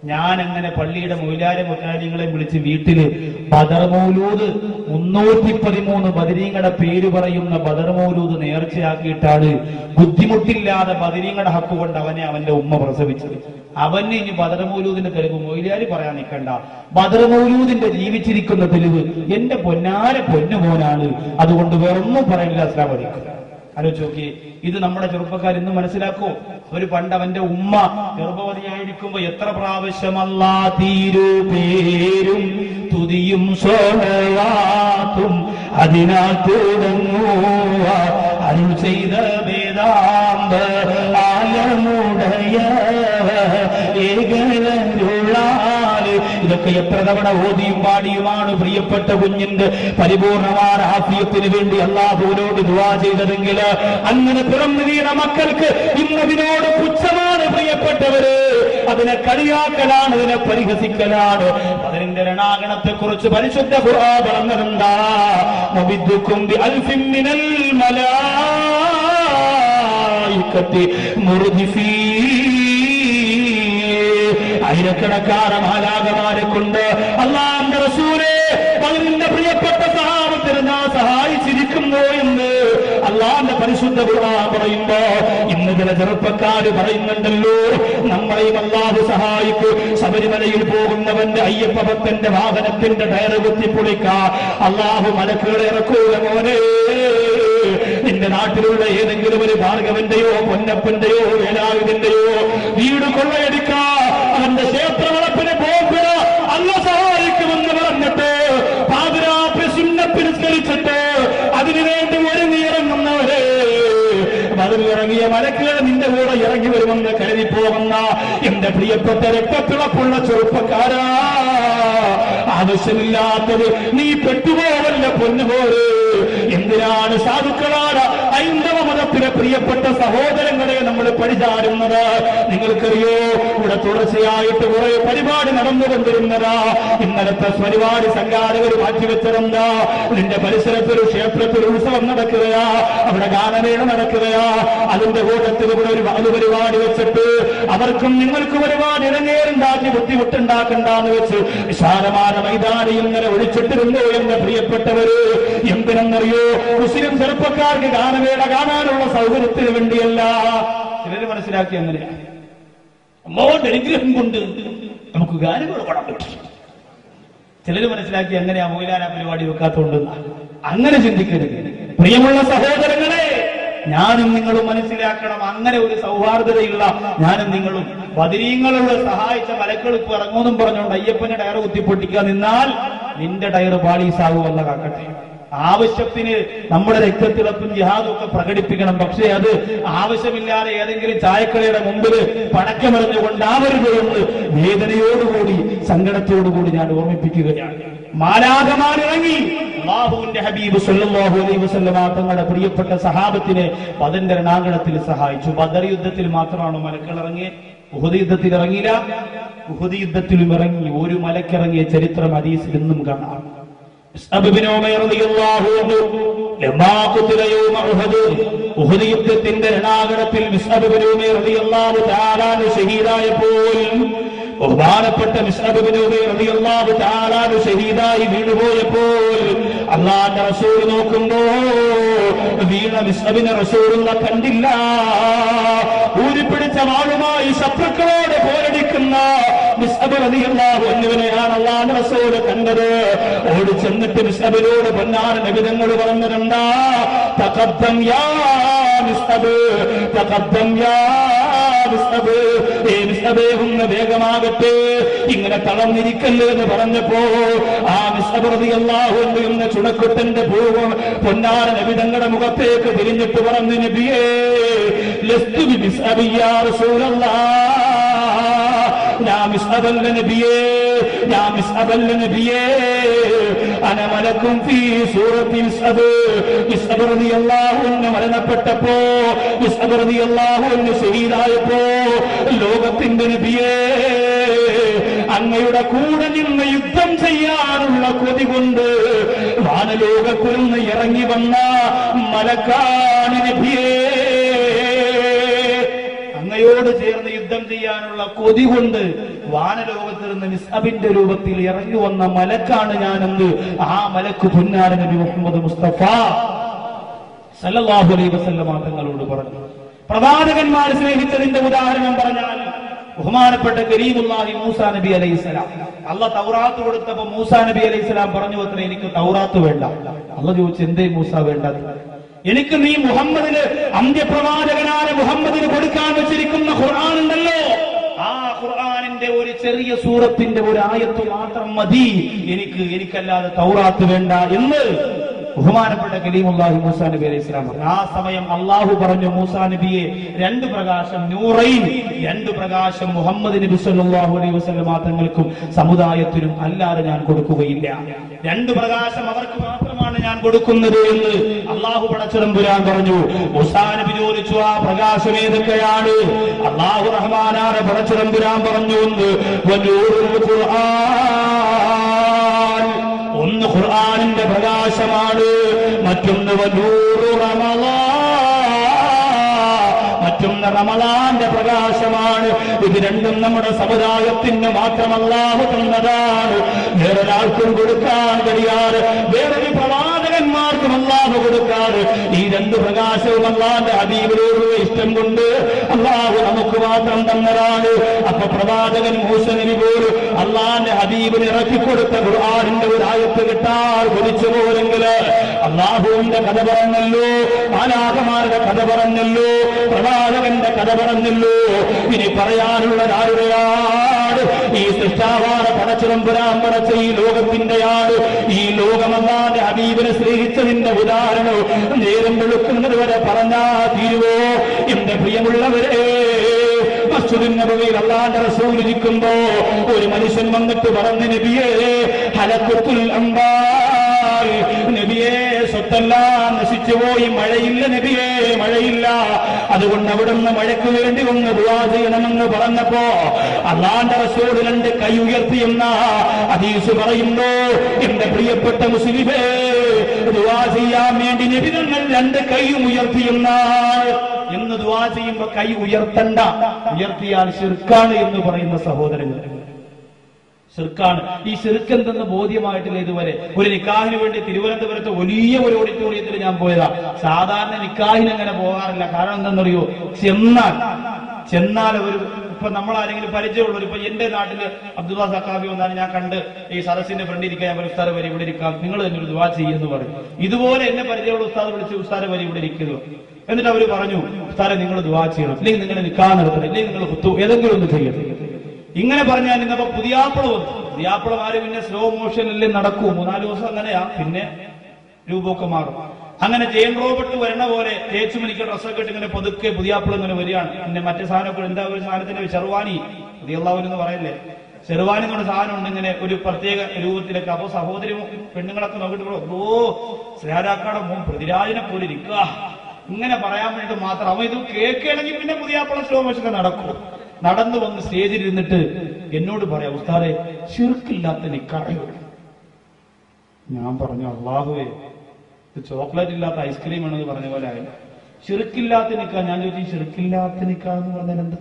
Speaker 2: ഞാൻ അങ്ങനെ പള്ളിയുടെ മൗലാരെ മുക്കാലിങ്ങളെ വിളിച്ച് വീട്ടില് ബദർ മൗലൂദ് 313 ബദരീങ്ങളുടെ പേര് പറയുന്ന ബദർ മൗലൂദ് നേർച്ചയാക്കിയിട്ടാണ് ബുദ്ധിമുട്ടില്ലാതെ ബദരീങ്ങളുടെ ഹക്ക് കൊണ്ട് അവന്റെ ഉമ്മ പ്രസവിച്ചത്. അവന് ഇനി ബദർ മൗലൂദിന്റെ തെളിവ് മൗലാരി പറയാൻ നിൽക്കണ്ട, ബദർ മൗലൂദിന്റെ ജീവിച്ചിരിക്കുന്ന തെളിവ് എന്റെ പൊന്നാര പൊന്നുമോനാണ്, അതുകൊണ്ട് വേറൊന്നും പറയില്ല. അസ്സലാമു അലൈക്കും. ആലോചിച്ച് നോക്കി, ഇത് നമ്മുടെ ചെറുപ്പക്കാർ ഇന്ന് മനസ്സിലാക്കോ? ഒരു പണ്ട് അവന്റെ ഉമ്മ ഗർഭവതിയായിരിക്കുമ്പോ എത്ര പ്രാവശ്യം അല്ലാ തീരു പേരും തുതിയും സോളവാത്തും അതിനാൽ തുടങ്ങുക അരുൾ ചെയ്ത വേദാന്ത ആലമുടയ ഏകരുളാല്. ഇതൊക്കെ എത്ര തവണ ഓതിയും പാടിയുമാണ് പ്രിയപ്പെട്ട കുഞ്ഞിന്റെ പരിപൂർണമായ ആഫിയത്തിന് വേണ്ടി അല്ലാഹുവിനോട് ദുആ ചെയ്തതെങ്കിൽ, അങ്ങനെ പിറന്നു വീണ മക്കൾക്ക് ഇന്നതിനോട് പുച്ഛമാണ് പ്രിയപ്പെട്ടവര്. അതിനെ കളിയാക്കലാണ്, അതിനെ പരിഹസിക്കലാണ്. അതിന്റെ രണാഗണത്തെ കുറിച്ച് പരിശുദ്ധ ഖുർആൻ പറഞ്ഞതെന്താ? മുബിദ്ദുക്കും ബിഅൽഫിൻ മിനൽ മലായികത്തി മുർദിഫീൻ. ആയിരക്കണക്കാറ് മാലാഖമാരെ കൊണ്ട് അല്ലാഹുവിന്റെ റസൂലേ അതിന്റെ പ്രിയപ്പെട്ട സഹാബത്തിനെ ഞാൻ സഹായിച്ചിരിക്കുന്നു എന്ന് അല്ലാഹുവിന്റെ പരിശുദ്ധ ഖുർആൻ പറയുമ്പോ ഇന്ന് ചില ചെറുപ്പക്കാര് പറയുന്നുണ്ടല്ലോ, നമ്മളെയും അല്ലാഹു സഹായിക്കും. ശബരിമലയിൽ പോകുന്നവന്റെ അയ്യപ്പ ഭക്തന്റെ വാഹനത്തിന്റെ ടയറ് കുത്തിപ്പൊളിക്കാൻ അല്ലാഹു മലക്കുകളെ ഇറക്കുക. മോനെ, നിന്റെ നാട്ടിലുള്ള ഏതെങ്കിലും ഒരു ഭാർഗവന്റെയോ പൊന്നപ്പന്റെയോ വേലായുധന്റെയോ വീട് കൊള്ളയടിക്കാ, അവന്റെ ക്ഷേത്രവളപ്പിന് പോകുക അല്ല സഹായിക്കുമെന്ന് പറഞ്ഞിട്ട് പാതിരാത്രി സുന്നത്ത് നിസ്കരിച്ചിട്ട് അതിനുവേണ്ടി ഒരുങ്ങിയിറങ്ങുന്നവരെ അതിലിറങ്ങിയ മലക്കുകൾ നിന്റെ കൂടെ ഇറങ്ങി വരുമെന്ന് കരുതി പോകുന്ന എന്റെ പ്രിയപ്പെട്ട രക്തത്തിളപ്പുള്ള ചെറുപ്പക്കാരാ, ആവശ്യമില്ലാത്തത് നീ പെട്ടുപോവല്ല പൊന്നുപോലെ. എന്തിനാണ് സാധുക്കളാണ് ഹൈന്ദവ മതത്തിലെ പ്രിയപ്പെട്ട സഹോദരങ്ങളെ നമ്മൾ പഴിചാരുന്നത്? നിങ്ങൾക്കറിയോ, ഇവിടെ തുടർച്ചയായിട്ട് കുറെ പരിപാടി നടന്നുകൊണ്ടിരുന്നതാ. ഇന്നലത്തെ പരിപാടി സംഘാടകർ മാറ്റിവെച്ചതെന്താ? നിന്റെ പരിസരത്തൊരു ക്ഷേത്രത്തിൽ ഉത്സവം നടക്കുകയാ, അവിടെ ഗാനമേള നടക്കുകയാ. അതിന്റെ കൂട്ടത്തിൽ ഇവിടെ ഒരു പരിപാടി വെച്ചിട്ട് അവർക്കും നിങ്ങൾക്കും ഒരുപാട് ഇടങ്ങേറുണ്ടാക്കി ബുദ്ധിമുട്ടുണ്ടാക്കണ്ടെന്ന് വെച്ച് വിശാലമായ മൈതാനി ഇങ്ങനെ ഒഴിച്ചിട്ടിരുന്നു. എന്റെ പ്രിയപ്പെട്ടവര്, എന്തിനെന്നറിയോ? മുസ്ലിം ചെറുപ്പക്കാർക്ക് ഗാനമേള കാണാനുള്ള സൗകര്യത്തിന് വേണ്ടിയല്ല. ചിലര് മനസ്സിലാക്കി അങ്ങനെയാണ്, അമ്മോന്റെ അനുഗ്രഹം കൊണ്ട് നമുക്ക് ഗാനമേള കാണാൻ പറ്റും. ചിലര് മനസ്സിലാക്കി എങ്ങനെയാ മൗലാന പരിപാടി വെക്കാത്തോണ്ട്. അങ്ങനെ ചിന്തിക്കരുത് പ്രിയമുള്ള സഹോദരങ്ങളെ. ഞാനും നിങ്ങളും മനസ്സിലാക്കണം, അങ്ങനെ ഒരു സൗഹാർദ്ദതയുള്ള ഞാനും നിങ്ങളും ബദരീങ്ങളുള്ള സഹായിച്ച മലക്കൾ ഇപ്പൊ ഇറങ്ങുമെന്നും പറഞ്ഞുകൊണ്ട് അയ്യപ്പന്റെ ടയർ കുത്തിപ്പൊട്ടിക്കാൻ നിന്നാൽ നിന്റെ ടയർ പാളീസാവുമല്ല കാക്കട്ടെ. ആവശ്യത്തിന് നമ്മുടെ രക്തത്തിളപ്പും ജിഹാദും ഒക്കെ പ്രകടിപ്പിക്കണം. പക്ഷേ അത് ആവശ്യമില്ലാതെ ഏതെങ്കിലും ചായക്കടയുടെ മുമ്പിൽ പടക്കമെറിഞ്ഞുകൊണ്ടാവരുത് എന്ന് വേദനയോടുകൂടി സങ്കടത്തോടുകൂടി ഞാൻ ഓർമ്മിപ്പിക്കുകയാണ്. മാലാഖമാരിറങ്ങി അല്ലാഹുവിന്റെ ഹബീബ് സല്ലല്ലാഹു അലൈഹി വസല്ലമ തങ്ങളുടെ പ്രിയപ്പെട്ട സഹാബത്തിനെ ബദറിന്റെ രണാങ്കണത്തിൽ സഹായിച്ചു. ബദർ യുദ്ധത്തിൽ മാത്രമാണ് മലക്കൾ ഇറങ്ങിയത്, ഉഹദ് യുദ്ധത്തിൽ ഇറങ്ങിയില്ല. ഉഹദ് യുദ്ധത്തിലും ഇറങ്ങി ഒരു മലക്കിറങ്ങിയ ചരിത്രം ഹദീസിൽ ഇന്നും കാണാം. ഉഹദ് യുദ്ധത്തിന്റെ രണാങ്കണത്തിൽ ഷഹീദായപ്പോൾ
Speaker 1: ബഹുമാനപ്പെട്ട മിസ്അബ് ഇബ്നു ഉമൈർ റളിയല്ലാഹു തആല അൻഹു ഷഹീദായി വീണുപോയപ്പോൾ അല്ലാഹുവിന്റെ റസൂൽ നോക്കുമ്പോ വീണ മിസ്അബിനെ റസൂലുള്ള കണ്ടില്ല. ഊരിപ്പിടിച്ച വാളുമായി ശത്രുക്കളോട് പോരടിക്കുന്ന മിസ്അബ് റളിയല്ലാഹു അൻഹുവിനെയാണ് അല്ലാഹുവിന്റെ റസൂൽ കണ്ടത്. ഓടി ചെന്നിട്ട് മിസ്അബിനോട് പൊന്നാര നബി തങ്ങൾ പറഞ്ഞിട്ടുണ്ടാ, തഖദ്ദം യാ മിസ്അബ്, തഖദ്ദം യാ മിസ്അബ്, ഏ മിസ്അബേ ഒന്ന് വേഗമാകട്ടെ, ഇങ്ങനെ തളർന്നിരിക്കല്ലേ എന്ന് പറഞ്ഞപ്പോ ആ മിസ്അബ് റളിയല്ലാഹു അൻഹു എന്ന ചുണക്കുട്ടന്റെ പൂർവ്വം പൊന്നാര നബി തങ്ങളുടെ മുഖത്തേക്ക് തിരിഞ്ഞിട്ട് പറഞ്ഞു, നബിയേ ലസ്തു ബി മിസ്അബി യാ റസൂലല്ലാഹ്, ഞാൻ മിസ്അബല്ല നബിയേ, ഞാൻ മിസ്അബല്ല നബിയേ, അന മലക്കും ഫീ സൂറത്തി മിസ്അബ്. മിസ്അബ് റളിയല്ലാഹു അൻഹു മരണപ്പെട്ടപ്പോ, മിസ്അബ് റളിയല്ലാഹു അൻഹു ഷഹീദായപ്പോ ലോകത്തിന്റെ നബിയേ അങ്ങയുടെ കൂടെ നിന്ന് യുദ്ധം ചെയ്യാനുള്ള കൊതി കൊണ്ട് വാനലോകത്തിൽ നിന്ന് ഇറങ്ങി വന്ന മലക്കാണ് നബിയേ, അങ്ങയോട് ചേർന്ന് യുദ്ധം ചെയ്യാനുള്ള കൊതി കൊണ്ട് വാനലോകത്തിൽ നിന്ന് മിസ്അബിന്റെ രൂപത്തിൽ ഇറങ്ങി വന്ന മലക്കാണ് ഞാനെന്ന് ആ മലക്ക് പൊന്നാര നബി മുഹമ്മദ് മുസ്തഫ സല്ലല്ലാഹു അലൈഹി വസല്ലം തങ്ങളോട് പറഞ്ഞു. പ്രവാചകന്മാർ സ്നേഹിച്ചതിന്റെ ഉദാഹരണം പറഞ്ഞാൽ ബഹുമാനപ്പെട്ട കരീമുല്ലാഹി മൂസാ നബി അലൈഹിസ്സലാം, അള്ളാഹ് തൗറാത്ത് കൊടുത്തപ്പോ മൂസാ നബി അലൈഹിസ്സലാം പറഞ്ഞു അത്ര എനിക്ക് തൗറാത്ത് വേണ്ട. അള്ളാഹ് ചോദിച്ചു എന്തേ മൂസ വേണ്ടത്? എനിക്ക് നീ മുഹമ്മദിന് അന്ത്യപ്രവാചകനായ മുഹമ്മദിന് കൊടുക്കാൻ വെച്ചിരിക്കുന്ന ഖുർആൻ ഉണ്ടല്ലോ, ആ ഖുർആനിന്റെ ഒരു ചെറിയ സൂറത്തിന്റെ ഒരു ആയത്ത് മാത്രം മതി, എനിക്കല്ലാതെ തൗറാത്ത് വേണ്ട എന്ന് ബഹുമാനപ്പെട്ട കലീമുല്ലാഹി മൂസാ നബി അലൈഹി സ്വലാം പറഞ്ഞു. ആ സമയം അള്ളാഹു പറഞ്ഞു മൂസാ നബിയെ, രണ്ട് പ്രകാശം നൂറൈൻ, രണ്ട് പ്രകാശം മുഹമ്മദ് നബി സല്ലല്ലാഹു അലൈഹി വസല്ലം തങ്ങൾക്കും സമുദായത്തിനും അല്ലാതെ ഞാൻ കൊടുക്കുകയില്ല. രണ്ട് പ്രകാശം അവർക്ക് മാത്രമാണ് ഞാൻ കൊടുക്കുന്നത് എന്ന് അള്ളാഹു പടച്ചതമ്പുരാൻ പറഞ്ഞു. മൂസാ നബി ചോദിച്ചു ആ പ്രകാശം ഏതൊക്കെയാണ്? അള്ളാഹു റഹ്മാനായ പടച്ചതമ്പുരാൻ പറഞ്ഞു, ഒന്ന് ഖുർആനിന്റെ പ്രകാശമാണ്, മറ്റൊന്ന് വനൂറു മറ്റൊന്ന് റമളാന്റെ പ്രകാശമാണ്. ഇത് രണ്ടും നമ്മുടെ സമുദായത്തിന് മാത്രം അല്ലാഹു തന്നതാണ്, വേറൊരാൾക്കും കൊടുക്കാൻ കഴിയാതെ, വേറൊരു പ്രവാചകന്മാർക്കും അല്ലാഹു കൊടുക്കാറ്. ഈ രണ്ട് പ്രകാശവും അല്ലാഹുവിന്റെ ഹബീബിനോടുള്ള ഇഷ്ടം കൊണ്ട് അല്ലാഹു നമുക്ക് മാത്രം തന്നതാണ്. അപ്പൊ പ്രവാചകൻ മൂസ നബി പോലും അല്ലാഹുവിന്റെ ഹബീബിന് ഇറക്കിക്കൊടുത്ത ഖുർആനിന്റെ ഒരു ആയത്ത് കിട്ടാൻ കൊതിച്ചു പോരെങ്കിൽ അല്ലാഹുവിന്റെ കഥ പറഞ്ഞല്ലോ, മാലാഖമാരുടെ കഥ പറഞ്ഞല്ലോ, പ്രവാചകന്റെ കഥ പറഞ്ഞല്ലോ. ഇനി പറയാനുള്ളത് ആരുടെയാണ്? ഈ സൃഷ്ടാവാണ് പടച്ചതമ്പുരാൻ പടച്ച ഈ ലോകത്തിന്റെയാണ്. ഈ ലോകമല്ലാതെ ഹബീബിനെ സ്നേഹിച്ചതിന്റെ ഉദാഹരണം നേരം വെളുക്കുന്നത് വരെ പറഞ്ഞാ തീരുവോ? എന്റെ പ്രിയമുള്ളവരെ, മസ്ജിദുൻ നബവിയിൽ അല്ലാഹുവിന്റെ റസൂൽ ഇരിക്കുമ്പോ ഒരു മനുഷ്യൻ വന്നിട്ട് പറഞ്ഞു, നബിയേ ഹലഖത്തുൽ അംബാൽ, നബിയേ സ്വത്തെല്ലാം നശിച്ചുപോയി, മഴയില്ല നബിയേ, മഴയില്ല, അതുകൊണ്ട് അവിടുന്ന് മഴയ്ക്ക് വേണ്ടി ഒന്ന് ദുആ ചെയ്യണമെന്ന് പറഞ്ഞപ്പോ അല്ലാഹുവിന്റെ റസൂൽ രണ്ട് കൈ ഉയർത്തിയെന്ന ഹദീസ് പറയുന്നു. എന്റെ പ്രിയപ്പെട്ട മുസ്ലിമേ, ദുആ ചെയ്യാൻ വേണ്ടി നബി തങ്ങൾ രണ്ട് കൈയും ഉയർത്തിയെന്നാൽ എന്ന് ദുആ ചെയ്യുമ്പോ കൈ ഉയർത്തണ്ട, ഉയർത്തിയാൽ ശിർക്കാണ് എന്ന് പറയുന്ന സഹോദരങ്ങൾ, ശിർക്കാണ്. ഈ ശിർക്ക് എന്തെന്ന് ബോധ്യമായിട്ടില്ല ഇതുവരെ. ഒരു നിക്കാഹിന് വേണ്ടി തിരുവനന്തപുരത്ത് വലിയ ഒരു ഓഡിറ്റോറിയത്തിൽ ഞാൻ പോയതാ. സാധാരണ നിക്കാഹിന് അങ്ങനെ പോകാറില്ല. കാരണം എന്താണെന്നറിയോ? ചെന്നാൽ ഒരു ഇപ്പൊ നമ്മൾ ആരെങ്കിലും പരിചയമുള്ളവർ, ഇപ്പൊ എന്റെ നാട്ടില് അബ്ദുള്ള സഖാഫി വന്നാണ് ഞാൻ കണ്ട് ഈ സദസ്സിന്റെ ഫ്രണ്ട് ഇരിക്കാൻ, ഞാൻ ഉസ്താദ് വരെ ഇവിടെ ഇരിക്കാം, നിങ്ങൾ തന്നെ ഒരു ദുആ ചെയ്യുമെന്ന് പറയും. ഇതുപോലെ എന്നെ പരിചയമുള്ള ഉസ്താദ് വിളിച്ച് ഉസ്താദ് വരെ ഇവിടെ ഇരിക്കുന്നു. എന്നിട്ട് അവര് പറഞ്ഞു, ഉസ്താദെ നിങ്ങൾ ദുആ ചെയ്യണം, അല്ലെങ്കിൽ നിങ്ങൾ നിക്കാഹ് നടത്തണം, അല്ലെങ്കിൽ നിങ്ങൾ ഹുത്തു ഏതെങ്കിലും ഒന്ന് ചെയ്യണം. ഇങ്ങനെ പറഞ്ഞാൽ ഇന്നപ്പോ പുതിയാപ്പിള വന്നു. പുതിയാപ്പിളമാര് പിന്നെ സ്ലോ മോഷനിലേ നടക്കൂ, 3-4 ദിവസം അങ്ങനെയാ, പിന്നെ രൂപമൊക്കെ മാറും. അങ്ങനെ ജെയിൻ റോബർട്ട് വരണ പോലെ തേച്ചുമനിക്ക് ഡ്രസ്സൊക്കെ ഇട്ട് ഇങ്ങനെ പതുക്കെ പുതിയാപ്പിള ഇങ്ങനെ വരികയാണ്. പിന്നെ മറ്റേ സാധനമൊക്കെ എന്താ ഒരു സാധനത്തിന്റെ ഷെർവാനി, പുതിയല്ലാവരെന്ന് പറയല്ലേ, ഷെർവാനി എന്നുള്ള സാധനം ഉണ്ട് ഇങ്ങനെ ഒരു പ്രത്യേക രൂപത്തിലൊക്കെ. അപ്പൊ സഹോദരി പെണ്ണുങ്ങളൊക്കെ നോക്കിട്ട് സ്നേഹാക്കാടെ മോൻ പൃഥ്വിരാജിനെ പോലെ ഇരിക്കുക ഇങ്ങനെ പറയാൻ വേണ്ടിട്ട് മാത്രം. അവ ഇത് കേൾക്കുകയാണെങ്കിൽ പിന്നെ പുതിയാപ്പിള സ്ലോ മോഷനൊക്കെ നടക്കും. നടന്നു വന്ന് സ്റ്റേജിൽ ഇരുന്നിട്ട് എന്നോട് പറയാം, ഉസ്താദെ ശിർക്കില്ലാത്ത നിക്കാഹ്. ഞാൻ പറഞ്ഞു, അല്ലാഹുവേ ഇത് ചോക്ലേറ്റ് ഇല്ലാത്ത ഐസ്ക്രീം ആണെന്ന് പറഞ്ഞ പോലെ ആയി. ശിർക്കില്ലാത്ത നിക്കാഹ്. ഞാൻ ചോദിച്ചു, ശിർക്കില്ലാത്ത നിക്കാഹ് എന്ന് പറഞ്ഞാൽ എന്താ?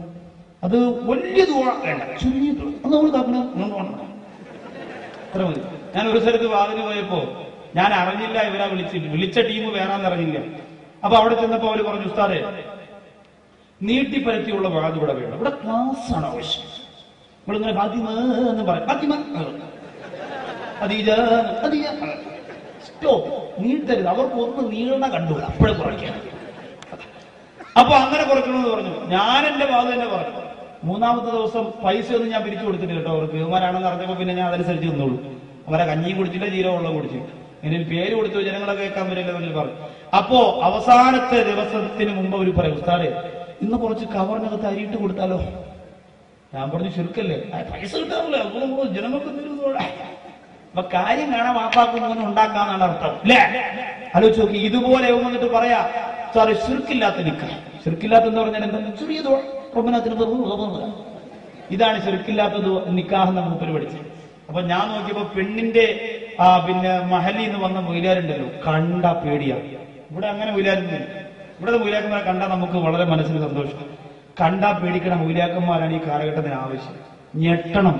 Speaker 2: അത് വലിയ ദുആ വേണ്ട, ചെറിയ ദുആ നമ്മൾ താക്കണം. അത്ര മതി. ഞാൻ ഒരു സ്ഥലത്ത് വാതിന് പോയപ്പോ ഞാൻ അറിഞ്ഞില്ല ഇവരാ വിളിച്ച ടീം വേണമെന്ന് അറിഞ്ഞില്ല. അപ്പൊ അവിടെ ചെന്നപ്പോ അവര് പറഞ്ഞു, ഉസ്താദേ നീട്ടിപ്പരത്തിയുള്ള വാത് ഇവിടെ വേണം, ഇവിടെ ക്ലാസ് ആണ് ആവശ്യം. നമ്മളിങ്ങനെ ഫാത്തിമ എന്ന് പറയും, ഫാത്തിമ സ്റ്റോപ്പ്, നീട്ടരുത്, അവർക്ക് ഒന്ന് നീളണ കണ്ടുകൂടാ, അപ്പോഴേ കുറയ്ക്കണം. അപ്പൊ അങ്ങനെ കുറയ്ക്കണമെന്ന് പറഞ്ഞു. ഞാൻ എന്റെ വാദം തന്നെ പറഞ്ഞു. മൂന്നാമത്തെ ദിവസം പൈസ ഒന്നും ഞാൻ പിരിച്ചു കൊടുത്തിട്ട് കേട്ടോ, അവർക്ക് ഇവന്മാരാണെന്ന് അറിഞ്ഞപ്പോ പിന്നെ ഞാൻ അതനുസരിച്ച് നിന്നോളൂ. അവരെ കഞ്ഞിയും കുടിച്ചില്ല, ജീരകമുള്ള കുടിച്ചില്ല. ഇനി പേര് കൊടുത്തു, ജനങ്ങളെ കേൾക്കാൻ വരില്ല പറഞ്ഞു. അപ്പോ അവസാനത്തെ ദിവസത്തിന് മുമ്പ് അവർ പറയും, ഉസ്താദേ ഇന്ന് കുറച്ച് കവറിനകത്ത് അരിയിട്ട് കൊടുത്താലോ? ഞാൻ പറഞ്ഞു, ശരിക്കല്ലേ, പൈസ കിട്ടാറില്ല, ജനങ്ങൾക്ക് തരുന്നോളെ. അപ്പൊ കാര്യം കാണാൻ വാപ്പാക്കുന്നതിന് ഉണ്ടാക്കാന്നാണ് അർത്ഥം അല്ലേ? ആലോചിച്ച് നോക്കി. ഇതുപോലെ വന്നിട്ട് പറയാ, സാറേ ശിർക്കില്ലാത്ത നിക്കാഹ്. ശിർക്കില്ലാത്ത എന്ന് പറഞ്ഞാൽ എന്താ? ചെറിയ ഇതാണ് ശിർക്കില്ലാത്ത നിക്കാഹ് എന്ന് മൂപ്പര് പഠിച്ചത്. അപ്പൊ ഞാൻ നോക്കിയപ്പോ പെണ്ണിന്റെ പിന്നെ മഹലിന്ന് വന്ന മൊയിലാരുണ്ടല്ലോ, കണ്ട പേടിയാണ്. ഇവിടെ അങ്ങനെ മൊയിലാരുന്നില്ല. ഇവിടെ മൊയിലാക്കന്മാരെ കണ്ടാൽ നമുക്ക് വളരെ മനസ്സിന് സന്തോഷം. കണ്ടാ പേടിക്കണം മൊയിലാക്കന്മാരാണ് ഈ കാലഘട്ടത്തിന് ആവശ്യം. ഞെട്ടണം,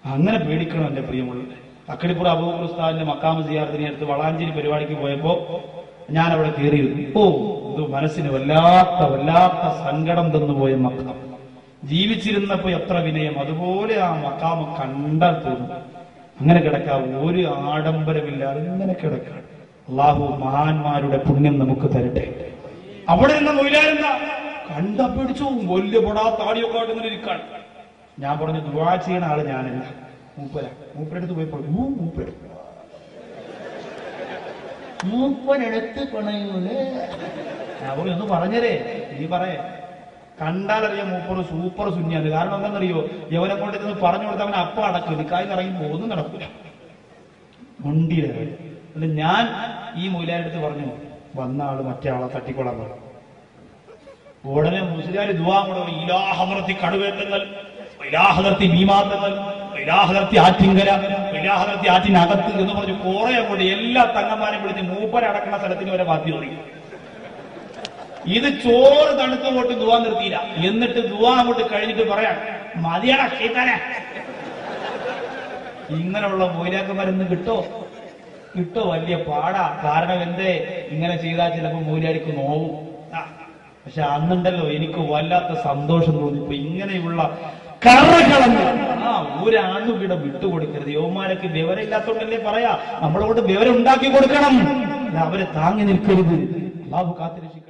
Speaker 2: അങ്ങനെ പേടിക്കണം. എന്റെ പ്രിയമുള്ളത്, അക്കടിപ്പുറ അബൂബക്കർ ഉസ്താദിന്റെ മക്കാമ് സിയാറത്തിനെ അടുത്ത് വളാഞ്ചേരി പരിപാടിക്ക് പോയപ്പോ ഞാൻ അവിടെ കയറിയിരുന്നു. ഇത് മനസ്സിന് വല്ലാത്ത സങ്കടം തന്നുപോയ മക്കാം. ജീവിച്ചിരുന്നപ്പോ എത്ര വിനയം, അതുപോലെ ആ മക്കാമ് കണ്ടാൽ തോന്നും. അങ്ങനെ കിടക്കാം, ഒരു ആഡംബരമില്ലാതെ ഇങ്ങനെ കിടക്കാം. അള്ളാഹു മഹാന്മാരുടെ പുണ്യം നമുക്ക് തരട്ടെ. അവിടെ നിന്ന് മൊയിലാരെന്താ കണ്ടാ പേടിച്ചു, വലിയ പൊടാ താടിയൊക്കെ ആയിട്ട് ഇങ്ങനെ ഇരിക്കാണ്. ഞാൻ പറഞ്ഞു, ദുആ ചെയ്യണ ആള് ഞാനല്ല, മൂപ്പരടുത്ത് പോയപ്പോൾ മൂപ്പരെടുത്ത് പണയൂലേ. ഞാൻ പറഞ്ഞു, ഒന്ന് പറഞ്ഞരേ, നീ പറയേ. കണ്ടാലറിയാം മൂപ്പർ സൂപ്പർ സുന്യാണ്. കാരണം എന്താണെന്നറിയോ, യവനെ കൊണ്ട് ചെന്ന് പറഞ്ഞു കൊടുത്ത അവൻ അപ്പം അടക്കും, നിക്കായി ഇറങ്ങി ഒന്നും നടക്കില്ല, മുണ്ടിയില്ല. എന്നിട്ട് ഞാൻ ഈ മൊയിലാരെടുത്ത് പറഞ്ഞു, വന്ന ആള് മറ്റേ ആളെ തട്ടിക്കൊള്ളാൻ പറഞ്ഞു. ഉടനെ മുസ്ലിയാര് ദുആ കൂടെ, ഇലാഹദർത്തി കടുവേറ്റങ്ങൾ, ഇലാഹദർത്തി ഭീമാത്തങ്ങൾ, ഇലാഹദർത്തി ആറ്റിങ്കര, ഇലാഹദർത്തി ആറ്റിനകത്ത് എന്ന് പറഞ്ഞു കുറെ അങ്ങോട്ട് എല്ലാ തങ്ങന്മാരെയും വിളിച്ച് മൂപ്പരടക്കുന്ന സ്ഥലത്തിന് വരെ ബാധ്യത തുടങ്ങി. ഇത് ചോറ് തണുത്ത് പോട്ട് ദുആ നിർത്തിയില്ല. എന്നിട്ട് ദുആ അങ്ങോട്ട് കഴിഞ്ഞിട്ട് പറയാൻ, മതിയാടാ ശൈത്താനെ. ഇങ്ങനെയുള്ള മൊയിലാക്കന്മാരൊന്നും കിട്ടോ? വലിയ പാടാ. കാരണം എന്തേ, ഇങ്ങനെ ചെയ്താൽ ചിലപ്പോ മൊയിലാടിക്ക് നോവും. പക്ഷെ അന്നുണ്ടല്ലോ എനിക്ക് വല്ലാത്ത സന്തോഷം തോന്നിപ്പോ. ഇങ്ങനെയുള്ള കറകളഞ്ഞ ഒരാണുകിട വിട്ടുകൊടുക്കരുത്. യൗമാരക്ക് വിവരമില്ലാത്തോണ്ടല്ലേ പറയാ, നമ്മളോട് വിവരം ഉണ്ടാക്കി കൊടുക്കണം. അവരെ താങ്ങി നിൽക്കരുത്. അല്ലാഹു കാത്തിരക്ഷിക്കും.